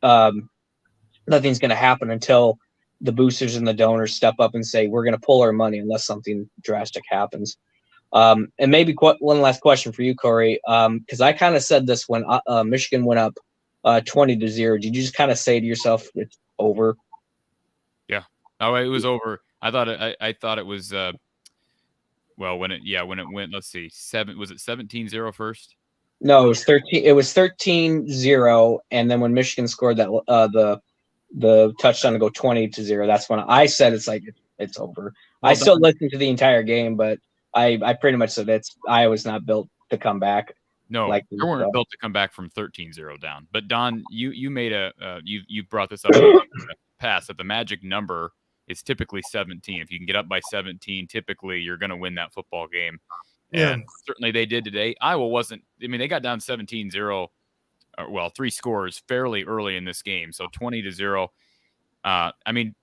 P: nothing's going to happen until the boosters and the donors step up and say, we're going to pull our money unless something drastic happens. And maybe one last question for you, Corey, because I kind of said this when Michigan went up 20-0. Did you just kind of say to yourself, it's over?
A: Yeah. Oh, it was over. I thought it was when it went, let's see, was it 17-0 first?
P: No, it was 13. It was 13-0, and then when Michigan scored that the touchdown to go 20-0, that's when I said it's over. Well, I still listened to the entire game, but I pretty much said Iowa's not built to come back.
A: No, they weren't built to come back from 13-0 down. But Don, you made you brought this up in the past that the magic number is typically 17. If you can get up by 17, typically you're going to win that football game.
I: Yeah.
A: And certainly they did today. Iowa wasn't. They got down 17-0. 3 scores fairly early in this game. So 20-0.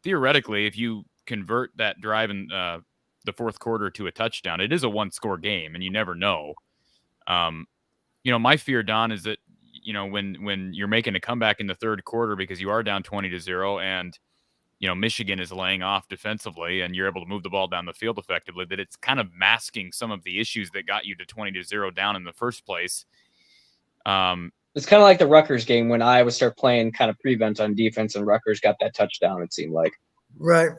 A: Theoretically, if you convert that drive in the fourth quarter to a touchdown, it is a 1-score game, and you never know. My fear, Don, is that when you're making a comeback in the third quarter because you are down 20-0, and Michigan is laying off defensively, and you're able to move the ball down the field effectively, that it's kind of masking some of the issues that got you to 20-0 down in the first place.
P: It's kind of like the Rutgers game when Iowa started playing kind of prevent on defense, and Rutgers got that touchdown, it seemed like.
I: Right.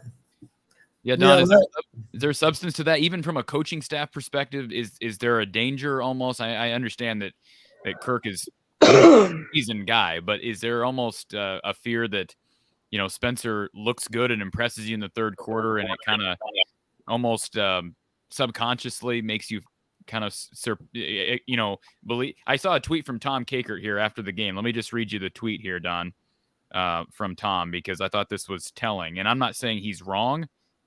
A: Yeah, Don, is there substance to that? Even from a coaching staff perspective, is there a danger almost? I understand that Kirk is a seasoned guy, but is there almost a fear that Spencer looks good and impresses you in the third quarter, and it kind of almost subconsciously makes you kind of believe? I saw a tweet from Tom Kakert here after the game. Let me just read you the tweet here, Don, from Tom, because I thought this was telling. And I'm not saying he's wrong,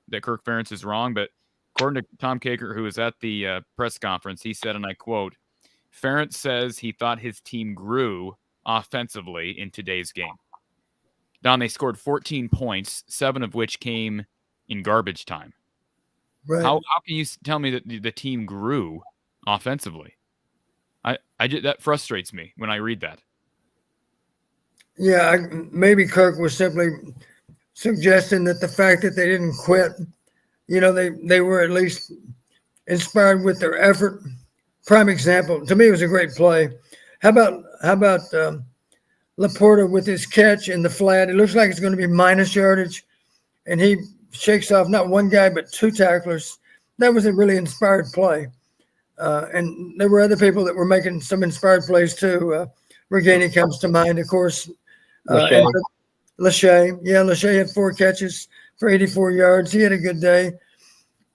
A: that Kirk Ferentz is wrong, but according to Tom Kakert, who was at the press conference, he said, and I quote, "Ferentz says he thought his team grew offensively in today's game." Don, they scored 14 points, 7 of which came in garbage time.
I: Right.
A: How can you tell me that the team grew offensively. That frustrates me when I read that.
I: Yeah, maybe Kirk was simply suggesting that the fact that they didn't quit, they were at least inspired with their effort. Prime example, to me, it was a great play. How about Laporta with his catch in the flat? It looks like it's going to be minus yardage, and he shakes off not one guy but two tacklers. That was a really inspired play. And there were other people that were making some inspired plays too. Reganey comes to mind, of course. Lachey. Yeah, Lachey had 4 catches for 84 yards. He had a good day.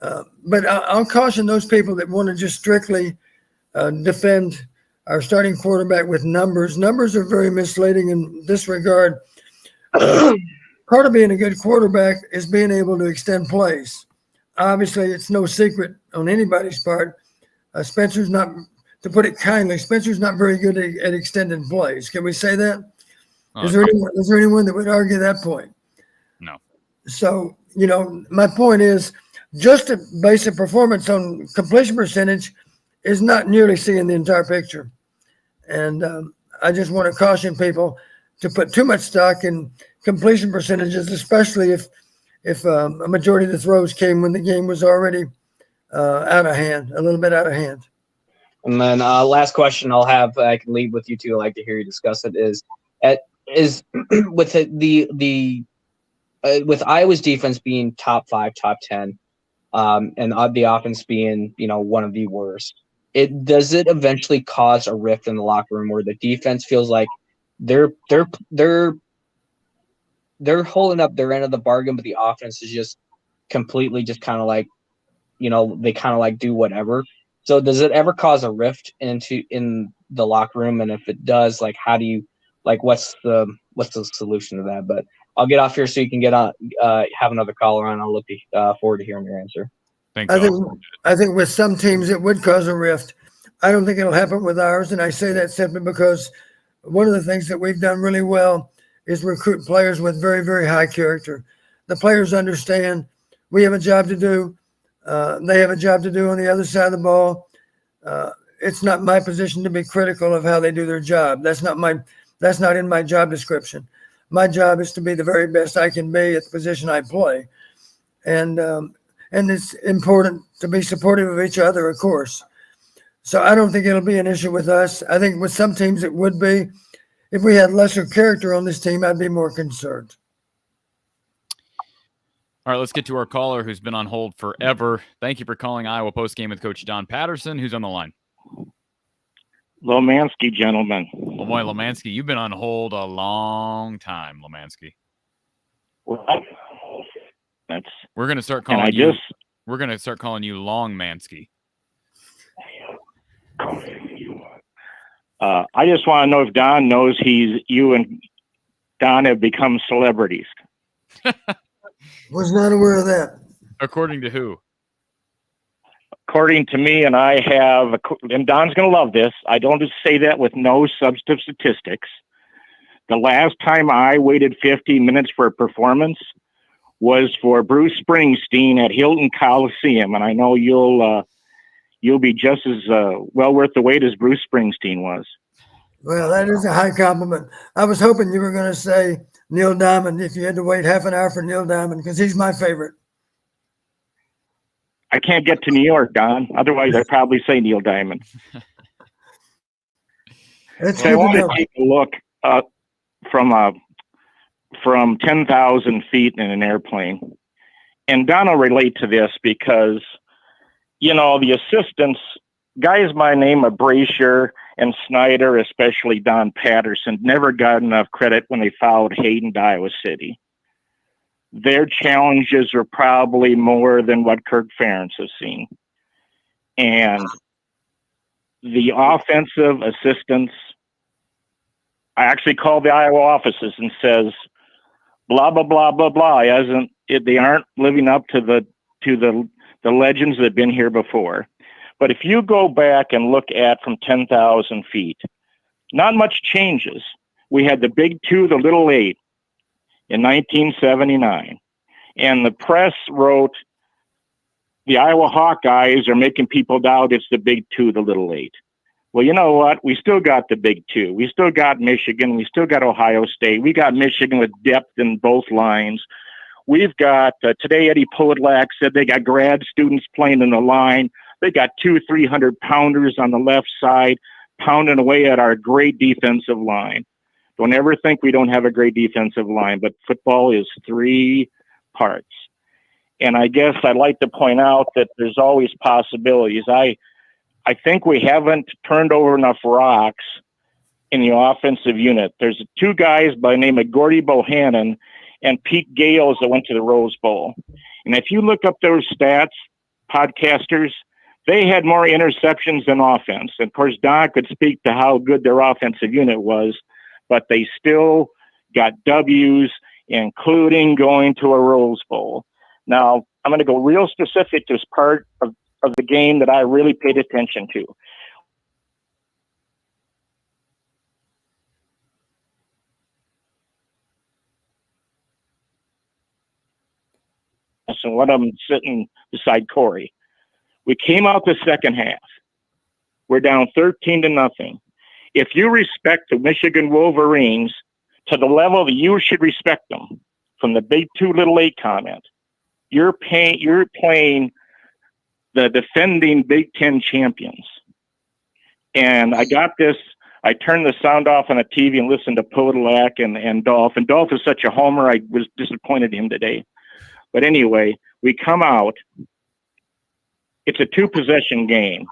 I: But I'll caution those people that want to just strictly defend our starting quarterback with numbers. Numbers are very misleading in this regard. Part of being a good quarterback is being able to extend plays. Obviously, it's no secret on anybody's part. Spencer's not, to put it kindly, Spencer's not very good at extending plays. Can we say that? Is there anyone that would argue that point?
A: No.
I: So, my point is just to base a performance on completion percentage is not nearly seeing the entire picture. And I just want to caution people to put too much stock in completion percentages, especially if a majority of the throws came when the game was already out of hand, a little bit out of hand.
P: And then last question I'll have, I can leave with you two. I'd like to hear you discuss it. Is with with Iowa's defense being top 5, top 10, and the offense being one of the worst. Does it eventually cause a rift in the locker room where the defense feels like they're holding up their end of the bargain, but the offense is just completely just kind of like, they kind of like do whatever. So does it ever cause a rift in the locker room? And if it does, like, how do you, like, what's the solution to that? But I'll get off here so you can get on, have another caller on. I'll look forward to hearing your answer.
I: I think with some teams it would cause a rift. I don't think it'll happen with ours, and I say that simply because one of the things that we've done really well is recruit players with very, very high character. The players understand we have a job to do. They have a job to do on the other side of the ball. It's not my position to be critical of how they do their job. That's not in my job description. My job is to be the very best I can be at the position I play. And it's important to be supportive of each other, of course. So I don't think it'll be an issue with us. I think with some teams it would be. If we had lesser character on this team, I'd be more concerned.
A: All right, let's get to our caller who's been on hold forever. Thank you for calling Iowa Postgame with Coach Don Patterson. Who's on the line?
Q: Lomansky, gentlemen.
A: Oh boy, Lomansky, you've been on hold a long time, Lomansky.
Q: Well,
A: we're gonna start calling you. We're gonna start calling you Longmansky.
Q: I just want to know if Don knows you and Don have become celebrities.
I: Was not aware of that.
A: According to who?
Q: According to me, and I have, and Don's going to love this. I don't just say that with no substantive statistics. The last time I waited 15 minutes for a performance was for Bruce Springsteen at Hilton Coliseum, and I know you'll be just as well worth the wait as Bruce Springsteen was.
I: Well, that is a high compliment. I was hoping you were going to say Neil Diamond if you had to wait half an hour for Neil Diamond, because he's my favorite.
Q: I can't get to New York, Don. Otherwise, I'd probably say Neil Diamond. So I want to take a look from 10,000 feet in an airplane. And Don will relate to this because, the assistants, guys by the name of Brasher and Snyder, especially Don Patterson, never got enough credit when they followed Hayden to Iowa City. Their challenges are probably more than what Kirk Ferentz has seen. And the offensive assistants, I actually called the Iowa offices and says, blah, blah, blah, blah, blah. They aren't living up to the legends that have been here before. But if you go back and look at from 10,000 feet, not much changes. We had the big 2, the little 8 in 1979. And the press wrote the Iowa Hawkeyes are making people doubt it's the Big Two, the Little Eight. Well, you know what? We still got the Big Two. We still got Michigan. We still got Ohio State. We got Michigan with depth in both lines. We've got, today Eddie Podolak said they got grad students playing in the line. They got 300 pounders on the left side pounding away at our great defensive line. Don't ever think we don't have a great defensive line, but football is 3 parts. And I guess I'd like to point out that there's always possibilities. I think we haven't turned over enough rocks in the offensive unit. There's 2 guys by the name of Gordy Bohannon and Pete Gales that went to the Rose Bowl. And if you look up those stats, podcasters, they had more interceptions than offense. Of course, Don could speak to how good their offensive unit was, but they still got W's, including going to a Rose Bowl. Now, I'm going to go real specific to this part of the game that I really paid attention to. So one of them sitting beside Corey. We came out the second half. We're down 13-0. If you respect the Michigan Wolverines to the level that you should respect them, from the Big Two, Little Eight comment, you're playing the defending Big Ten champions. And I got this. I turned the sound off on the TV and listened to Podolak and Dolph. And Dolph is such a homer. I was disappointed in him today. But anyway, we come out. It's a 2-possession game.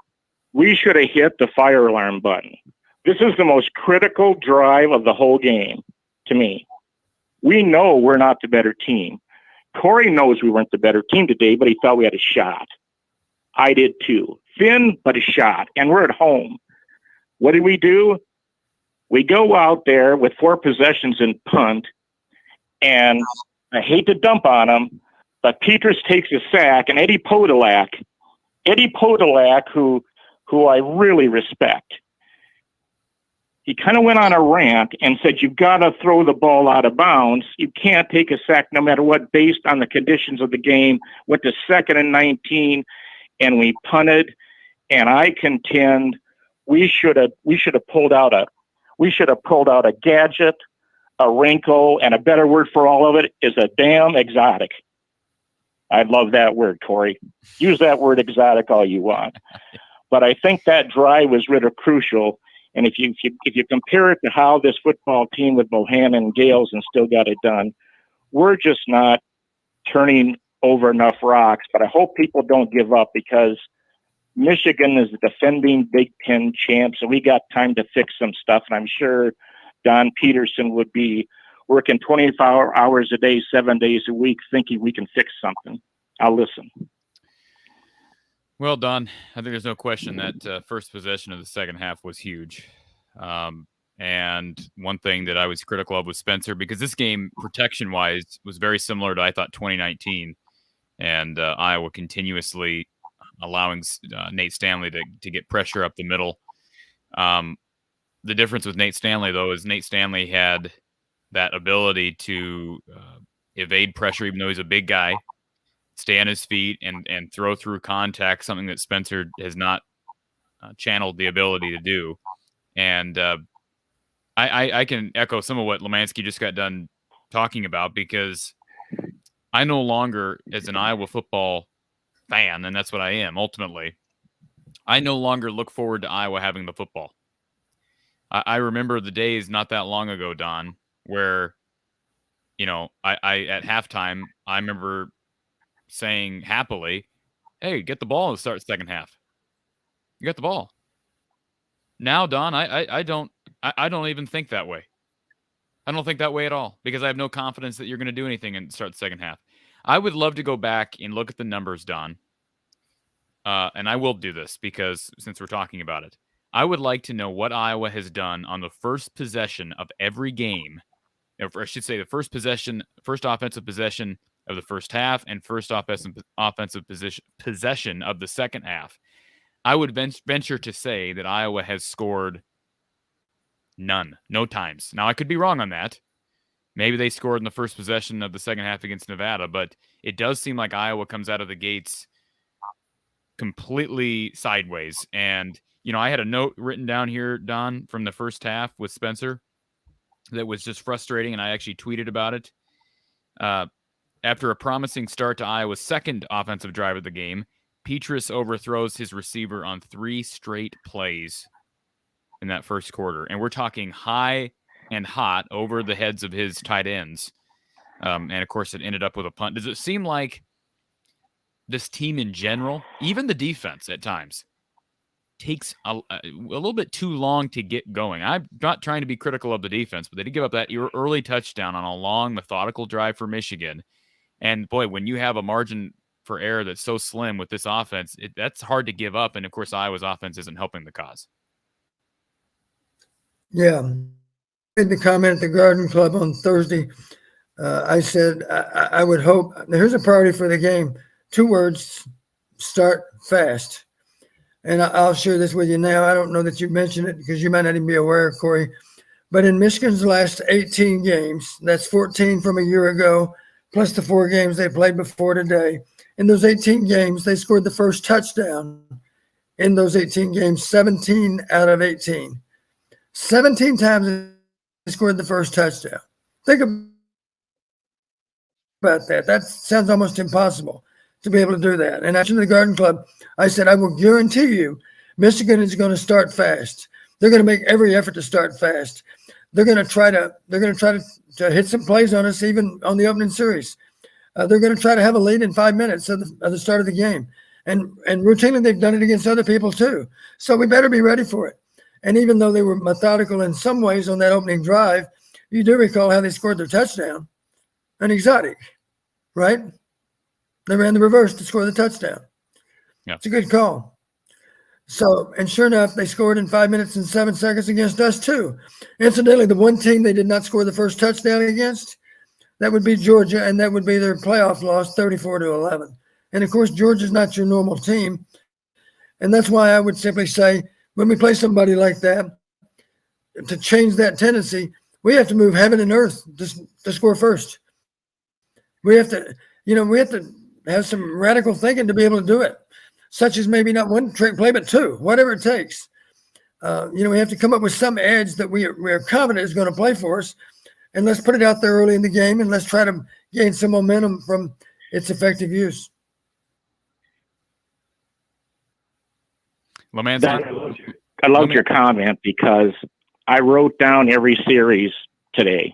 Q: We should have hit the fire alarm button. This is the most critical drive of the whole game to me. We know we're not the better team. Corey knows we weren't the better team today, but he thought we had a shot. I did too. Thin, but a shot. And we're at home. What do? We go out there with 4 possessions and punt. And I hate to dump on him, but Peters takes a sack, and Eddie Podolak, who I really respect, he kind of went on a rant and said, you've got to throw the ball out of bounds. You can't take a sack no matter what, based on the conditions of the game. Went to 2nd and 19, and we punted. And I contend we should have pulled out a gadget, a wrinkle, and a better word for all of it is a damn exotic. I love that word, Corey. Use that word exotic all you want. But I think that drive was really crucial. And if you compare it to how this football team with Bohannon and Gales and still got it done, we're just not turning over enough rocks. But I hope people don't give up, because Michigan is the defending Big Ten champ, so we got time to fix some stuff. And I'm sure Don Patterson would be working 24 hours a day, 7 days a week, thinking we can fix something. I'll listen.
A: Well, Don, I think there's no question that first possession of the second half was huge. And one thing that I was critical of was Spencer, because this game, protection-wise, was very similar to, I thought, 2019. And Iowa continuously allowing Nate Stanley to get pressure up the middle. The difference with Nate Stanley, though, is Nate Stanley had that ability to evade pressure, even though he's a big guy, stay on his feet and throw through contact, something that Spencer has not channeled the ability to do. And I can echo some of what Lemansky just got done talking about, because I no longer, as an Iowa football fan, and that's what I am ultimately, I no longer look forward to Iowa having the football. I remember the days not that long ago, Don, where, I at halftime, I remember saying happily, hey, get the ball and start the second half. You got the ball. Now, Don, I don't even think that way. I don't think that way at all, because I have no confidence that you're going to do anything and start the second half. I would love to go back and look at the numbers, Don. And I will do this, because since we're talking about it, I would like to know what Iowa has done on the first possession of every game. Or I should say the first offensive possession of the first half, and first offensive possession of the second half. I would venture to say that Iowa has scored none, no times. Now, I could be wrong on that. Maybe they scored in the first possession of the second half against Nevada, but it does seem like Iowa comes out of the gates completely sideways. And, I had a note written down here, Don, from the first half with Spencer that was just frustrating, and I actually tweeted about it. After a promising start to Iowa's second offensive drive of the game, Petrus overthrows his receiver on 3 straight plays in that first quarter. And we're talking high and hot over the heads of his tight ends. And, of course, it ended up with a punt. Does it seem like this team in general, even the defense at times, takes a little bit too long to get going? I'm not trying to be critical of the defense, but they did give up that early touchdown on a long, methodical drive for Michigan. And, boy, when you have a margin for error that's so slim with this offense, that's hard to give up. And, of course, Iowa's offense isn't helping the cause.
I: Yeah. I made the comment at the Garden Club on Thursday. I said I would hope – here's a priority for the game. 2 words, start fast. And I'll share this with you now. I don't know that you mentioned it because you might not even be aware, Corey. But in Michigan's last 18 games, that's 14 from a year ago, plus the 4 games they played before today. In those 18 games, they scored the first touchdown. In those 18 games, 17 out of 18. 17 times they scored the first touchdown. Think about that. That sounds almost impossible to be able to do that. And after the Garden Club, I said, I will guarantee you Michigan is going to start fast. They're going to make every effort to start fast. They're going to try to hit some plays on us, even on the opening series. They're going to try to have a lead in 5 minutes at the start of the game. And routinely they've done it against other people too. So we better be ready for it. And even though they were methodical in some ways on that opening drive, you do recall how they scored their touchdown. An exotic, right? They ran the reverse to score the touchdown.
A: Yeah.
I: It's a good call. So, and sure enough, they scored in 5 minutes and 7 seconds against us too. Incidentally, the one team they did not score the first touchdown against, that would be Georgia, and that would be their playoff loss, 34-11. And of course, Georgia's not your normal team. And that's why I would simply say, when we play somebody like that, to change that tendency, we have to move heaven and earth to score first. We have to have some radical thinking to be able to do it, such as maybe not 1 trick play, but 2, whatever it takes. We have to come up with some edge that we are confident is going to play for us, and let's put it out there early in the game, and let's try to gain some momentum from its effective use.
Q: I loved your comment because I wrote down every series today,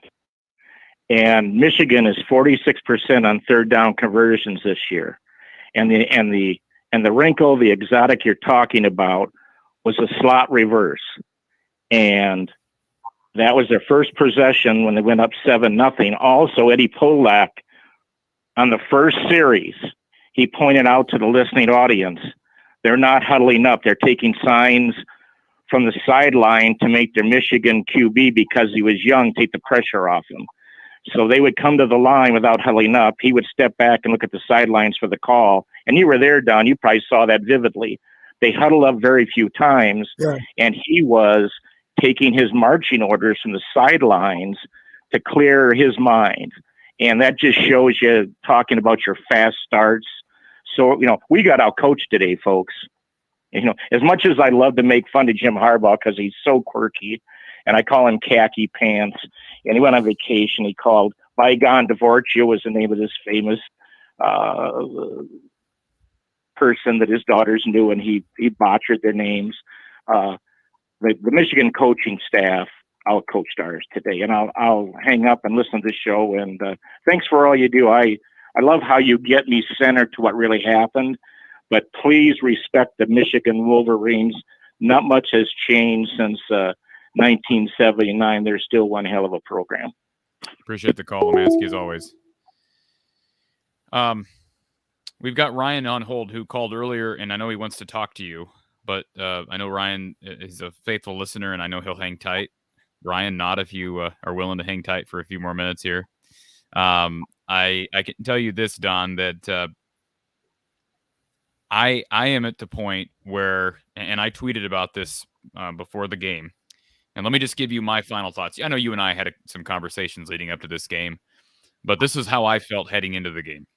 Q: and Michigan is 46% on third down conversions this year, and the wrinkle, the exotic you're talking about, was a slot reverse, and that was their first possession when they went up 7-0. Also, Eddie Polak, on the first series, he pointed out to the listening audience, they're not huddling up. They're taking signs from the sideline to make their Michigan QB, because he was young, take the pressure off him. So they would come to the line without huddling up. He would step back and look at the sidelines for the call. And you were there, Don. You probably saw that vividly. They huddled up very few times,
I: yeah.
Q: And he was taking his marching orders from the sidelines to clear his mind. And that just shows you, talking about your fast starts. So, we got out coached today, folks. As much as I love to make fun of Jim Harbaugh because he's so quirky, and I call him khaki pants, and he went on vacation, he called Bygone Dvorcha was the name of this famous person that his daughters knew, and he botched their names. The Michigan coaching staff out-coached ours today, and I'll hang up and listen to the show, and thanks for all you do. I love how you get me centered to what really happened, but please respect the Michigan Wolverines. Not much has changed since 1979. They're still one hell of a program.
A: Appreciate the call, Lemansky, as always. We've got Ryan on hold, who called earlier, and I know he wants to talk to you, but I know Ryan is a faithful listener, and I know he'll hang tight. Ryan, nod if you are willing to hang tight for a few more minutes here. I can tell you this, Don, that I am at the point where, and I tweeted about this before the game, and let me just give you my final thoughts. I know you and I had some conversations leading up to this game, but this is how I felt heading into the game.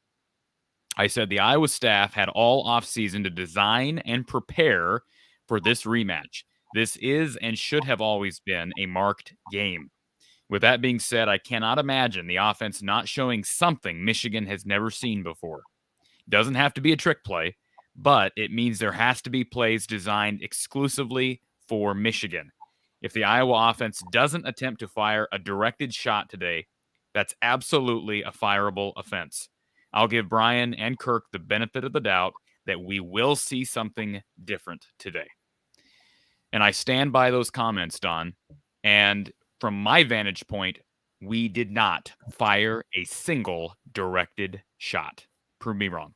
A: I said the Iowa staff had all offseason to design and prepare for this rematch. This is and should have always been a marked game. With that being said, I cannot imagine the offense not showing something Michigan has never seen before. Doesn't have to be a trick play, but it means there has to be plays designed exclusively for Michigan. If the Iowa offense doesn't attempt to fire a directed shot today, that's absolutely a fireable offense. I'll give Brian and Kirk the benefit of the doubt that we will see something different today. And I stand by those comments, Don. And from my vantage point, we did not fire a single directed shot. Prove me wrong.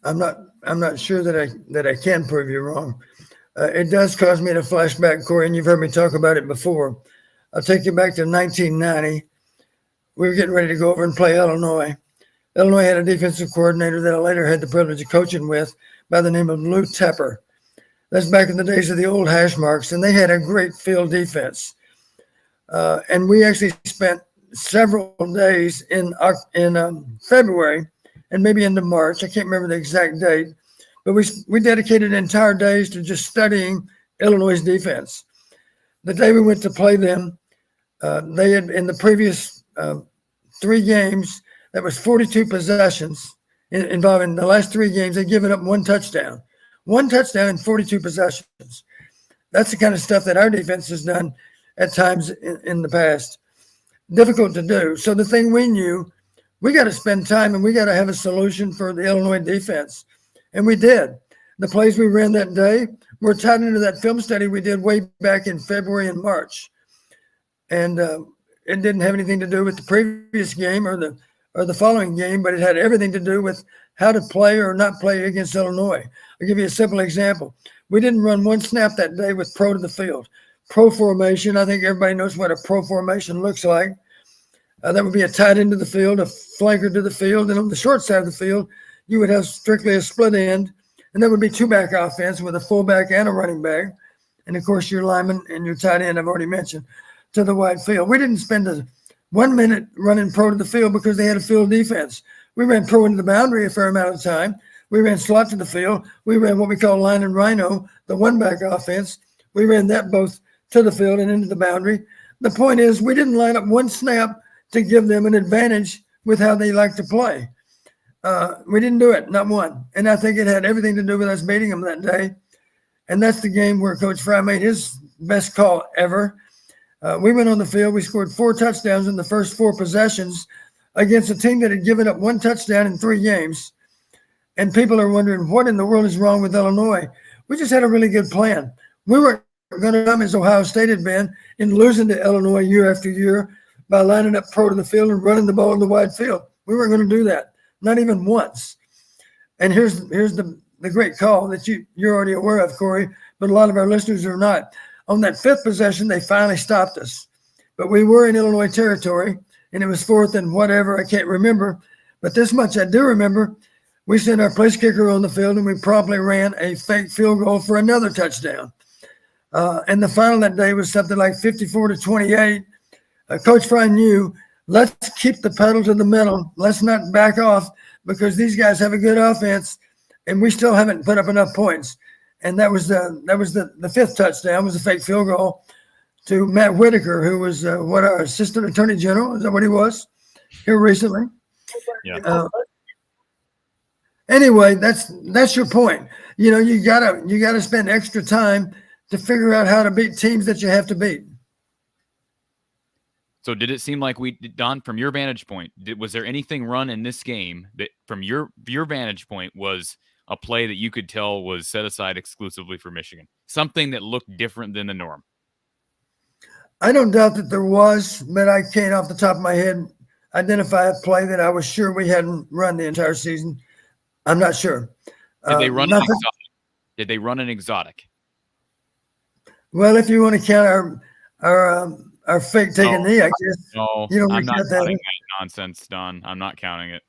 I: I'm not sure that I can prove you wrong. It does cause me to flashback, Corey, and you've heard me talk about it before. I'll take you back to 1990. We were getting ready to go over and play Illinois. Illinois had a defensive coordinator that I later had the privilege of coaching with by the name of Lou Tepper. That's back in the days of the old hash marks, and they had a great field defense. And we actually spent several days in February and maybe into March. I can't remember the exact date, but we dedicated entire days to just studying Illinois' defense. The day we went to play them, they had in the previous 3 games, that was 42 possessions involving the last 3 games. They'd given up 1 touchdown. 1 touchdown in 42 possessions. That's the kind of stuff that our defense has done at times in the past. Difficult to do. So the thing we knew, we got to spend time and we got to have a solution for the Illinois defense. And we did. The plays we ran that day were tied into that film study we did way back in February and March. And it didn't have anything to do with the previous game or the following game, but it had everything to do with how to play or not play against Illinois. I'll give you a simple example. We didn't run 1 snap that day with pro to the field. Pro formation, I think everybody knows what a pro formation looks like. That would be a tight end to the field, a flanker to the field, and on the short side of the field, you would have strictly a split end, and that would be 2-back offense with a fullback and a running back. And, of course, your lineman and your tight end, I've already mentioned, to the wide field. We didn't spend 1 minute running pro to the field because they had a field defense. We ran pro into the boundary a fair amount of time. We ran slot to the field. We ran what we call line and rhino, the 1-back offense. We ran that both to the field and into the boundary. The point is we didn't line up 1 snap to give them an advantage with how they like to play. We didn't do it, not one. And I think it had everything to do with us beating them that day. And that's the game where Coach Fry made his best call ever. We went on the field. We scored 4 touchdowns in the first 4 possessions against a team that had given up 1 touchdown in 3 games. And people are wondering, what in the world is wrong with Illinois? We just had a really good plan. We weren't going to come as Ohio State had been in losing to Illinois year after year by lining up pro to the field and running the ball in the wide field. We weren't going to do that, not even once. And here's the great call that you're already aware of, Corey, but a lot of our listeners are not. On that 5th possession, they finally stopped us. But we were in Illinois territory, and it was 4th and whatever, I can't remember. But this much I do remember. We sent our place kicker on the field, and we promptly ran a fake field goal for another touchdown. And the final that day was something like 54-28. Coach Fry knew, let's keep the pedal to the metal. Let's not back off because these guys have a good offense, and we still haven't put up enough points. And that was the 5th touchdown was a fake field goal to Matt Whitaker, who was our assistant attorney general. Is that what he was here recently?
A: Yeah.
I: Anyway, that's your point. You know, you gotta spend extra time to figure out how to beat teams that you have to beat.
A: So did it seem like Don, from your vantage point, was there anything run in this game that from your vantage point was a play that you could tell was set aside exclusively for Michigan? Something that looked different than the norm?
I: I don't doubt that there was, but I can't off the top of my head identify a play that I was sure we hadn't run the entire season. I'm not sure.
A: Did they run an exotic? Did they run an exotic?
I: Well, if you want to count our fake take a knee, I guess.
A: No,
I: you don't
A: I'm not
I: count
A: counting
I: that.
A: that nonsense, Don. I'm not counting it.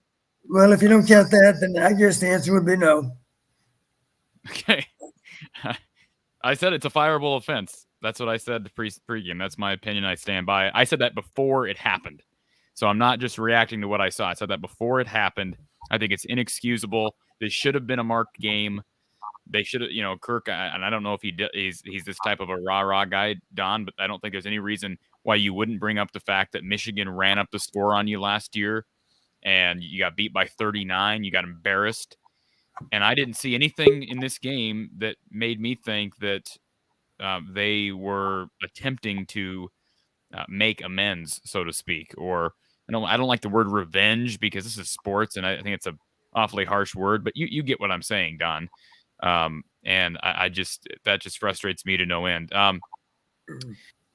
I: Well, if you don't count that, then I guess the answer would be no.
A: Okay. I said it's a fireable offense. That's what I said pregame. That's my opinion. I stand by it. I said that before it happened. So I'm not just reacting to what I saw. I said that before it happened. I think it's inexcusable. This should have been a marked game. They should have, Kirk, and I don't know if he's this type of a rah-rah guy, Don, but I don't think there's any reason why you wouldn't bring up the fact that Michigan ran up the score on you last year and you got beat by 39. You got embarrassed. And I didn't see anything in this game that made me think that they were attempting to make amends, so to speak. Or I don't like the word revenge because this is sports, and I think it's a awfully harsh word. But you get what I'm saying, Don. And that just frustrates me to no end.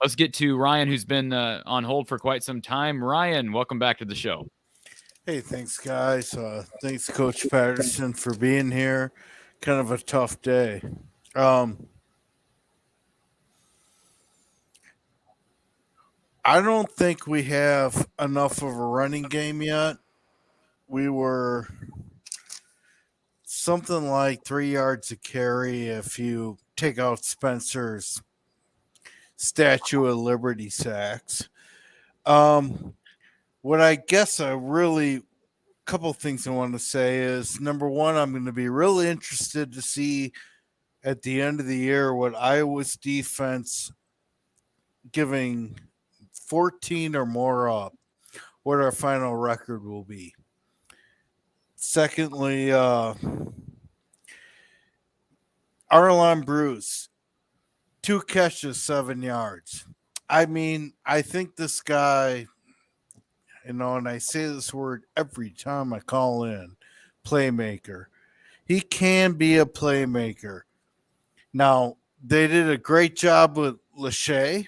A: Let's get to Ryan, who's been on hold for quite some time. Ryan, welcome back to the show.
D: Hey, thanks, guys. Thanks, Coach Patterson, for being here. Kind of a tough day. I don't think we have enough of a running game yet. We were something like 3 yards a carry if you take out Spencer's Statue of Liberty sacks. What I guess couple things I want to say is, number one, I'm going to be really interested to see at the end of the year what Iowa's defense, giving 14 or more up, what our final record will be. Secondly, Arlon Bruce, 2 catches, 7 yards. I mean, I think this guy, and I say this word every time I call in, playmaker. He can be a playmaker. Now, they did a great job with Lachey,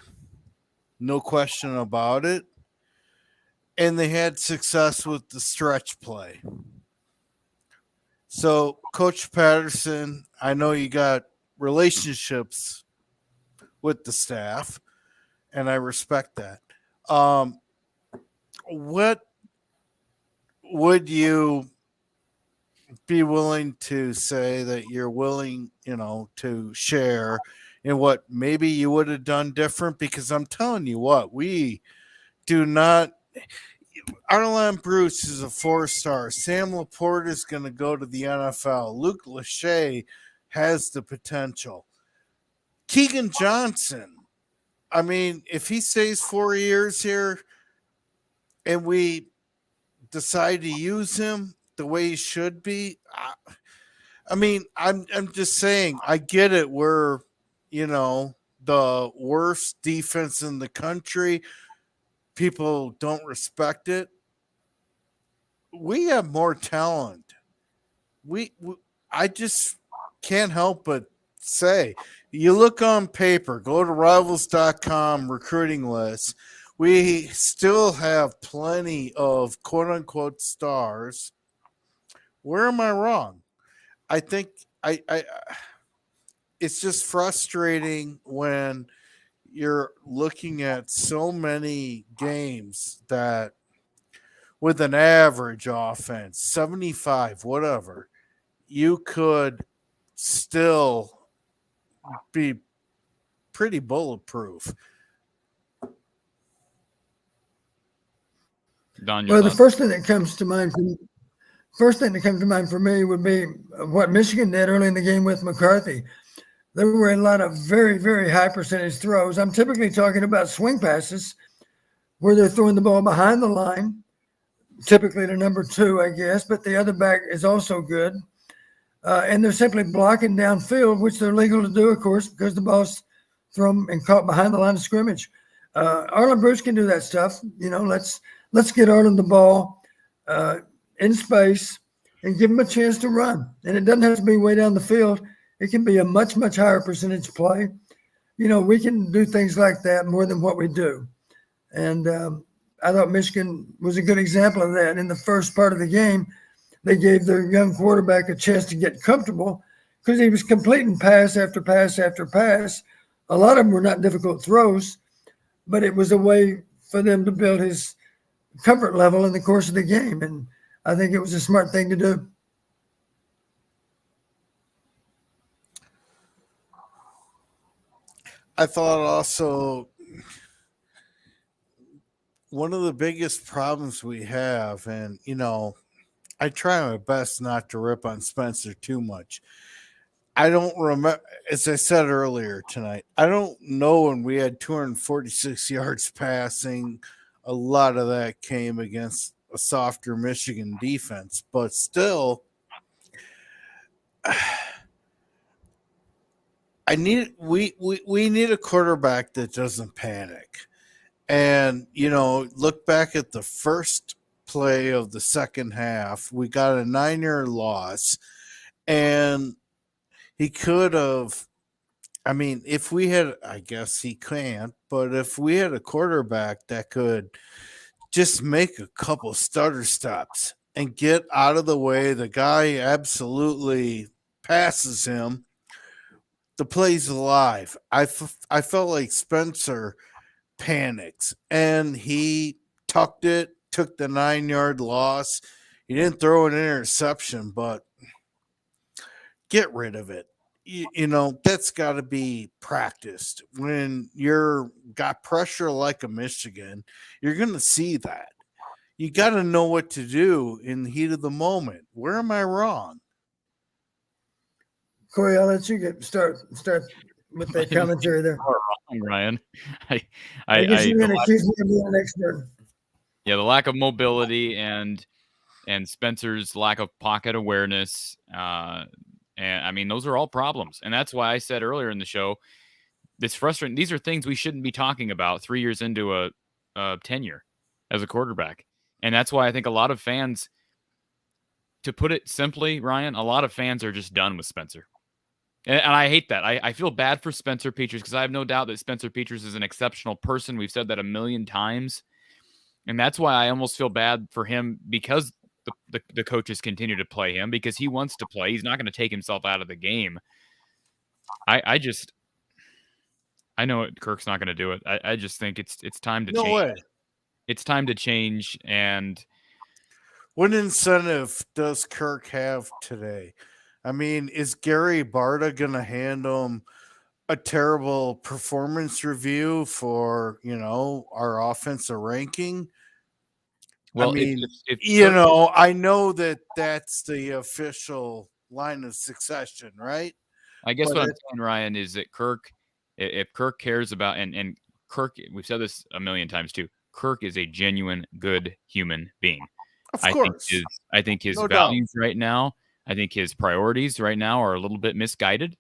D: no question about it. And they had success with the stretch play. So, Coach Patterson, I know you got relationships with the staff, and I respect that. What would you be willing to say that you're willing, to share in what maybe you would have done different? Because I'm telling you what, we do not. Arlon Bruce is a 4-star. Sam Laporte is going to go to the NFL. Luke Lachey has the potential. Keegan Johnson, I mean, if he stays 4 years here and we decide to use him the way he should be, I mean, I'm just saying, I get it. We're, the worst defense in the country. People don't respect it. We have more talent. I just can't help but say, you look on paper, go to rivals.com recruiting lists. We still have plenty of quote unquote stars. Where am I wrong? I think it's just frustrating when you're looking at so many games that with an average offense, 75, whatever, you could still be pretty bulletproof.
A: Don,
I: well, the first thing that comes to mind for me would be what Michigan did early in the game with McCarthy. There were a lot of very, very high percentage throws. I'm typically talking about swing passes where they're throwing the ball behind the line, typically to number 2, I guess, but the other back is also good. And they're simply blocking downfield, which they're legal to do, of course, because the ball's thrown and caught behind the line of scrimmage. Arlen Bruce can do that stuff. Let's get Arlen the ball in space and give him a chance to run. And it doesn't have to be way down the field. It can be a much, much higher percentage play. We can do things like that more than what we do. And I thought Michigan was a good example of that. In the first part of the game, they gave their young quarterback a chance to get comfortable because he was completing pass after pass after pass. A lot of them were not difficult throws, but it was a way for them to build his comfort level in the course of the game. And I think it was a smart thing to do.
D: I thought also one of the biggest problems we have, and I try my best not to rip on Spencer too much. I don't remember, as I said earlier tonight, I don't know when we had 246 yards passing. A lot of that came against a softer Michigan defense, but still, we need a quarterback that doesn't panic. And look back at the first play of the second half. We got a 9-yard loss, and he could have. I mean, if we had, I guess he can't, but if we had a quarterback that could just make a couple stutter stops and get out of the way, the guy absolutely passes him. The play's alive. I felt like Spencer panics and he tucked it, took the 9-yard loss. He didn't throw an interception, but get rid of it. That's got to be practiced. When you're got pressure like a Michigan, you're going to see that. You got to know what to do in the heat of the moment. Where am I wrong?
I: Corey, I'll let you start with that commentary there.
A: Wrong, Ryan.
I: I guess you're going to accuse me of being an expert.
A: Yeah, the lack of mobility and Spencer's lack of pocket awareness. And I mean, those are all problems. And that's why I said earlier in the show, it's frustrating. These are things we shouldn't be talking about 3 years into a tenure as a quarterback. And that's why I think a lot of fans, to put it simply, Ryan, a lot of fans are just done with Spencer. And I hate that. I feel bad for Spencer Petras because I have no doubt that Spencer Petras is an exceptional person. We've said that a million times. And that's why I almost feel bad for him because the coaches continue to play him because he wants to play. He's not going to take himself out of the game. I know Kirk's not going to do it. I just think it's time to change.
D: No way.
A: It's time to change. And
D: what incentive does Kirk have today? I mean, is Gary Barta going to hand him a terrible performance review for, our offensive ranking?
A: Well,
D: I mean,
A: if
D: I know that that's the official line of succession, right?
A: I guess
D: But
A: what I'm saying, Ryan, is that Kirk, if Kirk cares about, and Kirk, we've said this a million times too, Kirk is a genuine good human being.
D: Of course.
A: I think his
D: No doubt.
A: values right now, I think his priorities right now are a little bit misguided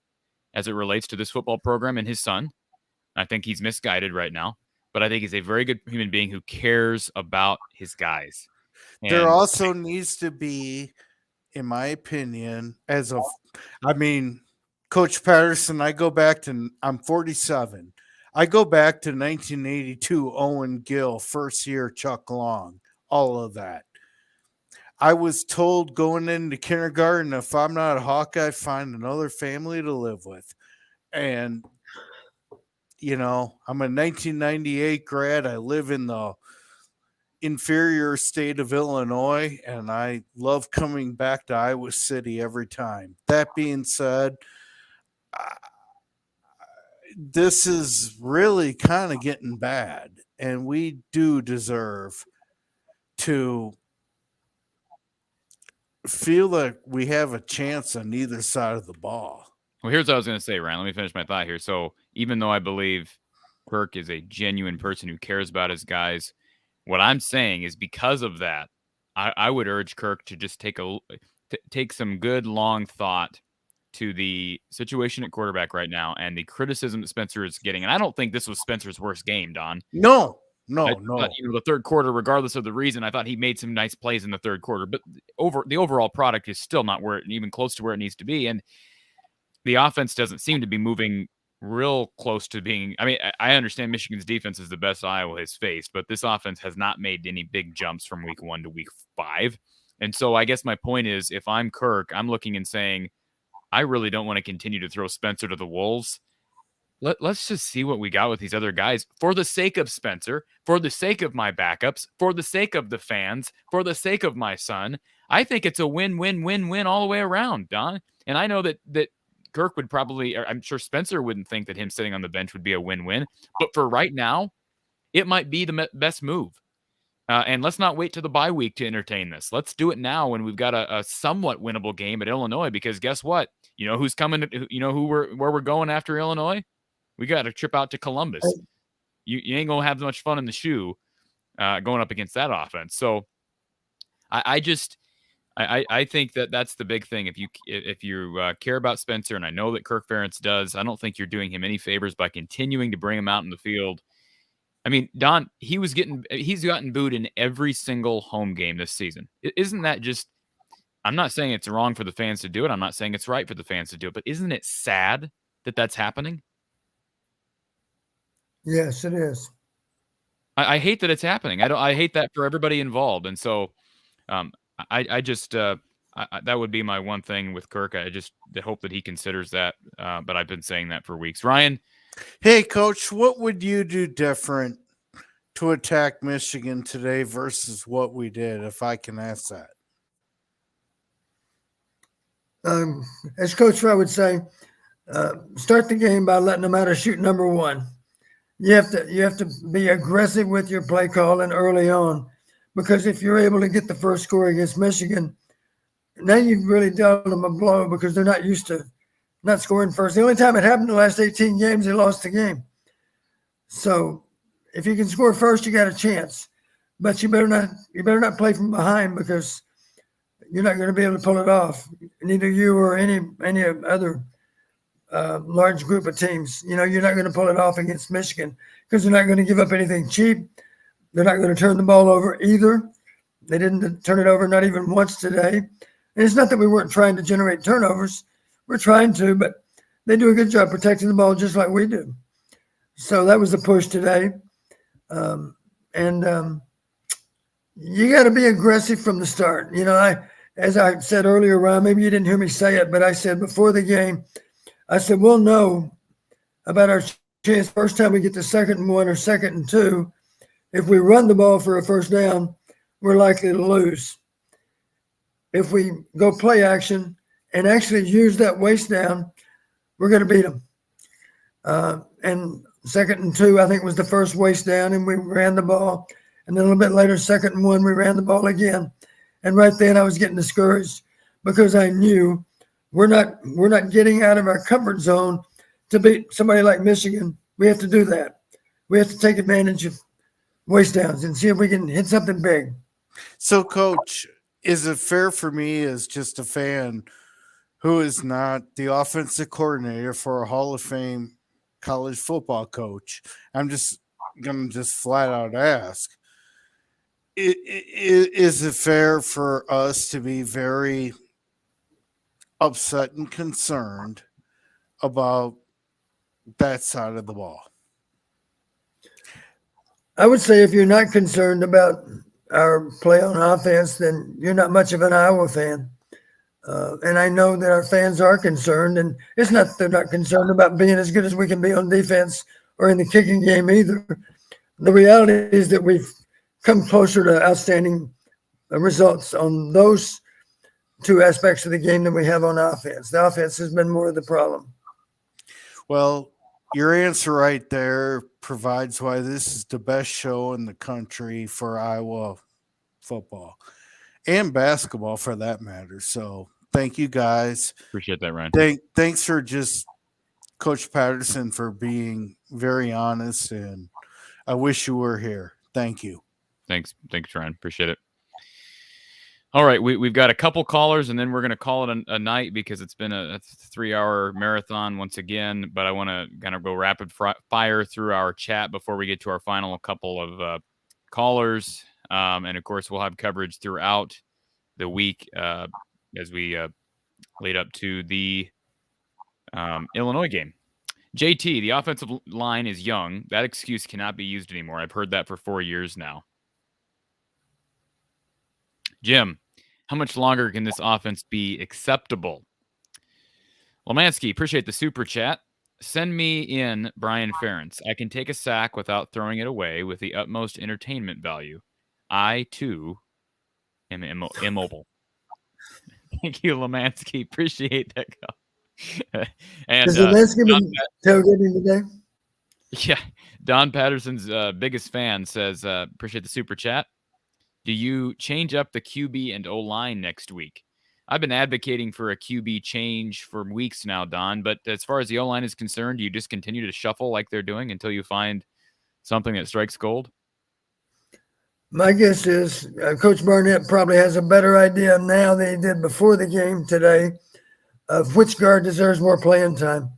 A: as it relates to this football program and his son. I think he's misguided right now, but I think he's a very good human being who cares about his guys.
D: There also needs to be, in my opinion, Coach Patterson, I'm 47. I go back to 1982, Owen Gill, first year Chuck Long, all of that. I was told going into kindergarten, if I'm not a Hawkeye, find another family to live with. And, I'm a 1998 grad. I live in the inferior state of Illinois, and I love coming back to Iowa City every time. That being said, this is really kind of getting bad, and we do deserve to feel like we have a chance on either side of the ball.
A: Well, here's what I was going to say, Ryan. Let me finish my thought here. So even though I believe Kirk is a genuine person who cares about his guys, what I'm saying is because of that, I would urge Kirk to just take some good long thought to the situation at quarterback right now and the criticism that Spencer is getting. And I don't think this was Spencer's worst game, Don.
D: No.
A: The third quarter, regardless of the reason, I thought he made some nice plays in the third quarter, but the overall product is still not even close to where it needs to be. And the offense doesn't seem to be moving real close to being. I mean, I understand Michigan's defense is the best Iowa has faced, but this offense has not made any big jumps from week 1 to week 5. And so I guess my point is, if I'm Kirk, I'm looking and saying, I really don't want to continue to throw Spencer to the wolves. Let's just see what we got with these other guys for the sake of Spencer, for the sake of my backups, for the sake of the fans, for the sake of my son. I think it's a win-win-win-win all the way around, Don. And I know that Kirk would probably, or I'm sure Spencer wouldn't think that him sitting on the bench would be a win-win. But for right now, it might be the best move. And let's not wait to the bye week to entertain this. Let's do it now when we've got a somewhat winnable game at Illinois, because guess what? You know who's coming? You know where we're going after Illinois? We got a trip out to Columbus. You ain't gonna have much fun in the shoe going up against that offense. So I think that's the big thing. If you care about Spencer, and I know that Kirk Ferentz does, I don't think you're doing him any favors by continuing to bring him out in the field. I mean, Don, he's gotten booed in every single home game this season. Isn't that just? I'm not saying it's wrong for the fans to do it. I'm not saying it's right for the fans to do it. But isn't it sad that that's happening?
I: Yes, it is.
A: I hate that it's happening. I hate that for everybody involved. And so, I just that would be my one thing with Kirk. I just hope that he considers that. But I've been saying that for weeks. Ryan.
D: Hey, Coach, what would you do different to attack Michigan today versus what we did, if I can ask that?
I: As Coach I would say, start the game by letting them out of shoot number one. You have to be aggressive with your play calling early on, because if you're able to get the first score against Michigan, now you've really dealt them a blow, because they're not used to not scoring first. The only time it happened in the last 18 games, they lost the game. So if you can score first, you got a chance. But you better not play from behind, because you're not going to be able to pull it off. Neither you or any other large group of teams. You're not going to pull it off against Michigan, because they're not going to give up anything cheap. They're not going to turn the ball over either. They didn't turn it over, not even once today. And it's not that we weren't trying to generate turnovers. We're trying to, but they do a good job protecting the ball just like we do. So that was the push today. You got to be aggressive from the start. As I said earlier, Ron, maybe you didn't hear me say it, but I said before the game, I said, we'll know about our chance first time we get to 2nd and 1 or 2nd and 2. If we run the ball for a first down, we're likely to lose. If we go play action and actually use that waste down, we're going to beat them. And 2nd and 2, I think, was the first waste down, and we ran the ball. And then a little bit later, 2nd and 1, we ran the ball again. And right then I was getting discouraged, because I knew we're not getting out of our comfort zone to beat somebody like Michigan. We have to do that. We have to take advantage of waste downs and see if we can hit something big.
D: So, Coach, is it fair for me as just a fan who is not the offensive coordinator for a Hall of Fame college football coach? I'm just going to flat out ask, is it fair for us to be very upset and concerned about that side of the ball?
I: I would say if you're not concerned about our play on offense, then you're not much of an Iowa fan. And I know that our fans are concerned, and it's not that they're not concerned about being as good as we can be on defense or in the kicking game either. The reality is that we've come closer to outstanding results on those two aspects of the game than we have on offense. The offense has been more of the problem.
D: Well, your answer right there provides why this is the best show in the country for Iowa football and basketball, for that matter. So thank you, guys.
A: Appreciate that, Ryan.
D: Thanks for just Coach Patterson for being very honest, and I wish you were here. Thank you.
A: Thanks, Ryan. Appreciate it. All right, we've got a couple callers, and then we're going to call it a night, because it's been a 3-hour marathon once again. But I want to kind of go rapid fire through our chat before we get to our final couple of callers. And, of course, we'll have coverage throughout the week as we lead up to the Illinois game. JT, the offensive line is young. That excuse cannot be used anymore. I've heard that for 4 years now. Jim, how much longer can this offense be acceptable? Lemansky, appreciate the super chat. Send me in Brian Ferentz. I can take a sack without throwing it away with the utmost entertainment value. I, too, am immobile. Thank you, Lemansky. Appreciate that. And
I: Has Lemansky been tailgating today?
A: Yeah. Don Patterson's biggest fan says, appreciate the super chat. Do you change up the QB and O-line next week? I've been advocating for a QB change for weeks now, Don, but as far as the O-line is concerned, do you just continue to shuffle like they're doing until you find something that strikes gold?
I: My guess is Coach Barnett probably has a better idea now than he did before the game today of which guard deserves more playing time.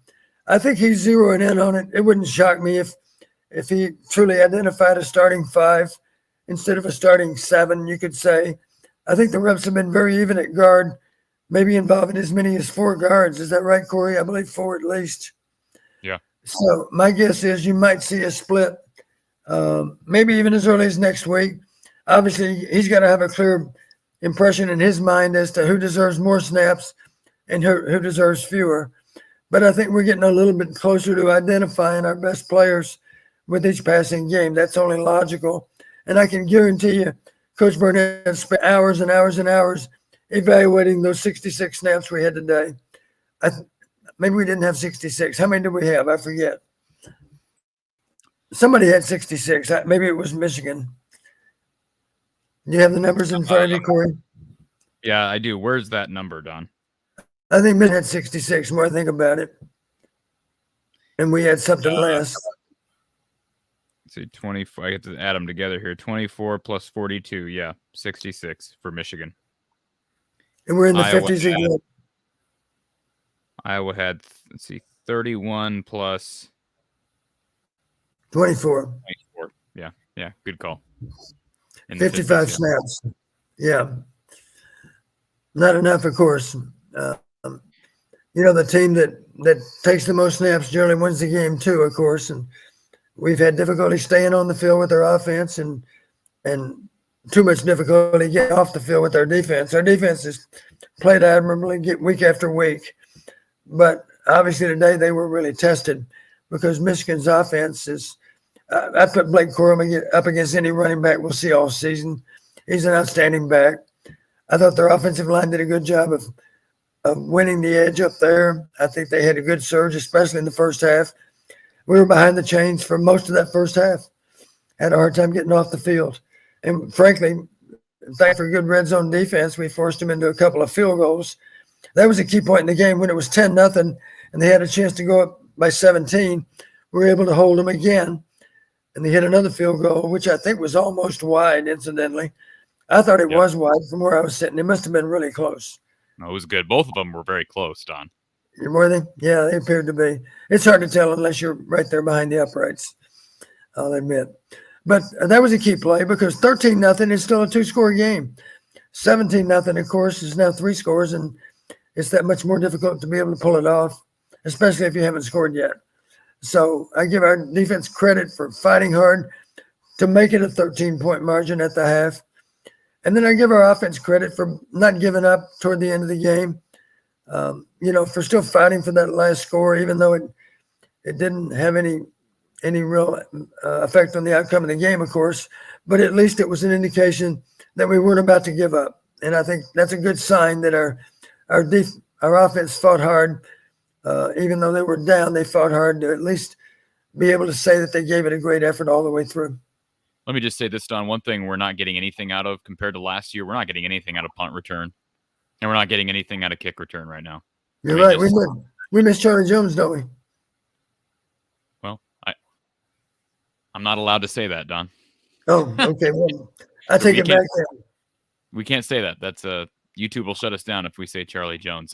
I: I think he's zeroing in on it. It wouldn't shock me if he truly identified a starting 5 instead of a starting 7, you could say. I think the reps have been very even at guard, maybe involving as many as 4 guards. Is that right, Corey? I believe 4 at least.
A: Yeah.
I: So my guess is you might see a split, maybe even as early as next week. Obviously, he's got to have a clear impression in his mind as to who deserves more snaps and who deserves fewer. But I think we're getting a little bit closer to identifying our best players with each passing game. That's only logical. And I can guarantee you, Coach Burnett spent hours and hours and hours evaluating those 66 snaps we had today. Maybe we didn't have 66. How many did we have? I forget. Somebody had 66. Maybe it was Michigan. Do you have the numbers in front of you, Corey?
A: Yeah, I do. Where's that number, Don?
I: I think Michigan had 66, more I think about it. And we had something less.
A: Let's see, 24. I have to add them together here. 24 plus 42. Yeah, 66 for Michigan.
I: And we're in the 50s again.
A: Iowa had, let's see, 31 plus
I: 24.
A: 24. Yeah, good call.
I: 55 snaps. Yeah. Not enough, of course. The team that takes the most snaps generally wins the game too, of course. And we've had difficulty staying on the field with our offense and too much difficulty getting off the field with our defense. Our defense has played admirably week after week. But obviously today they were really tested because Michigan's offense is I put Blake Corum up against any running back we'll see all season. He's an outstanding back. I thought their offensive line did a good job of winning the edge up there. I think they had a good surge, especially in the first half. We were behind the chains for most of that first half. Had a hard time getting off the field. And frankly, thanks for good red zone defense, we forced them into a couple of field goals. That was a key point in the game when it was 10-0 and they had a chance to go up by 17. We were able to hold them again. And they hit another field goal, which I think was almost wide, incidentally. I thought it was wide from where I was sitting. It must have been really close.
A: No, it was good. Both of them were very close, Don.
I: Were they? Yeah, they appeared to be. It's hard to tell unless you're right there behind the uprights, I'll admit. But that was a key play because 13-0 is still a 2-score game. 17-0, of course, is now 3 scores, and it's that much more difficult to be able to pull it off, especially if you haven't scored yet. So I give our defense credit for fighting hard to make it a 13-point margin at the half. And then I give our offense credit for not giving up toward the end of the game, for still fighting for that last score, even though it didn't have any real effect on the outcome of the game, of course. But at least it was an indication that we weren't about to give up. And I think that's a good sign that our offense fought hard. Even though they were down, they fought hard to at least be able to say that they gave it a great effort all the way through.
A: Let me just say this, Don. One thing we're not getting anything out of compared to last year, we're not getting anything out of punt return. And we're not getting anything out of kick return right now.
I: You're right. We miss Charlie Jones, don't we?
A: Well, I'm not allowed to say that, Don.
I: Oh, okay. Well, I take it back then.
A: We can't say that. That's YouTube will shut us down if we say Charlie Jones.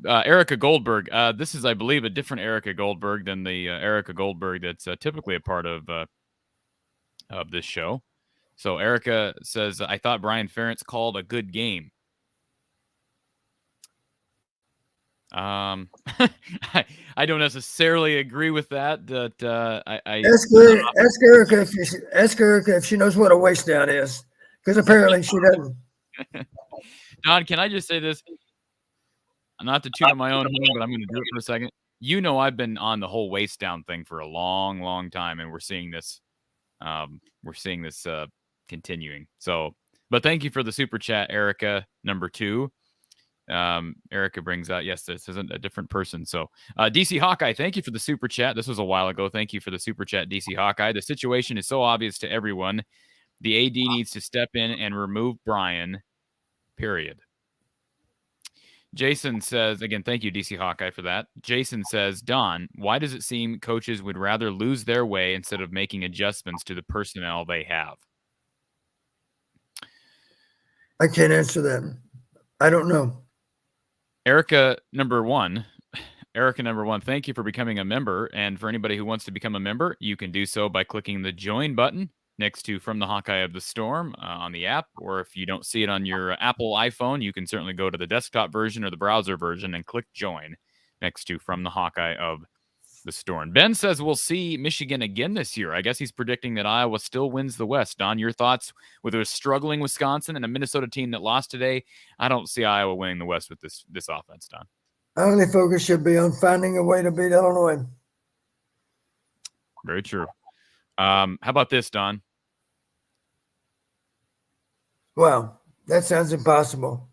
A: Erica Goldberg. This is, I believe, a different Erica Goldberg than the Erica Goldberg that's typically a part of this show. So Erica says, I thought Brian Ferentz called a good game. I don't necessarily agree with that.
I: Ask Erica if she knows what a waist down is, because apparently she doesn't.
A: Don, can I just say this? Not to toot my own horn, but I'm going to do it for a second. I've been on the whole waist down thing for a long, long time, and we're seeing this. Continuing. So, but thank you for the super chat, Erica, number 2. Erica brings out, yes, this isn't a different person. So, DC Hawkeye, thank you for the super chat. This was a while ago. Thank you for the super chat, DC Hawkeye. The situation is so obvious to everyone The AD needs to step in and remove Brian, period. Jason says, again, thank you, DC Hawkeye, for that. Jason says, Don, why does it seem coaches would rather lose their way instead of making adjustments to the personnel they have?
I: I can't answer that. I don't know.
A: Erica number one, thank you for becoming a member. And for anybody who wants to become a member, you can do so by clicking the join button next to From the Hawkeye of the Storm on the app. Or if you don't see it on your Apple iPhone, you can certainly go to the desktop version or the browser version and click join next to From the Hawkeye of the Storm. Ben says we'll see Michigan again this year. I guess he's predicting that Iowa still wins the West. Don, your thoughts with a struggling Wisconsin and a Minnesota team that lost today? I don't see Iowa winning the West with this offense, Don.
I: Our only focus should be on finding a way to beat Illinois.
A: Very true. How about this, Don?
I: Wow, that sounds impossible.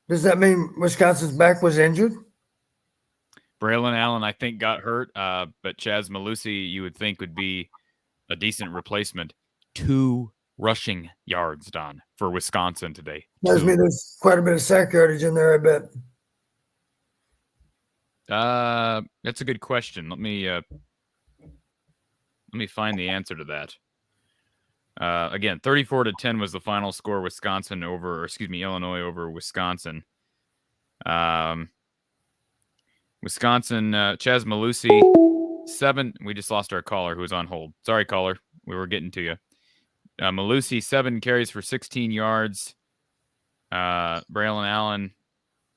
I: Does that mean Wisconsin's back was injured?
A: Braylon Allen, I think, got hurt, but Chaz Malusi, you would think, would be a decent replacement. 2 rushing yards, Don, for Wisconsin today.
I: Tells me there's quite a bit of sack yardage in there, I bet.
A: That's a good question. Let me find the answer to that. Again, 34-10 was the final score. Illinois over Wisconsin. Wisconsin, Chaz Malusi, 7. We just lost our caller who was on hold. Sorry, caller. We were getting to you. Malusi, 7 carries for 16 yards. Braylon Allen,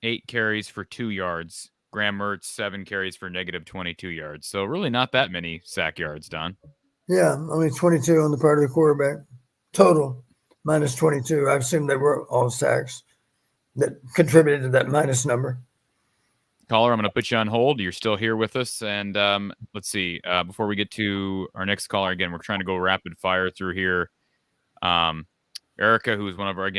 A: 8 carries for 2 yards. Graham Mertz, 7 carries for negative 22 yards. So really not that many sack yards, Don.
I: Yeah, only 22 on the part of the quarterback. Total, minus 22. I assume they were all sacks that contributed to that minus number.
A: Caller, I'm going to put you on hold. You're still here with us. And let's see. Before we get to our next caller, again, we're trying to go rapid fire through here. Erica, who is one of our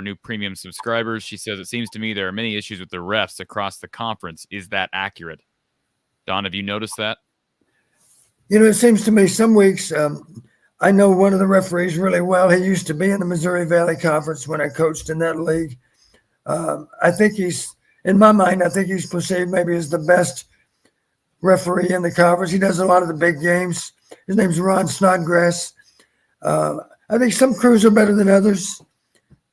A: new premium subscribers, she says, it seems to me there are many issues with the refs across the conference. Is that accurate? Don, have you noticed that?
I: It seems to me some weeks, I know one of the referees really well. He used to be in the Missouri Valley Conference when I coached in that league. I think in my mind, I think he's perceived maybe as the best referee in the conference. He does a lot of the big games. His name's Ron Snodgrass. I think some crews are better than others.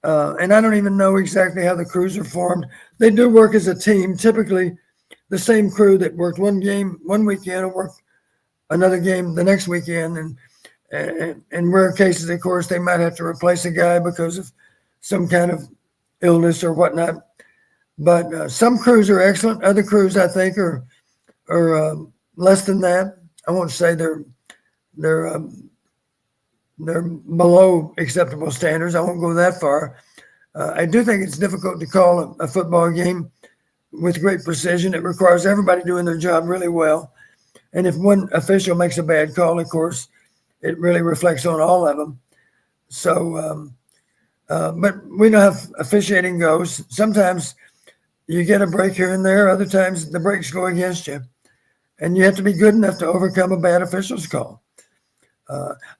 I: And I don't even know exactly how the crews are formed. They do work as a team. Typically, the same crew that worked one game one weekend will work another game the next weekend. And in rare cases, of course, they might have to replace a guy because of some kind of illness or whatnot. But some crews are excellent. Other crews, I think, are less than that. I won't say they're below acceptable standards. I won't go that far. I do think it's difficult to call a football game with great precision. It requires everybody doing their job really well. And if one official makes a bad call, of course, it really reflects on all of them. So, but we know how officiating goes. Sometimes you get a break here and there. Other times the breaks go against you. And you have to be good enough to overcome a bad official's call.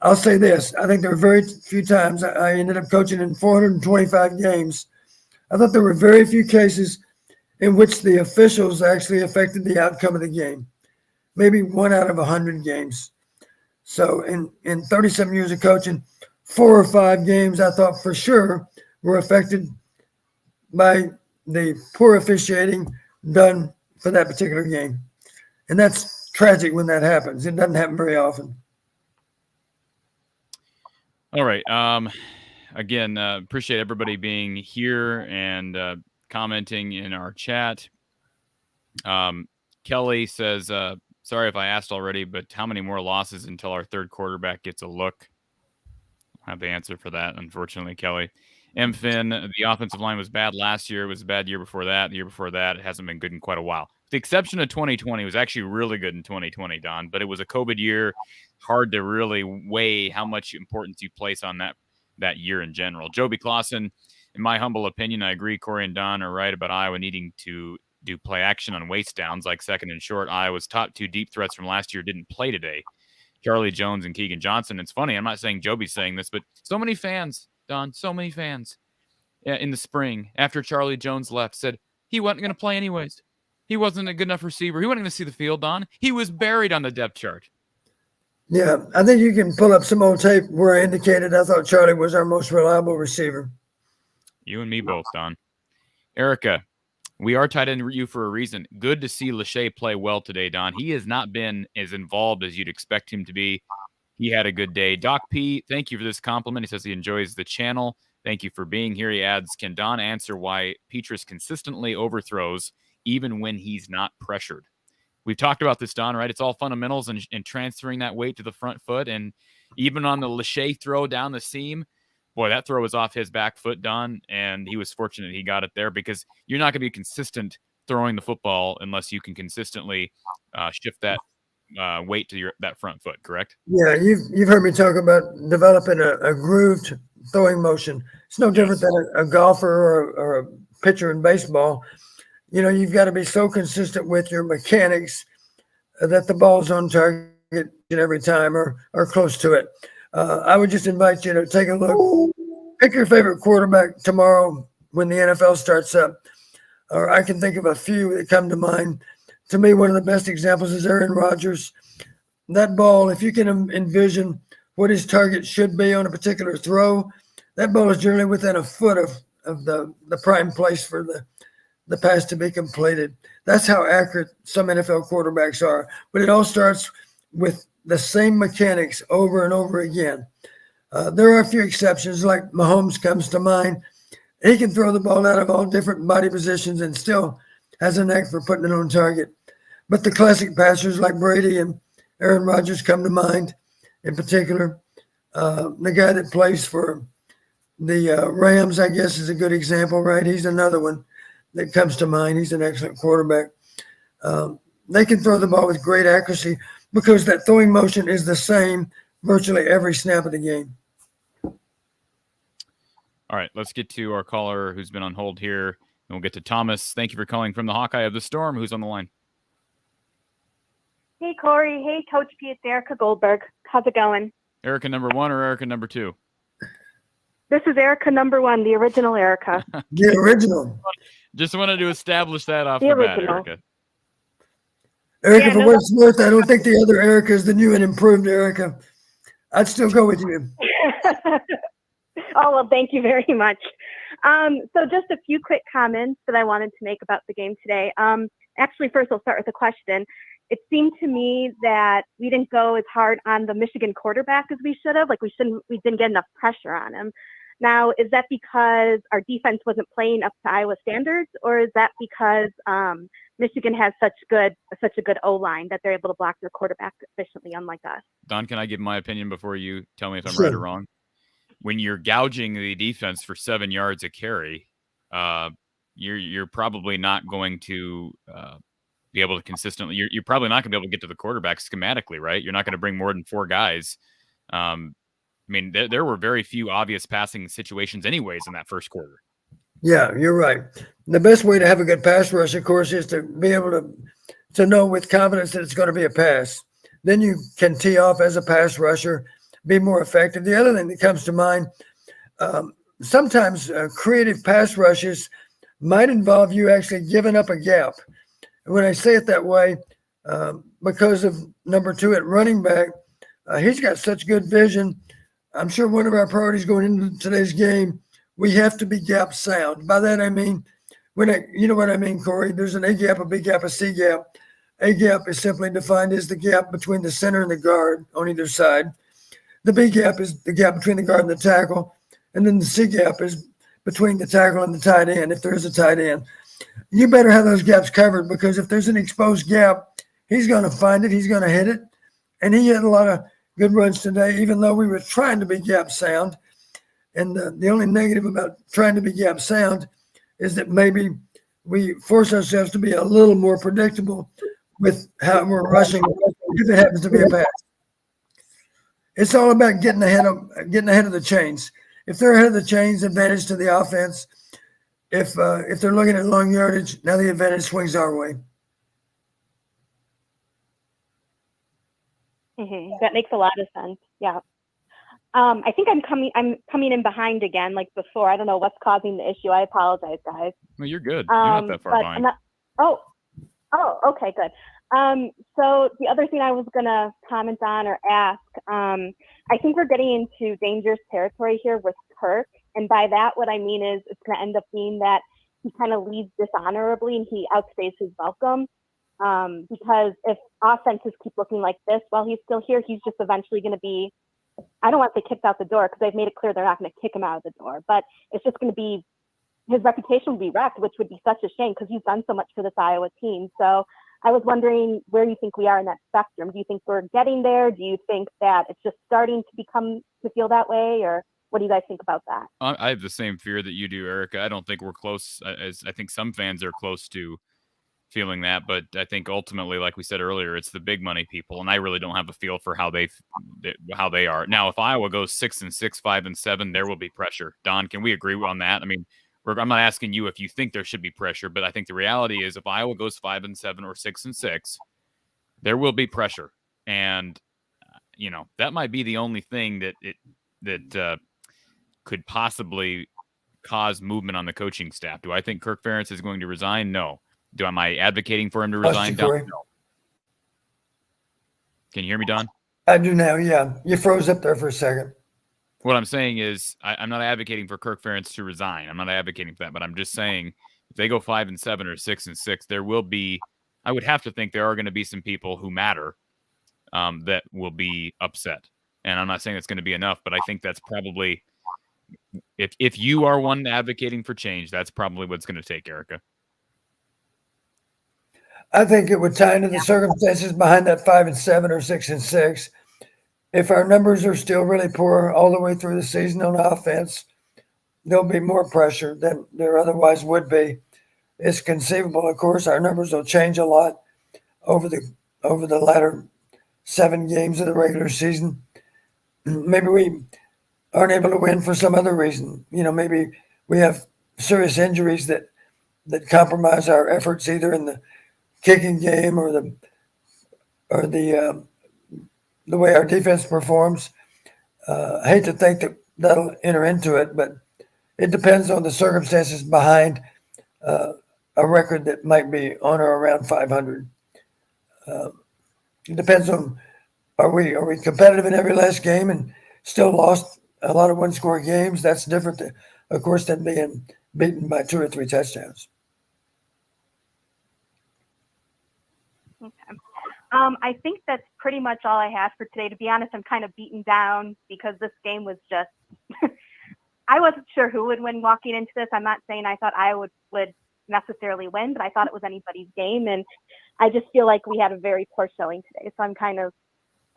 I: I'll say this. I think there were very few times I ended up coaching in 425 games. I thought there were very few cases in which the officials actually affected the outcome of the game. Maybe 1 out of 100 games. So in 37 years of coaching, 4 or 5 games I thought for sure were affected by the poor officiating done for that particular game. And that's tragic when that happens. It doesn't happen very often.
A: All right. Again, appreciate everybody being here and commenting in our chat. Kelly says, sorry if I asked already, but how many more losses until our third quarterback gets a look? I have the answer for that, unfortunately, Kelly. M. Finn, the offensive line was bad last year. It was a bad year before that. The year before that, it hasn't been good in quite a while. With the exception of 2020, it was actually really good in 2020, Don, but it was a COVID year. Hard to really weigh how much importance you place on that year in general. Joby Clausen, in my humble opinion, I agree Corey and Don are right about Iowa needing to do play action on waste downs like second and short. Iowa's top 2 deep threats from last year didn't play today. Charlie Jones and Keegan Johnson. It's funny. I'm not saying Joby's saying this, but so many fans, Don, so many fans in the spring after Charlie Jones left said he wasn't going to play anyways. He wasn't a good enough receiver. He wasn't going to see the field, Don. He was buried on the depth chart.
I: Yeah, I think you can pull up some old tape where I indicated I thought Charlie was our most reliable receiver.
A: You and me both, Don. Erica, we are tight end you for a reason. Good to see Lachey play well today, Don. He has not been as involved as you'd expect him to be. He had a good day. Doc P, thank you for this compliment. He says he enjoys the channel. Thank you for being here. He adds, can Don answer why Petrus consistently overthrows even when he's not pressured? We've talked about this, Don, right? It's all fundamentals and transferring that weight to the front foot. And even on the Lachey throw down the seam, boy, that throw was off his back foot, Don, and he was fortunate he got it there because you're not going to be consistent throwing the football unless you can consistently shift that weight to that front foot, correct?
I: Yeah, you've heard me talk about developing a grooved throwing motion. It's no different than a golfer or a pitcher in baseball. You know, you've got to be so consistent with your mechanics that the ball's on target every time or close to it. I would just invite you to take a look. Pick your favorite quarterback tomorrow when the NFL starts up. Or I can think of a few that come to mind. To me, one of the best examples is Aaron Rodgers. That ball, if you can envision what his target should be on a particular throw, that ball is generally within a foot of the prime place for the pass to be completed. That's how accurate some NFL quarterbacks are. But it all starts with the same mechanics over and over again. There are a few exceptions, like Mahomes comes to mind. He can throw the ball out of all different body positions and still has a knack for putting it on target. But the classic passers like Brady and Aaron Rodgers come to mind in particular. The guy that plays for the Rams, I guess, is a good example, right? He's another one that comes to mind. He's an excellent quarterback. They can throw the ball with great accuracy because that throwing motion is the same virtually every snap of the game.
A: All right, let's get to our caller who's been on hold here, and we'll get to Thomas. Thank you for calling from the Hawkeye of the Storm. Who's on the line?
R: Hey, Corey. Hey, Coach P. It's Erica Goldberg. How's it going?
A: Erica number 1 or Erica number 2?
R: This is Erica number 1, the original Erica.
I: The original.
A: Just wanted to establish that off
R: The
A: the bat,
R: original.
A: Erica.
I: Erica,
R: Yeah,
I: for
R: no,
I: what it's worth, I don't think the other Erica is the new and improved Erica. I'd still go with you.
R: Oh, well, thank you very much. So just a few quick comments that I wanted to make about the game today. Actually, first I'll start with a question. It seemed to me that we didn't go as hard on the Michigan quarterback as we should have. Like we didn't get enough pressure on him. Now, is that because our defense wasn't playing up to Iowa standards, or is that because Michigan has such a good O-line that they're able to block their quarterback efficiently, unlike us?
A: Don, can I give my opinion before you tell me if I'm
I: Sure.
A: right or wrong? When you're gouging the defense for 7 yards a carry, you're probably not going to be able to consistently. You're probably not going to be able to get to the quarterback schematically, right? You're not going to bring more than 4 guys. I mean, there were very few obvious passing situations, anyways, in that first quarter.
I: Yeah, you're right. The best way to have a good pass rush, of course, is to be able to know with confidence that it's going to be a pass. Then you can tee off as a pass rusher, be more effective. The other thing that comes to mind, sometimes creative pass rushes might involve you actually giving up a gap. And when I say it that way, because of number 2 at running back, he's got such good vision. I'm sure one of our priorities going into today's game, we have to be gap sound. By that I mean, you know what I mean, Corey? There's an A gap, a B gap, a C gap. A gap is simply defined as the gap between the center and the guard on either side. The B gap is the gap between the guard and the tackle. And then the C gap is between the tackle and the tight end, if there is a tight end. You better have those gaps covered, because if there's an exposed gap, he's going to find it, he's going to hit it. And he had a lot of good runs today, even though we were trying to be gap sound. And the only negative about trying to be gap sound is that maybe we force ourselves to be a little more predictable with how we're rushing if it happens to be a pass. It's all about getting ahead of the chains. If they're ahead of the chains, advantage to the offense. If they're looking at long yardage, now the advantage swings our way.
R: That makes a lot of sense. Yeah. I think I'm coming in behind again, like before. I don't know what's causing the issue. I apologize, guys.
A: Well, you're good. You're not that far
R: But
A: behind.
R: okay, good. So the other thing I was gonna comment on or ask, I think we're getting into dangerous territory here with Kirk, and by that, what I mean is it's gonna end up being that he kind of leaves dishonorably and he outstays his welcome. Because if offenses keep looking like this while he's still here, he's just eventually going to be, I don't want to say kicked out the door because they've made it clear they're not going to kick him out of the door, but it's just going to be, his reputation will be wrecked, which would be such a shame because he's done so much for this Iowa team. So I was wondering where you think we are in that spectrum. Do you think we're getting there? Do you think that it's just starting to feel that way? Or what do you guys think about that?
A: I have the same fear that you do, Erica. I don't think we're close, as I think some fans are close to feeling that, but I think ultimately, like we said earlier, it's the big money people, and I really don't have a feel for how they are. Now, if Iowa goes 6-6, 5-7, there will be pressure. Don, can we agree on that? I mean, I'm not asking you if you think there should be pressure, but I think the reality is if Iowa goes 5-7 or 6-6, there will be pressure, and that might be the only thing that could possibly cause movement on the coaching staff. Do I think Kirk Ferentz is going to resign? No. Am I advocating for him to resign? No. Can you hear me, Don?
I: I do now, yeah. You froze up there for a second.
A: What I'm saying is I'm not advocating for Kirk Ferentz to resign. I'm not advocating for that, but I'm just saying if they go 5-7 or 6-6, there will be, I would have to think there are going to be some people who matter that will be upset. And I'm not saying it's going to be enough, but I think that's probably, if you are one advocating for change, that's probably what's going to take, Erica.
I: I think it would tie into the circumstances behind that 5-7 or 6-6. If our numbers are still really poor all the way through the season on offense, there'll be more pressure than there otherwise would be. It's conceivable, of course, our numbers will change a lot over the latter 7 games of the regular season. Maybe we aren't able to win for some other reason. Maybe we have serious injuries that compromise our efforts either in the kicking game or the way our defense performs. I hate to think that that'll enter into it, but it depends on the circumstances behind a record that might be on or around 500. It depends on are we competitive in every last game and still lost a lot of one-score games? That's different, of course, than being beaten by 2 or 3 touchdowns.
R: Okay. I think that's pretty much all I have for today. To be honest, I'm kind of beaten down because this game was just, I wasn't sure who would win walking into this. I'm not saying I thought Iowa would necessarily win, but I thought it was anybody's game. And I just feel like we had a very poor showing today. So I'm kind of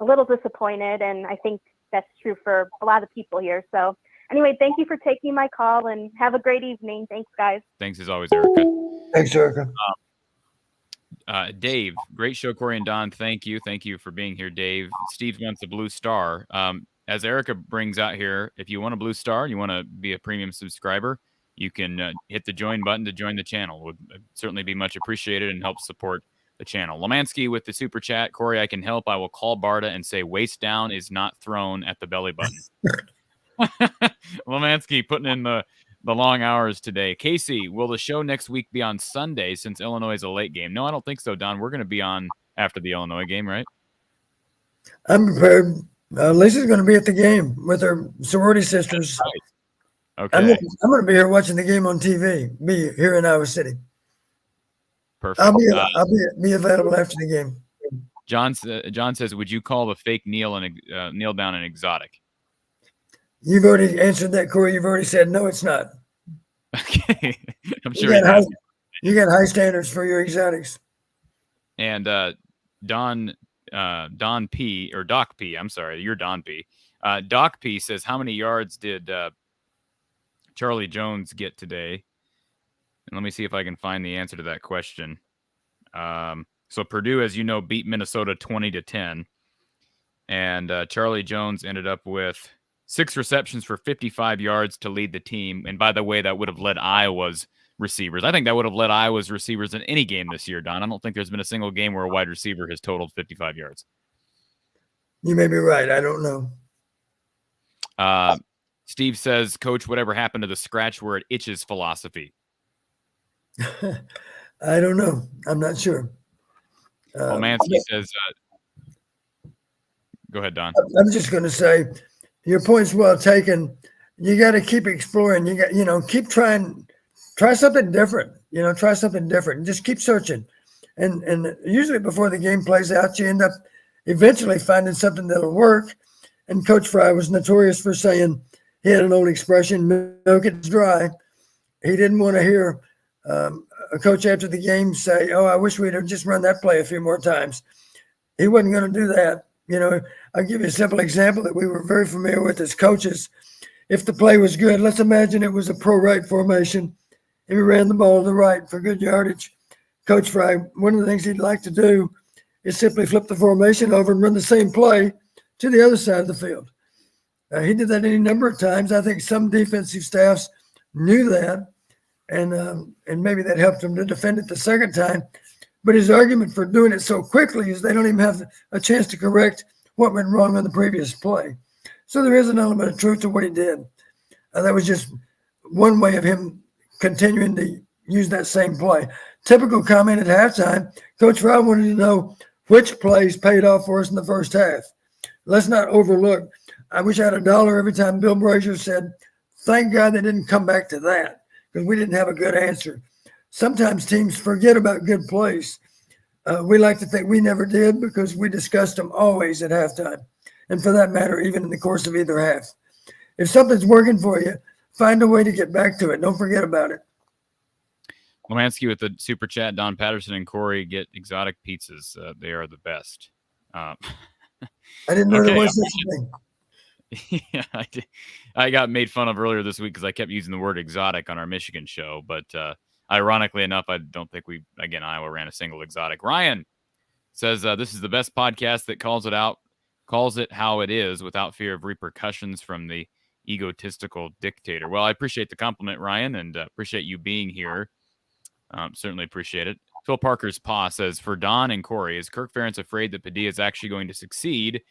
R: a little disappointed. And I think that's true for a lot of people here. So anyway, thank you for taking my call and have a great evening. Thanks, guys.
A: Thanks as always, Erica.
I: Thanks, Erica.
A: Dave, great show, Corey and Don. Thank you. Thank you for being here, Dave. Steve wants a blue star. As Erica brings out here, if you want a blue star and you want to be a premium subscriber, you can hit the join button to join the channel. Would certainly be much appreciated and help support the channel. Lemansky with the super chat. Corey, I can help. I will call Barta and say waist down is not thrown at the belly button. Lemansky putting in the long hours today. Casey, will the show next week be on Sunday since Illinois is a late game? No, I don't think so, Don. We're going to be on after the Illinois game, right?
I: I'm prepared. Lisa's going to be at the game with her sorority sisters.
A: Right. Okay.
I: I'm going to be here watching the game on TV. Be here in Iowa City.
A: Perfect.
I: I'll be available after the game.
A: John says, would you call the fake kneel down an exotic?
I: You've already answered that, Corey. You've already said no, it's not.
A: Okay. I'm sure
I: you got high standards for your exotics.
A: And Don P or Doc P, I'm sorry, you're Don P. Doc P says, how many yards did Charlie Jones get today? And let me see if I can find the answer to that question. So Purdue, as you know, beat Minnesota 20-10. And Charlie Jones ended up with 6 receptions for 55 yards to lead the team. And by the way, that would have led Iowa's receivers. I think that would have led Iowa's receivers in any game this year, Don. I don't think there's been a single game where a wide receiver has totaled 55 yards.
I: You may be right. I don't know.
A: Steve says, Coach, whatever happened to the scratch where it itches philosophy?
I: I don't know. I'm not sure.
A: Mansky says, go ahead, Don.
I: I'm just going to say your point's well taken. You got to keep exploring. Keep try something different. Try something different and just keep searching. And usually before the game plays out, you end up eventually finding something that'll work. And Coach Fry was notorious for saying, he had an old expression, milk it's dry. He didn't want to hear a coach after the game say, oh, I wish we'd have just run that play a few more times. He wasn't going to do that. I'll give you a simple example that we were very familiar with as coaches. If the play was good, let's imagine it was a pro right formation and we ran the ball to the right for good yardage. Coach Fry, one of the things he'd like to do is simply flip the formation over and run the same play to the other side of the field. He did that any number of times. I think some defensive staffs knew that, and maybe that helped them to defend it the second time. But his argument for doing it so quickly is they don't even have a chance to correct what went wrong on the previous play. So there is an element of truth to what he did. That was just one way of him continuing to use that same play. Typical comment at halftime, Coach Fry wanted to know which plays paid off for us in the first half. Let's not overlook. I wish I had $1 every time Bill Brazier said, thank God they didn't come back to that because we didn't have a good answer. Sometimes teams forget about good plays. We like to think we never did because we discussed them always at halftime. And for that matter, even in the course of either half. If something's working for you, find a way to get back to it. Don't forget about it.
A: Lomansky with the super chat. Don Patterson and Corey get exotic pizzas. They are the best.
I: I didn't know there was such a thing.
A: Yeah, I did. I got made fun of earlier this week because I kept using the word exotic on our Michigan show. But ironically enough, I don't think Iowa ran a single exotic. Ryan says this is the best podcast that calls it how it is without fear of repercussions from the egotistical dictator. Well, I appreciate the compliment, Ryan, and appreciate you being here. Certainly appreciate it. Phil Parker's paw says, for Don and Corey, is Kirk Ferentz afraid that Padilla is actually going to succeed?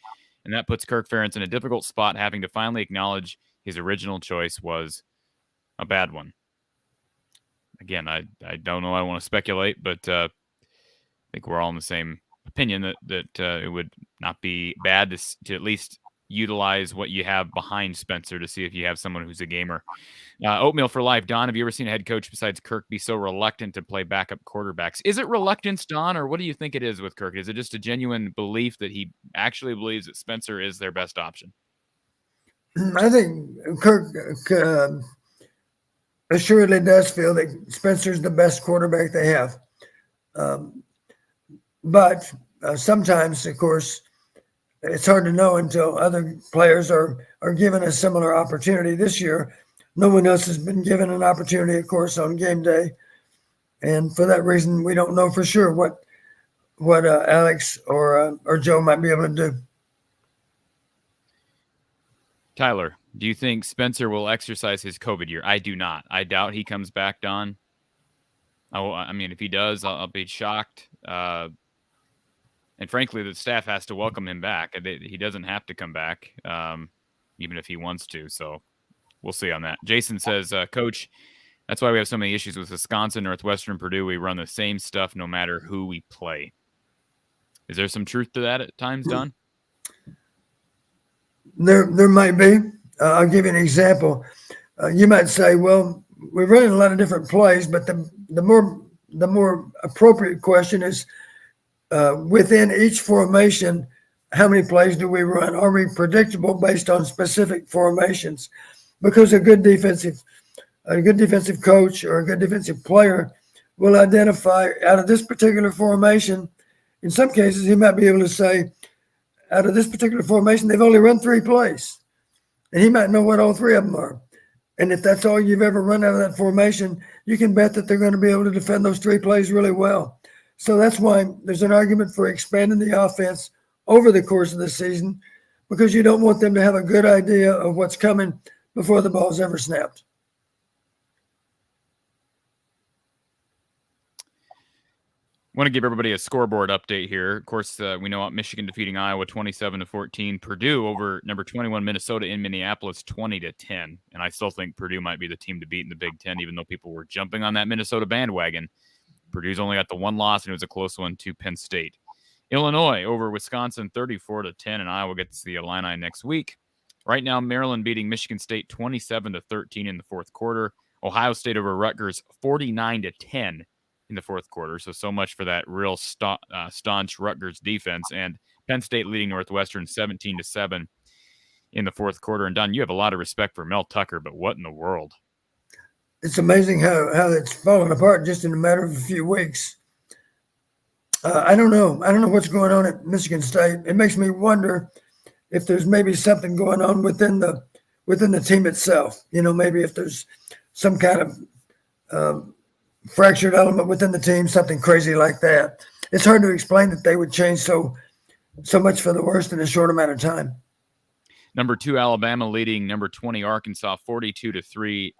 A: And that puts Kirk Ferentz in a difficult spot, having to finally acknowledge his original choice was a bad one. Again, I don't know. I don't want to speculate, but I think we're all in the same opinion that it would not be bad to at least utilize what you have behind Spencer to see if you have someone who's a gamer. Oatmeal for life. Don, have you ever seen a head coach besides Kirk be so reluctant to play backup quarterbacks? Is it reluctance, Don, or what do you think it is with Kirk? Is it just a genuine belief that he actually believes that Spencer is their best option?
I: I think Kirk assuredly does feel that Spencer's the best quarterback they have. But sometimes, of course, it's hard to know until other players are given a similar opportunity. This year, no one else has been given an opportunity, of course, on game day. And for that reason, we don't know for sure what Alex or Joe might be able to do.
A: Tyler, do you think Spencer will exercise his COVID year? I do not. I doubt he comes back, Don. I mean, if he does, I'll be shocked. And frankly, the staff has to welcome him back. He doesn't have to come back, even if he wants to. So we'll see on that. Jason says, Coach, that's why we have so many issues with Wisconsin, Northwestern, Purdue. We run the same stuff no matter who we play. Is there some truth to that at times, Don?
I: There might be. I'll give you an example. You might say, well, we're running a lot of different plays, but the more appropriate question is, within each formation, how many plays do we run? Are we predictable based on specific formations? Because a good defensive coach or a good defensive player will identify out of this particular formation. In some cases, he might be able to say, out of this particular formation, they've only run 3 plays. And he might know what all 3 of them are. And if that's all you've ever run out of that formation, you can bet that they're going to be able to defend those 3 plays really well. So that's why there's an argument for expanding the offense over the course of the season, because you don't want them to have a good idea of what's coming before the ball's ever snapped.
A: Want to give everybody a scoreboard update here. Of course, we know Michigan defeating Iowa 27-14. Purdue over number 21 Minnesota in Minneapolis 20-10. And I still think Purdue might be the team to beat in the Big Ten, even though people were jumping on that Minnesota bandwagon. Purdue's only got the one loss, and it was a close one to Penn State. Illinois over Wisconsin 34-10, and Iowa gets the Illini next week. Right now, Maryland beating Michigan State 27-13 in the fourth quarter. Ohio State over Rutgers 49-10 in the fourth quarter. So much for that real staunch Rutgers defense. And Penn State leading Northwestern 17-7 in the fourth quarter. And Don, you have a lot of respect for Mel Tucker, but what in the world?
I: It's amazing how it's fallen apart just in a matter of a few weeks. I don't know what's going on at Michigan State. It makes me wonder if there's maybe something going on within the team itself. Maybe if there's some kind of fractured element within the team, something crazy like that. It's hard to explain that they would change so much for the worst in a short amount of time.
A: Number 2 Alabama leading number 20 Arkansas 42-23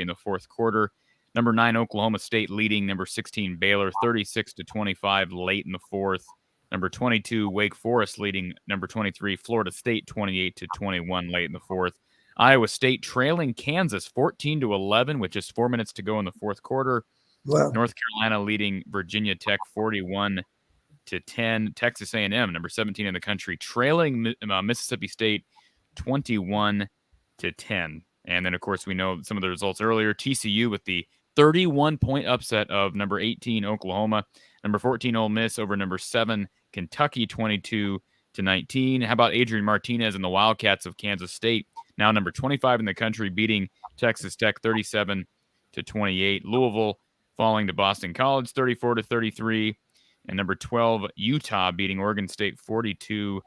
A: in the fourth quarter. Number 9 Oklahoma State leading number 16 Baylor 36-25 late in the fourth. Number 22 Wake Forest leading number 23 Florida State 28-21 late in the fourth. Iowa State trailing Kansas 14-11 with just 4 minutes to go in the fourth quarter.
I: Wow.
A: North Carolina leading Virginia Tech 41-10. Texas A&M, number 17 in the country, trailing Mississippi State 21-10. And then, of course, we know some of the results earlier. TCU with the 31-point upset of number 18 Oklahoma. Number 14 Ole Miss over number 7 Kentucky 22-19. How about Adrian Martinez and the Wildcats of Kansas State? Now number 25 in the country, beating Texas Tech 37-28. Louisville falling to Boston College 34-33. And number 12, Utah beating Oregon State 42-16.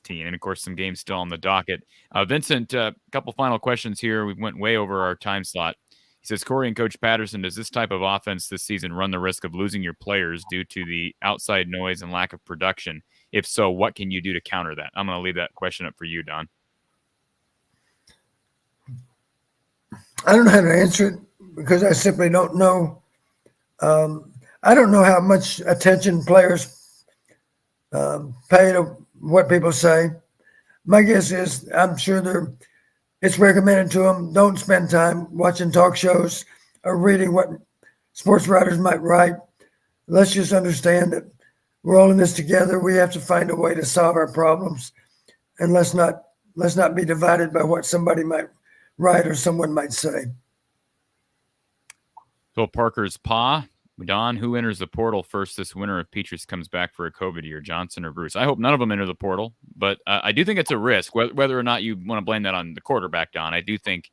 A: And, of course, some games still on the docket. Vincent, a couple final questions here. We went way over our time slot. He says, Corey and Coach Patterson, does this type of offense this season run the risk of losing your players due to the outside noise and lack of production? If so, what can you do to counter that? I'm going to leave that question up for you, Don.
I: I don't know how to answer it because I simply don't know. I don't know how much attention players pay to what people say. My guess is I'm sure it's recommended to them, don't spend time watching talk shows or reading what sports writers might write. Let's just understand that we're all in this together. We have to find a way to solve our problems, and let's not be divided by what somebody might write or someone might say.
A: Phil Parker's Pa. Don, who enters the portal first this winter if Petrus comes back for a COVID year, Johnson or Bruce? I hope none of them enter the portal, but I do think it's a risk, whether or not you want to blame that on the quarterback, Don. I do think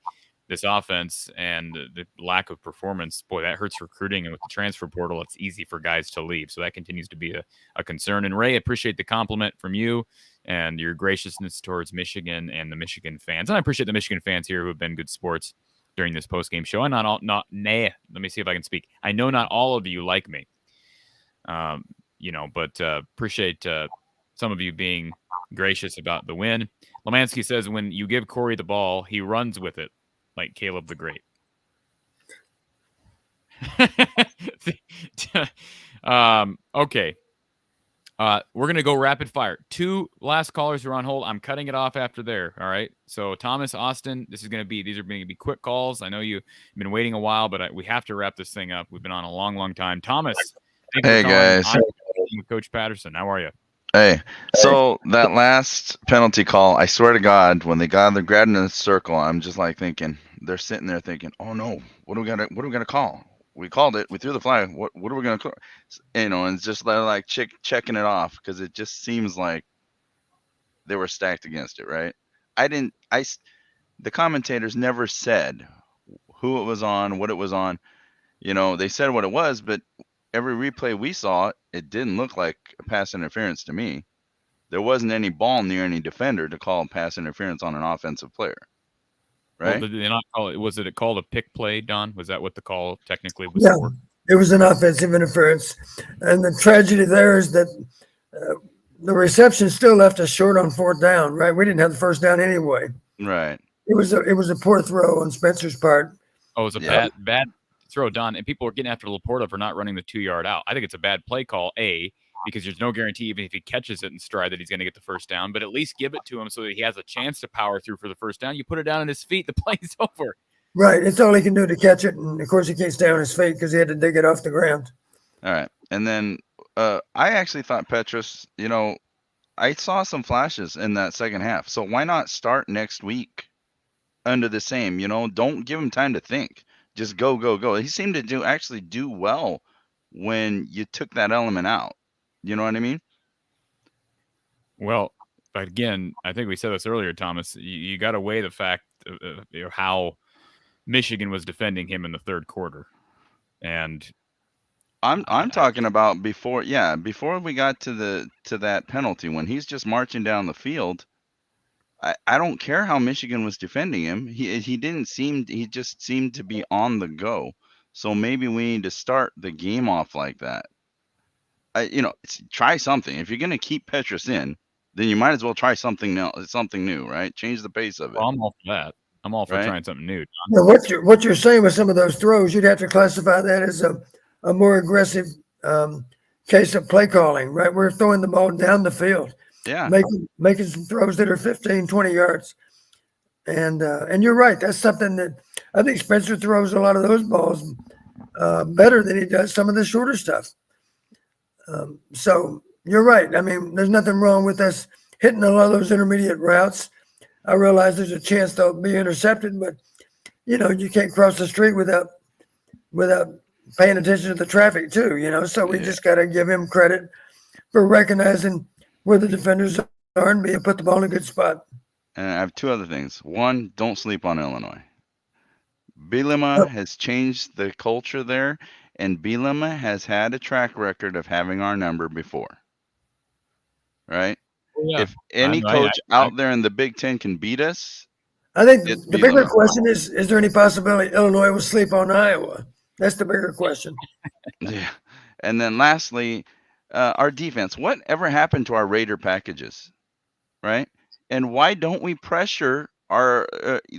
A: this offense and the lack of performance, boy, that hurts recruiting. And with the transfer portal, it's easy for guys to leave. So that continues to be a concern. And Ray, I appreciate the compliment from you and your graciousness towards Michigan and the Michigan fans. And I appreciate the Michigan fans here who have been good sports during this post-game show. Let me see if I can speak. I know not all of you like me, but appreciate some of you being gracious about the win. Lemansky says, when you give Corey the ball, he runs with it like Caleb the Great. Okay. We're going to go rapid fire. 2 last callers are on hold. I'm cutting it off after there. All right. So Thomas, Austin, these are going to be quick calls. I know you've been waiting a while, but we have to wrap this thing up. We've been on a long, long time. Thomas.
S: Hey guys.
A: With Coach Patterson. How are you?
S: Hey. So that last penalty call, I swear to God, when they got in a circle, I'm just like thinking, they're sitting there thinking, oh no, what are we gonna call? We called it. We threw the flag. What are we going to call? And it's just like checking it off because it just seems like they were stacked against it, right? The commentators never said who it was on, what it was on. They said what it was, but every replay we saw, it didn't look like a pass interference to me. There wasn't any ball near any defender to call pass interference on an offensive player. Right?
A: Well, did they not call it? Was it called a pick play, Don? Was that what the call technically was
I: Yeah,
A: for?
I: it was an offensive interference. And the tragedy there is that the reception still left us short on 4th down, right? We didn't have the first down anyway.
S: Right.
I: It was a poor throw on Spencer's part.
A: Oh, it was a bad throw, Don, and people are getting after Laporta for not running the 2-yard out. I think it's a bad play call, because there's no guarantee even if he catches it in stride that he's going to get the first down, but at least give it to him so that he has a chance to power through for the first down. You put it down on his feet, the play's over.
I: Right. It's all he can do to catch it. And, of course, he can't stay on his feet because he had to dig it off the ground.
S: All right. And then I actually thought Petrus, I saw some flashes in that second half. So why not start next week under the same, don't give him time to think. Just go, go, go. He seemed to actually do well when you took that element out. You know what I mean?
A: Well, but again, I think we said this earlier, Thomas. You got to weigh the fact of how Michigan was defending him in the third quarter, and
S: I'm talking about before we got to that penalty when he's just marching down the field. I don't care how Michigan was defending him. He just seemed to be on the go. So maybe we need to start the game off like that. Try something. If you're going to keep Petrus in, then you might as well try something new, right? Change the pace of it.
A: Well, I'm all for that. I'm all for trying something new.
I: Now, what you're saying with some of those throws, you'd have to classify that as a more aggressive case of play calling, right? We're throwing the ball down the field.
S: Yeah.
I: Making some throws that are 15, 20 yards. And you're right. That's something that I think Spencer throws a lot of those balls better than he does some of the shorter stuff. So you're right. I mean, there's nothing wrong with us hitting a lot of those intermediate routes. I realize there's a chance they'll be intercepted, but you can't cross the street without paying attention to the traffic too, so we just got to give him credit for recognizing where the defenders are and being put the ball in a good spot.
S: And I have two other things. One, don't sleep on Illinois. Bielema has changed the culture there, and Bielema has had a track record of having our number before. Right?
A: Yeah.
S: If any coach out there in the Big Ten can beat us,
I: I think the bigger question is there any possibility Illinois will sleep on Iowa? That's the bigger question.
S: Yeah. And then lastly, our defense. Whatever happened to our Raider packages? Right? And why don't we pressure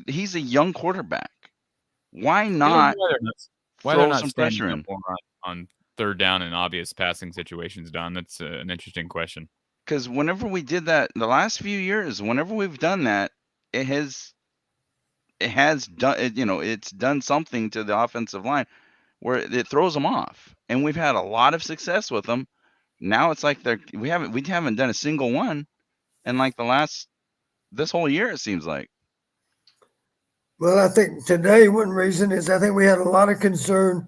S: he's a young quarterback. Why not throw some pressure in?
A: On third down and obvious passing situations, Don? That's an interesting question.
S: Because whenever we did that the last few years, whenever we've done that, it has done, it's done something to the offensive line where it throws them off. And we've had a lot of success with them. Now it's like we haven't done a single one in like this whole year, it seems like.
I: Well, I think today one reason is I think we had a lot of concern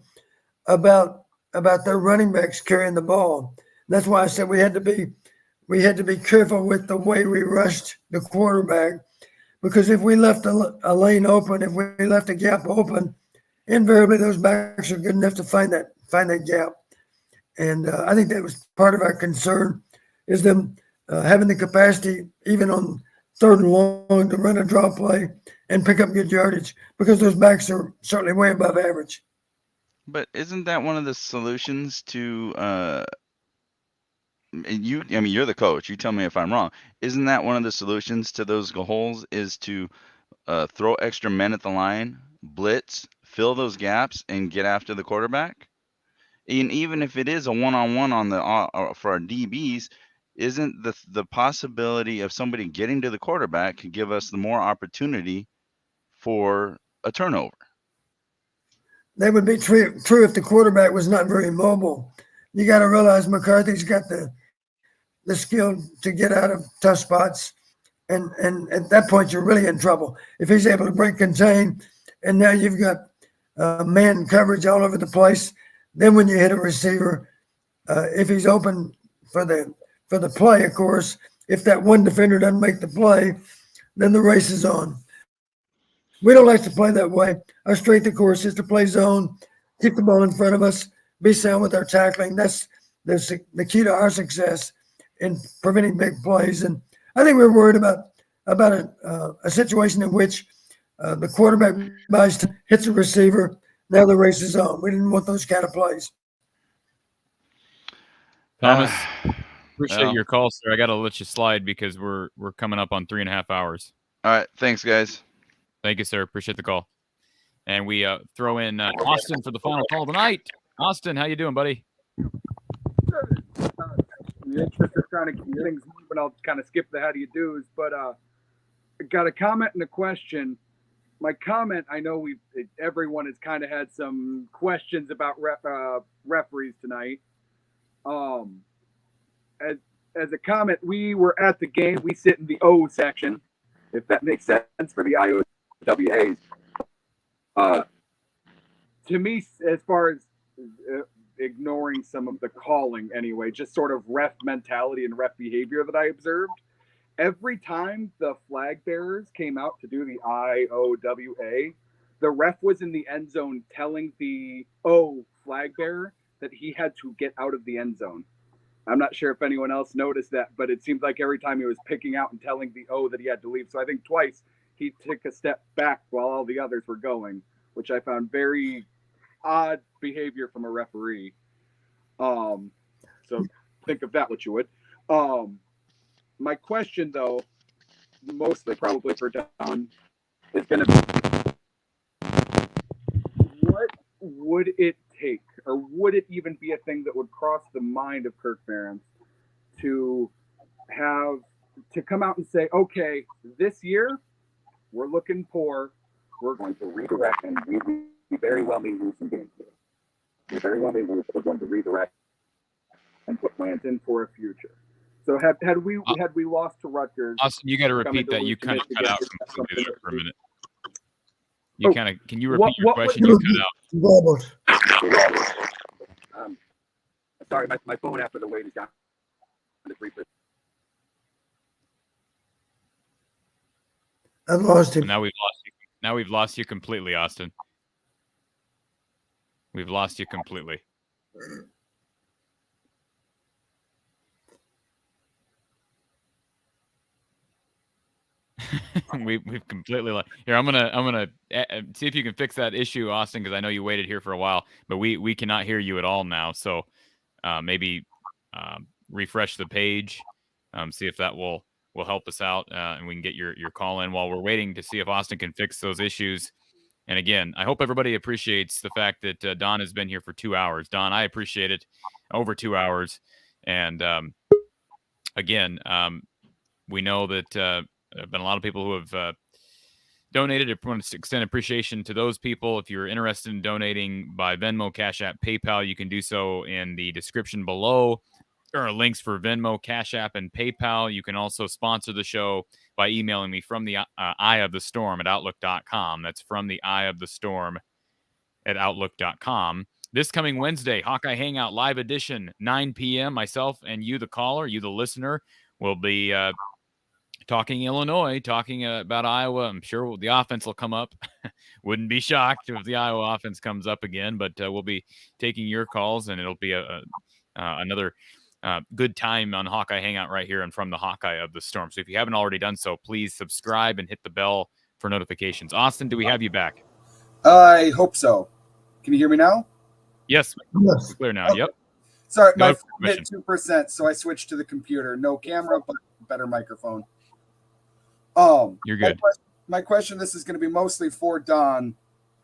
I: about their running backs carrying the ball. That's why I said we had to be careful with the way we rushed the quarterback, because if we left a lane open, if we left a gap open, invariably those backs are good enough to find that gap. And I think that was part of our concern, is them having the capacity even on third and long to run a draw play and pick up good yardage, because those backs are certainly way above average.
S: But isn't that one of the solutions to you're the coach. You tell me if I'm wrong. Isn't that one of the solutions to those holes is to throw extra men at the line, blitz, fill those gaps, and get after the quarterback? And even if it is a one-on-one on the for our DBs, isn't the possibility of somebody getting to the quarterback could give us the more opportunity for a turnover?
I: That would be true if the quarterback was not very mobile. You got to realize McCarthy's got the skill to get out of tough spots, and at that point you're really in trouble if he's able to break contain. And now you've got man coverage all over the place. Then when you hit a receiver, if he's open for the play, of course, if that one defender doesn't make the play, then the race is on. We don't like to play that way. Our strength, of course, is to play zone, keep the ball in front of us, be sound with our tackling. That's the key to our success in preventing big plays. And I think we're worried about a situation in which the quarterback hits a receiver. Now the race is on. We didn't want those kind of plays.
A: Thomas, appreciate your call, sir. I got to let you slide because we're coming up on 3.5 hours.
S: All right. Thanks, guys.
A: Thank you, sir. Appreciate the call. and we throw in Austin for the final call of the night. Austin, how you doing, buddy?
T: In the interest of trying to keep things moving, I'll kind of skip the how do you do's, but I got a comment and a question. My comment, I know everyone has kind of had some questions about referees tonight. As a comment, we were at the game. We sit in the O section, if that makes sense for the IOWAs. To me, as far as ignoring some of the calling anyway, just sort of ref mentality and ref behavior that I observed, every time the flag bearers came out to do the IOWA, the ref was in the end zone telling the O flag bearer that he had to get out of the end zone. I'm not sure if anyone else noticed that, but it seemed like every time he was picking out and telling the O that he had to leave. So I think twice he took a step back while all the others were going, which I found very odd behavior from a referee. So think of that what you would. My question, though, mostly probably for Don, is going to be, what would it take, or would it even be a thing that would cross the mind of Kirk Ferentz to come out and say, okay, this year we're looking poor, we're going to redirect, and we very well may lose some games here. We very well may lose, but we're going to redirect and put plans in for a future. So had we lost to Rutgers,
A: Austin, you got to repeat that. You kind of cut out completely there for a minute. You can you repeat your question? You cut out.
T: Sorry, my phone after the wait is down.
I: I've lost him.
A: Now we've lost you. Now we've lost you completely, Austin. We've lost you completely. We've completely lost. Here, I'm gonna see if you can fix that issue, Austin, because I know you waited here for a while, but we cannot hear you at all now. So maybe refresh the page, see if that will help us out, and we can get your call in while we're waiting to see if Austin can fix those issues. And again, I hope everybody appreciates the fact that Don has been here for 2 hours. Don, I appreciate it. Over 2 hours. And again, we know that there have been a lot of people who have donated. I want to extend appreciation to those people. If you're interested in donating by Venmo, Cash App, PayPal, you can do so in the description below. There are links for Venmo, Cash App, and PayPal. You can also sponsor the show by emailing me from the eye of the storm at outlook.com. That's from the eye of the storm at outlook.com. This coming Wednesday, Hawkeye Hangout Live Edition, 9 p.m. Myself and you, the caller, you, the listener, will be talking Illinois, talking about Iowa. I'm sure the offense will come up. Wouldn't be shocked if the Iowa offense comes up again, but we'll be taking your calls, and it'll be another good time on Hawkeye Hangout right here and from the Hawkeye of the Storm. So if you haven't already done so, please subscribe and hit the bell for notifications. Austin, do we have you back?
T: I hope so. Can you hear me now?
A: Yes.
I: Yes.
A: Clear now.
T: Okay.
A: Yep.
T: Sorry,
A: No
T: my phone hit 2%, so I switched to the computer. No camera, but better microphone.
A: You're good.
T: My question, this is going to be mostly for Don.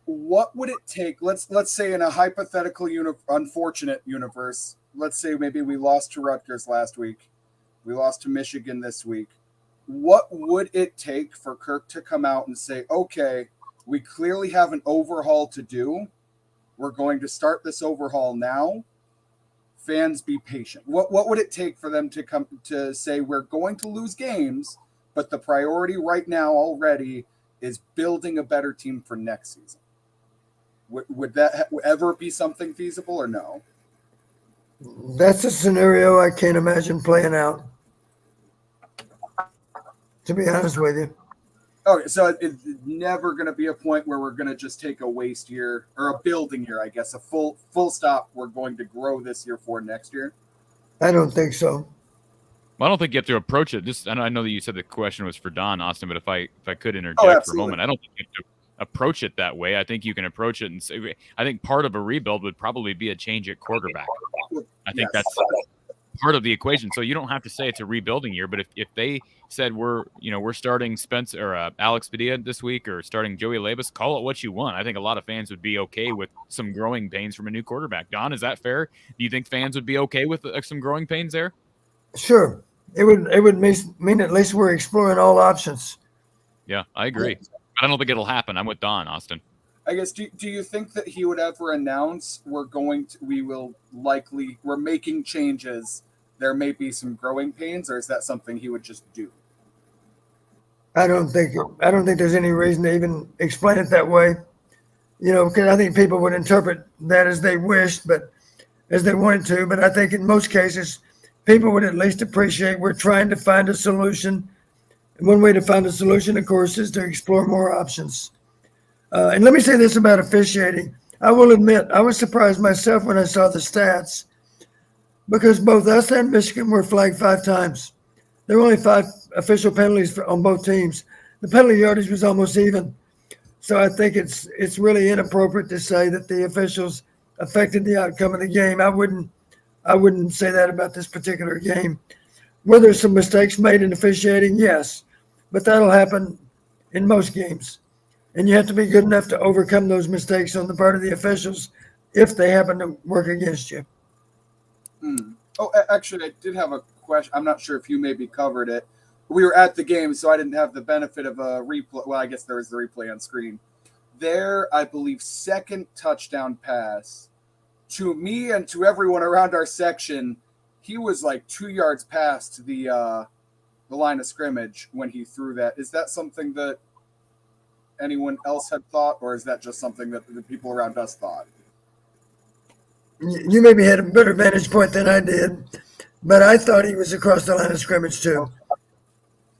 T: What would it take? Let's say in a hypothetical unfortunate universe, let's say maybe we lost to Rutgers last week. We lost to Michigan this week. What would it take for Kirk to come out and say, okay, we clearly have an overhaul to do. We're going to start this overhaul now. Fans, be patient. What would it take for them to come to say we're going to lose games, but the priority right now already is building a better team for next season? Would that ever be something feasible or no?
I: That's a scenario I can't imagine playing out, to be honest with you.
T: Okay, so it's never going to be a point where we're going to just take a waste year or a building year, I guess, a full stop. We're going to grow this year for next year.
I: I don't think so.
A: Well, I don't think you have to approach it. I know that you said the question was for Don, Austin, but if I could interject for a moment, I don't think you have to approach it that way. I think you can approach it and say, I think part of a rebuild would probably be a change at quarterback. I think part of the equation. So you don't have to say it's a rebuilding year, but if they said we're starting Spencer or Alex Padilla this week or starting Joey Labus, call it what you want. I think a lot of fans would be okay with some growing pains from a new quarterback. Don, is that fair? Do you think fans would be okay with some growing pains there?
I: Sure. It would mean at least we're exploring all options.
A: Yeah, I agree. I don't think it'll happen. I'm with Don, Austin.
T: I guess, do you think that he would ever announce we're making changes, there may be some growing pains, or is that something he would just do?
I: I don't think there's any reason to even explain it that way. Because I think people would interpret that as they wished, but as they wanted to. But I think in most cases, people would at least appreciate we're trying to find a solution. And one way to find a solution, of course, is to explore more options. And let me say this about officiating. I will admit, I was surprised myself when I saw the stats, because both us and Michigan were flagged 5 times. There were only 5 official penalties on both teams. The penalty yardage was almost even. So I think it's really inappropriate to say that the officials affected the outcome of the game. I wouldn't say that about this particular game. Were there some mistakes made in officiating? Yes, but that'll happen in most games. And you have to be good enough to overcome those mistakes on the part of the officials if they happen to work against you.
T: Oh, actually, I did have a question. I'm not sure if you maybe covered it. We were at the game, so I didn't have the benefit of a replay. Well, I guess there was the replay on screen. Their, I believe, second touchdown pass, to me and to everyone around our section, he was like 2 yards past the line of scrimmage when he threw that. Is that something that anyone else had thought, or is that just something that the people around us thought?
I: You maybe had a better vantage point than I did, but I thought he was across the line of scrimmage too.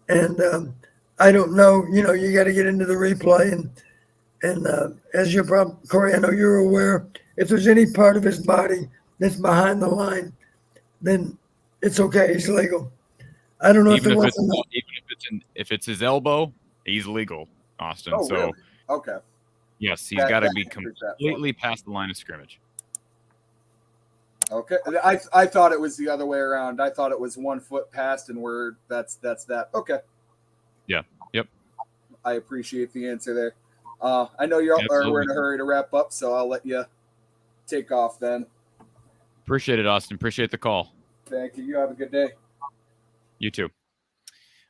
I: And I don't know, you got to get into the replay. And as you're probably, Corey, I know you're aware, if there's any part of his body that's behind the line, then it's okay. He's legal. I don't know
A: Even if it's his elbow, he's legal, Austin.
T: Oh,
A: so
T: really? Okay.
A: Yes, he's got to be completely past the line of scrimmage.
T: Okay, I thought it was the other way around. I thought it was 1 foot past, and that's that. Okay.
A: Yeah. Yep.
T: I appreciate the answer there. I know we're in a hurry to wrap up, so I'll let you take off then.
A: Appreciate it, Austin. Appreciate the call.
T: Thank you. You have a good day.
A: You too.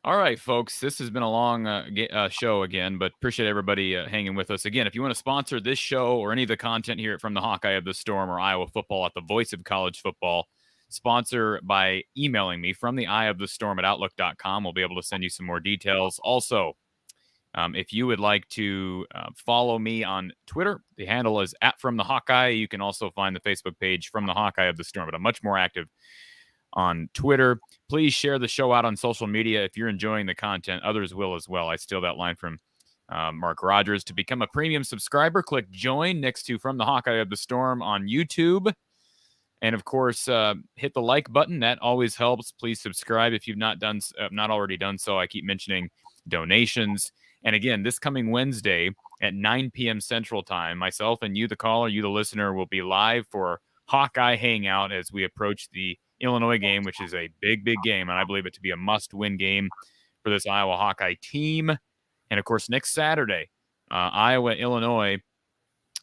A: All right, folks, this has been a long show again, but appreciate everybody hanging with us. Again, if you want to sponsor this show or any of the content here from the Hawkeye of the Storm or Iowa Football at the Voice of College Football, sponsor by emailing me from the eye of the storm at outlook.com. We'll be able to send you some more details. Also, if you would like to follow me on Twitter, the handle is @FromTheHawkeye. You can also find the Facebook page From the Hawkeye of the Storm, but I'm much more active on Twitter. Please share the show out on social media. If you're enjoying the content, others will as well. I steal that line from Mark Rogers. To become a premium subscriber, click join next to From the Hawkeye of the Storm on YouTube. And of course, hit the like button. That always helps. Please subscribe if you've not already done so. I keep mentioning donations. And again, this coming Wednesday at 9 p.m. Central Time, myself and you, the caller, you, the listener, will be live for Hawkeye Hangout as we approach the Illinois game, which is a big, big game, and I believe it to be a must-win game for this Iowa Hawkeye team. And, of course, next Saturday, Iowa, Illinois,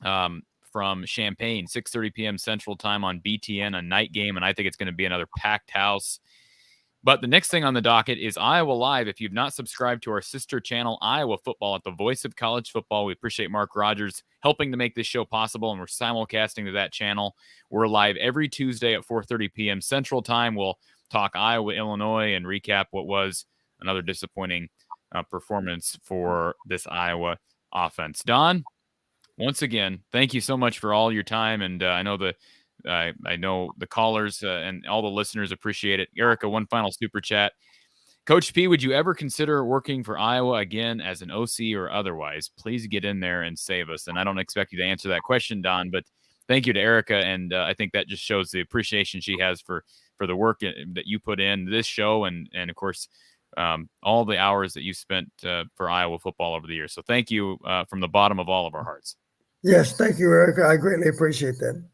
A: from Champaign, 6:30 p.m. Central Time on BTN, a night game, and I think it's going to be another packed house. But the next thing on the docket is Iowa Live. If you've not subscribed to our sister channel, Iowa Football at the Voice of College Football, we appreciate Mark Rogers helping to make this show possible, and we're simulcasting to that channel. We're live every Tuesday at 4:30 p.m. Central Time. We'll talk Iowa, Illinois, and recap what was another disappointing performance for this Iowa offense. Don, once again, thank you so much for all your time, and I know the callers and all the listeners appreciate it. Erica, one final super chat. Coach P, would you ever consider working for Iowa again as an OC or otherwise? Please get in there and save us. And I don't expect you to answer that question, Don, but thank you to Erica. And I think that just shows the appreciation she has for the work that you put in this show and of course, all the hours that you spent for Iowa football over the years. So thank you from the bottom of all of our hearts.
I: Yes, thank you, Erica. I greatly appreciate that.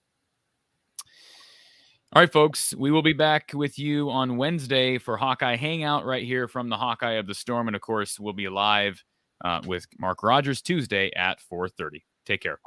A: All right, folks, we will be back with you on Wednesday for Hawkeye Hangout right here from the Hawkeye of the Storm. And, of course, we'll be live with Mark Rogers Tuesday at 4:30. Take care.